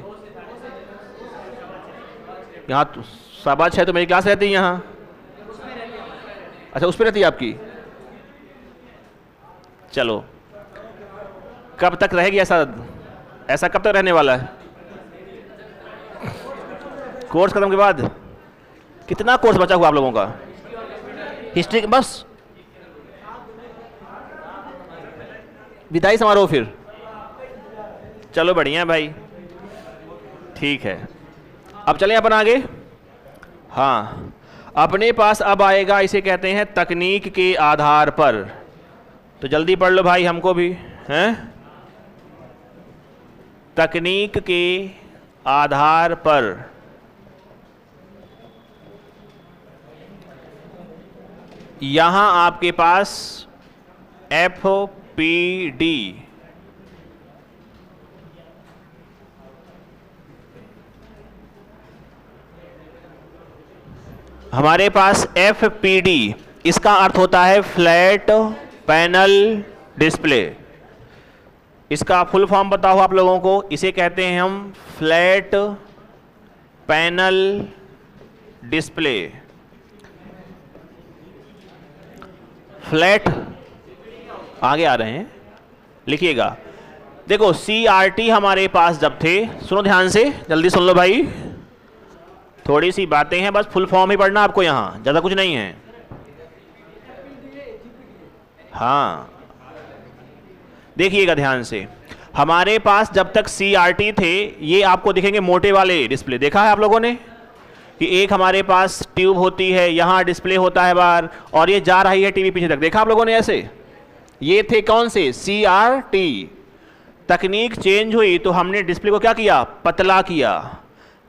यहाँ 6:15 तो मेरी क्लास रहती है यहाँ। अच्छा उस पर रहती है आपकी, चलो कब तक रहेगी ऐसा, ऐसा कब तक रहने वाला है? कोर्स खत्म के बाद? कितना कोर्स बचा हुआ आप लोगों का? हिस्ट्री बस, विदाई समारोह फिर? चलो बढ़िया भाई, ठीक है। अब चलें अपन आगे। हाँ, अपने पास अब आएगा, इसे कहते हैं तकनीक के आधार पर। तो जल्दी पढ़ लो भाई, हमको भी हैं। तकनीक के आधार पर यहां आपके पास FPD, हमारे पास FPD, इसका अर्थ होता है फ्लैट पैनल डिस्प्ले। इसका फुल फॉर्म बताओ आप लोगों को, इसे कहते हैं हम फ्लैट पैनल डिस्प्ले। फ्लैट, आगे आ रहे हैं, लिखिएगा। देखो CRT हमारे पास जब थे, सुनो ध्यान से, जल्दी सुन लो भाई, थोड़ी सी बातें हैं, बस फुल फॉर्म ही पढ़ना आपको, यहां ज्यादा कुछ नहीं है। हाँ देखिएगा ध्यान से, हमारे पास जब तक CRT थे, ये आपको दिखेंगे मोटे वाले डिस्प्ले, देखा है आप लोगों ने कि एक हमारे पास ट्यूब होती है, यहाँ डिस्प्ले होता है बाहर, और ये जा रही है टीवी पीछे तक, देखा आप लोगों ने ऐसे? ये थे कौन से? CRT। तकनीक चेंज हुई तो हमने डिस्प्ले को क्या किया? पतला किया।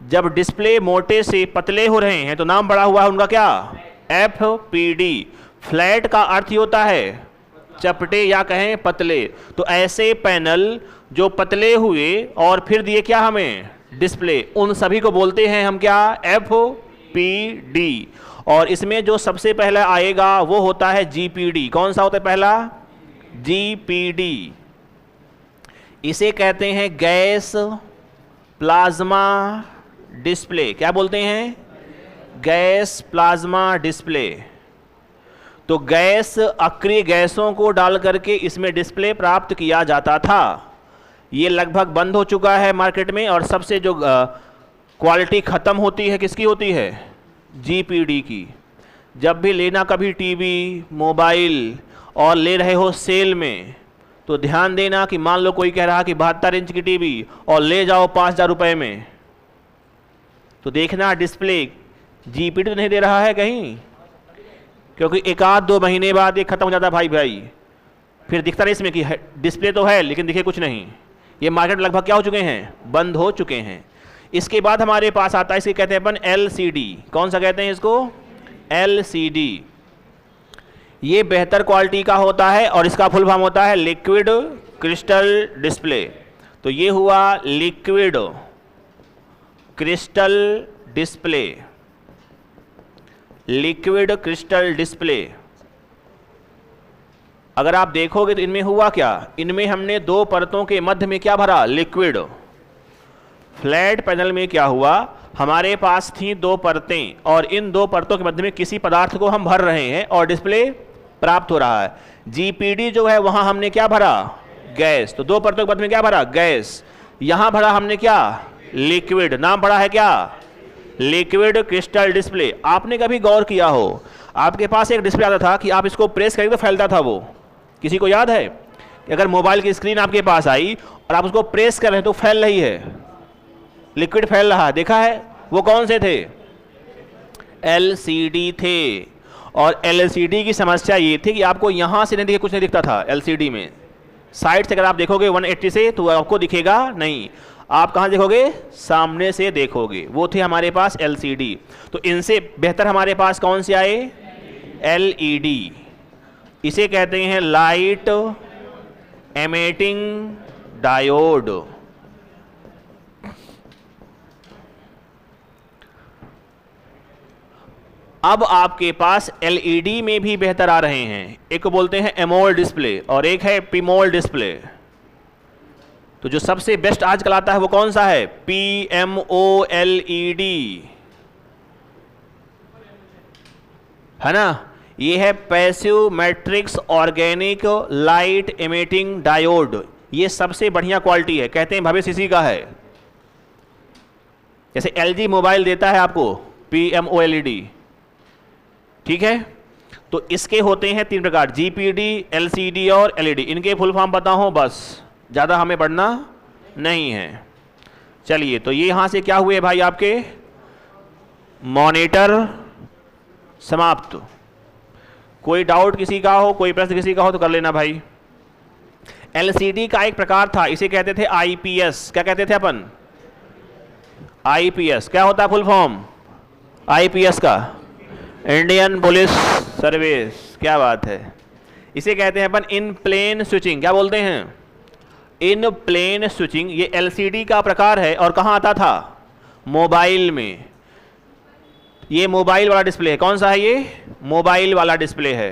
जब डिस्प्ले मोटे से पतले हो रहे हैं तो नाम बड़ा हुआ है उनका क्या? FPD। फ्लैट का अर्थ ही होता है चपटे या कहें पतले। तो ऐसे पैनल जो पतले हुए और फिर दिए क्या हमें? डिस्प्ले, उन सभी को बोलते हैं हम क्या? FPD। और इसमें जो सबसे पहले आएगा वो होता है GPD। कौन सा होता है पहला? GPD। इसे कहते हैं गैस प्लाज्मा डिस्प्ले। क्या बोलते हैं? Gas plasma display. तो गैस, अक्रिय गैसों को डाल करके इसमें डिस्प्ले प्राप्त किया जाता था। ये लगभग बंद हो चुका है मार्केट में, और सबसे जो क्वालिटी ख़त्म होती है किसकी होती है? GPD की। जब भी लेना कभी टीवी, मोबाइल और ले रहे हो सेल में, तो ध्यान देना कि मान लो कोई कह रहा कि 72 इंच की टीवी और ले जाओ 5,000 रुपये में, तो देखना डिस्प्ले GPD तो नहीं दे रहा है कहीं, क्योंकि एक आध 2 महीने बाद ये खत्म हो जाता है भाई, फिर दिखता नहीं इसमें कि डिस्प्ले तो है लेकिन दिखे कुछ नहीं। ये मार्केट लगभग क्या हो चुके हैं? बंद हो चुके हैं। इसके बाद हमारे पास आता है, इसे कहते हैं अपन LCD। कौन सा कहते हैं इसको? LCD। ये बेहतर क्वालिटी का होता है और इसका फुल फॉर्म होता है लिक्विड क्रिस्टल डिस्प्ले। तो ये हुआ liquid crystal display, liquid crystal display. अगर आप देखोगे तो इनमें हुआ क्या? इनमें हमने 2 परतों के मध्य में क्या भरा? लिक्विड। फ्लैट पैनल में क्या हुआ? हमारे पास थी 2 परतें और इन 2 परतों के मध्य में किसी पदार्थ को हम भर रहे हैं और डिस्प्ले प्राप्त हो रहा है। GPD जो है वहां हमने क्या भरा? गैस। तो 2 परतों के मध्य में क्या भरा? गैस। यहां भरा हमने क्या? लिक्विड। नाम पड़ा है क्या? Liquid crystal display. आपने कभी गौर किया हो, आपके पास एक डिस्प्ले आता था कि आप इसको प्रेस करेंगे तो फैलता था, वो किसी को याद है? कि अगर मोबाइल की स्क्रीन आपके पास आई और आप उसको प्रेस कर रहे हैं तो फैल रही है, लिक्विड फैल रहा है, देखा है? वो कौन से थे? LCD थे। और LCD की समस्या ये थी कि आपको यहां से नहीं दिखे, कुछ नहीं दिखता था LCD में। साइड से अगर आप देखोगे 180 से तो आपको दिखेगा नहीं, आप कहां देखोगे? सामने से देखोगे। वो थे हमारे पास LCD। तो इनसे बेहतर हमारे पास कौन से आए? LED। इसे कहते हैं लाइट एमिटिंग डायोड। अब आपके पास LED में भी बेहतर आ रहे हैं। एक को बोलते हैं एमोल डिस्प्ले और एक है पीमोल डिस्प्ले। तो जो सबसे बेस्ट आजकल आता है वो कौन सा है? PMOLED, है ना? ये है passive matrix organic light emitting diode. ये सबसे बढ़िया क्वालिटी है, कहते हैं भविष्य इसी का है। जैसे LG मोबाइल देता है आपको PMOLED, ठीक है, तो इसके होते हैं 3 प्रकार, GPD, LCD और LED। इनके फुल फॉर्म पता हो बस, ज़्यादा हमें पढ़ना नहीं है। चलिए, तो ये यहां से क्या हुए भाई आपके मॉनिटर समाप्त। कोई डाउट किसी का हो, कोई प्रश्न किसी का हो तो कर लेना भाई। LCD का एक प्रकार था, इसे कहते थे IPS। क्या कहते थे अपन? IPS। क्या होता है फुल फॉर्म IPS का? Indian police service. क्या बात है। इसे कहते हैं अपन इन प्लेन स्विचिंग। क्या बोलते हैं? इन प्लेन स्विचिंग। ये LCD का प्रकार है और कहाँ आता था? मोबाइल में। ये मोबाइल वाला डिस्प्ले है। कौन सा है ये? मोबाइल वाला डिस्प्ले है।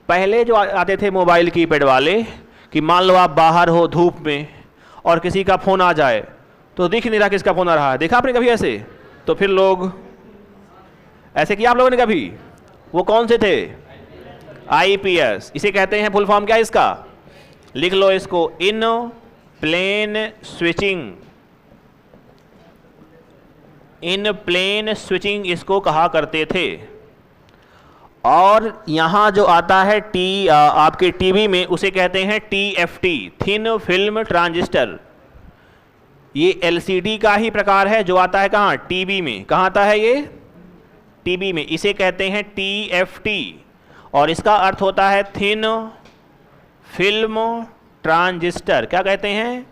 पहले जो आते थे मोबाइल कीपैड वाले, कि मान लो आप बाहर हो धूप में और किसी का फोन आ जाए तो दिख नहीं रहा किसका फोन आ रहा है। देखा आपने कभी ऐसे? तो फिर लोग ऐसे किया आप लोगों ने कभी? वो कौन से थे? IPS। इसे कहते हैं फुल फॉर्म क्या है इसका? लिख लो इसको, इन प्लेन स्विचिंग। इन प्लेन स्विचिंग इसको कहा करते थे। और यहां जो आता है आपके टीवी में, उसे कहते हैं TFT, थिन फिल्म ट्रांजिस्टर। ये LCD का ही प्रकार है जो आता है कहाँ? टीवी में। कहाँ आता है ये? टीवी में। इसे कहते हैं TFT और इसका अर्थ होता है थिन फिल्म ट्रांजिस्टर। क्या कहते हैं?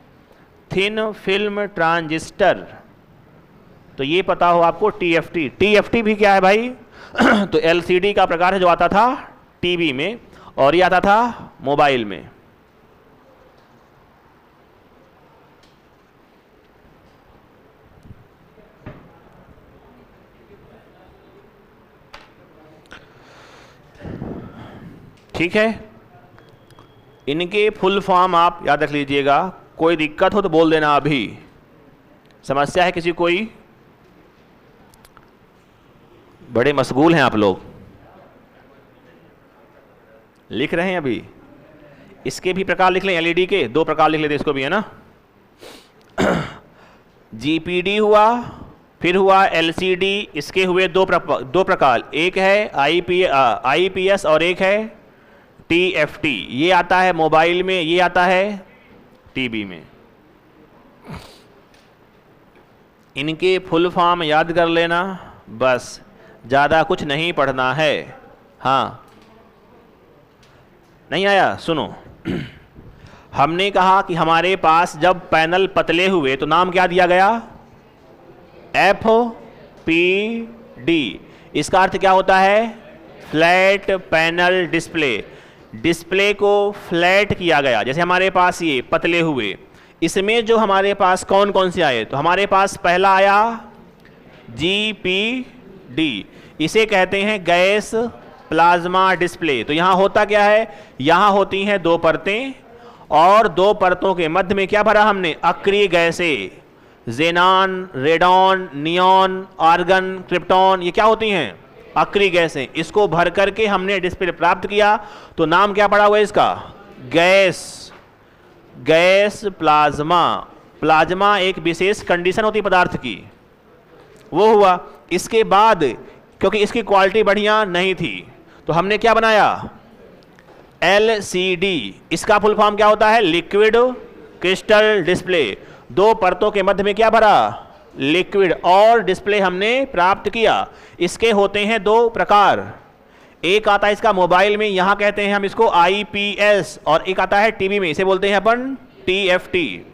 Thin film transistor. तो ये पता हो आपको TFT। TFT भी क्या है भाई? तो LCD का प्रकार है जो आता था टीवी में और ये आता था मोबाइल में। ठीक है, इनके फुल फॉर्म आप याद रख लीजिएगा। कोई दिक्कत हो तो बोल देना। अभी समस्या है किसी कोई? बड़े मशगूल हैं आप लोग, लिख रहे हैं अभी। इसके भी प्रकार लिख लें, LED के 2 प्रकार लिख लेते, इसको भी है ना। GPD हुआ, फिर हुआ LCD। इसके हुए दो प्रकार, एक है IPS और एक है TFT। ये आता है मोबाइल में, ये आता है टीवी में। इनके फुल फॉर्म याद कर लेना बस, ज़्यादा कुछ नहीं पढ़ना है। हाँ, नहीं आया? सुनो, हमने कहा कि हमारे पास जब पैनल पतले हुए तो नाम क्या दिया गया? FPD। इसका अर्थ क्या होता है? Flat panel display. डिस्प्ले को फ्लैट किया गया। जैसे हमारे पास ये पतले हुए, इसमें जो हमारे पास कौन कौन से आए? तो हमारे पास पहला आया GPD। इसे कहते हैं गैस प्लाज्मा डिस्प्ले। तो यहां होता क्या है? यहां होती हैं 2 परतें और 2 परतों के मध्य में क्या भरा हमने? अक्रिय गैसें, जेनान, रेडॉन, नियॉन, आर्गन, क्रिप्टॉन। ये क्या होती हैं? अक्रिय गैसें। इसको भर करके हमने डिस्प्ले प्राप्त किया तो नाम क्या पड़ा हुआ है इसका? Gas plasma. प्लाज्मा एक विशेष कंडीशन होती पदार्थ की, वो हुआ। इसके बाद क्योंकि इसकी क्वालिटी बढ़िया नहीं थी तो हमने क्या बनाया? LCD। इसका फुल फॉर्म क्या होता है? Liquid crystal display. 2 परतों के मध्य में क्या भरा? लिक्विड, और डिस्प्ले हमने प्राप्त किया। इसके होते हैं 2 प्रकार। एक आता है इसका मोबाइल में, यहां कहते हैं हम इसको IPS, और एक आता है टीवी में, इसे बोलते हैं अपन TFT।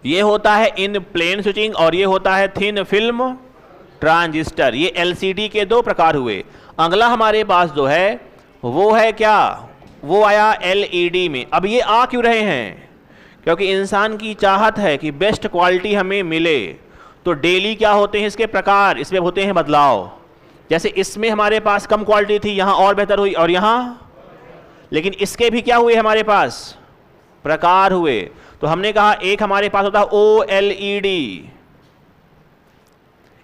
ये होता है इन प्लेन स्विचिंग और ये होता है थिन फिल्म ट्रांजिस्टर। ये LCD के 2 प्रकार हुए। अगला हमारे पास जो है वो है क्या? वो आया LED में। अब ये आ क्यों रहे हैं? क्योंकि इंसान की चाहत है कि बेस्ट क्वालिटी हमें मिले, तो डेली क्या होते हैं इसके प्रकार, इसमें होते हैं बदलाव। जैसे इसमें हमारे पास कम क्वालिटी थी, यहां और बेहतर हुई, और यहां, लेकिन इसके भी क्या हुए हमारे पास? प्रकार हुए। तो हमने कहा एक हमारे पास होता है OLED।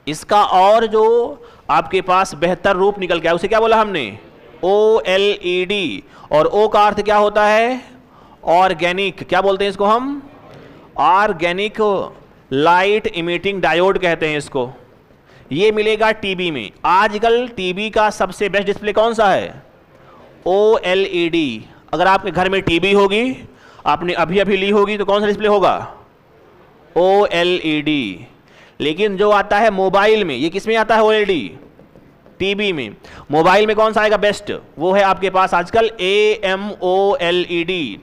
इसका और जो आपके पास बेहतर रूप निकल के आए, उसे क्या बोला हमने? OLED। और O का अर्थ क्या होता है? ऑर्गेनिक। क्या बोलते हैं इसको हम? ऑर्गेनिक लाइट इमिटिंग डायोड कहते हैं इसको। ये मिलेगा टीवी में। आजकल टीवी का सबसे बेस्ट डिस्प्ले कौन सा है? OLED। अगर आपके घर में टीवी होगी, आपने अभी अभी ली होगी, तो कौन सा डिस्प्ले होगा? OLED। लेकिन जो आता है मोबाइल में, ये किस में आता है? OLED टीवी में। मोबाइल में कौन सा आएगा बेस्ट? वो है आपके पास आजकल AMOLED।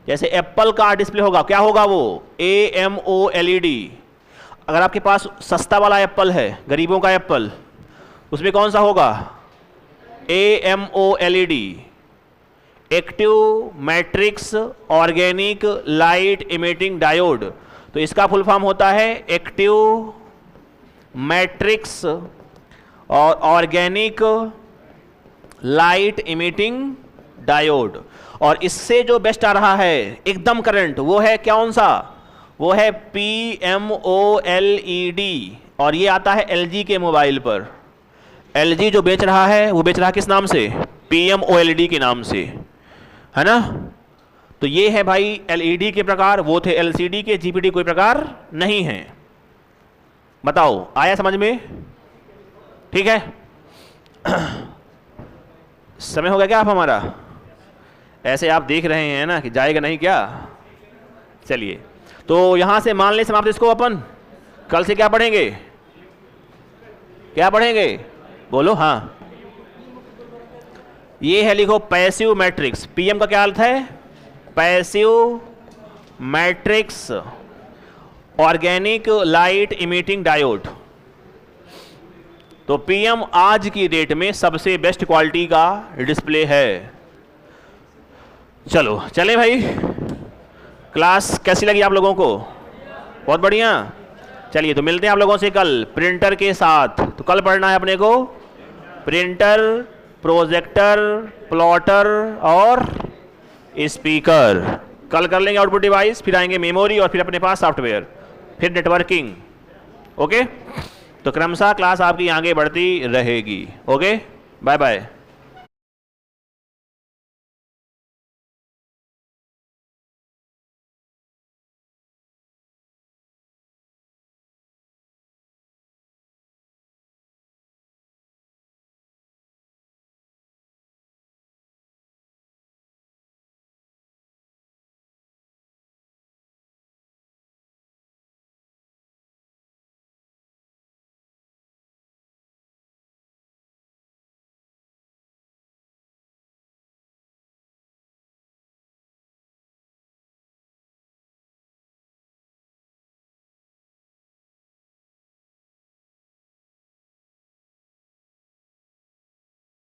जैसे एप्पल का डिस्प्ले होगा, क्या होगा वो? AMOLED। अगर आपके पास सस्ता वाला एप्पल है, गरीबों का एप्पल, उसमें कौन सा होगा? AMOLED। Active matrix organic light emitting diode. तो इसका फुल फॉर्म होता है एक्टिव मैट्रिक्स और ऑर्गेनिक लाइट इमिटिंग डायोड। और इससे जो बेस्ट आ रहा है एकदम करंट, वो है कौन सा? वो है PMOLED। और ये आता है LG के मोबाइल पर। LG जो बेच रहा है, वो बेच रहा है किस नाम से? PMOLED के नाम से, है ना? तो ये है भाई LED के प्रकार, वो थे LCD के। GPD कोई प्रकार नहीं है। बताओ, आया समझ में? ठीक है। समय हो गया क्या आप हमारा? ऐसे आप देख रहे हैं ना कि जाएगा नहीं क्या? चलिए, तो यहां से मान ले समाप्त इसको। अपन कल से क्या पढ़ेंगे? क्या पढ़ेंगे? बोलो। हाँ, ये है, लिखो पैसिव मैट्रिक्स। PM का क्या अर्थ है? Passive matrix organic light emitting diode. तो PM आज की डेट में सबसे बेस्ट क्वालिटी का डिस्प्ले है। चलो चले भाई। क्लास कैसी लगी आप लोगों को? बहुत बढ़िया। चलिए, तो मिलते हैं आप लोगों से कल प्रिंटर के साथ। तो कल पढ़ना है अपने को प्रिंटर, प्रोजेक्टर, प्लॉटर और स्पीकर। कल कर लेंगे आउटपुट डिवाइस, फिर आएंगे मेमोरी और फिर अपने पास सॉफ्टवेयर, फिर नेटवर्किंग। ओके, तो क्रमशः क्लास आपकी आगे बढ़ती रहेगी। Okay, bye bye.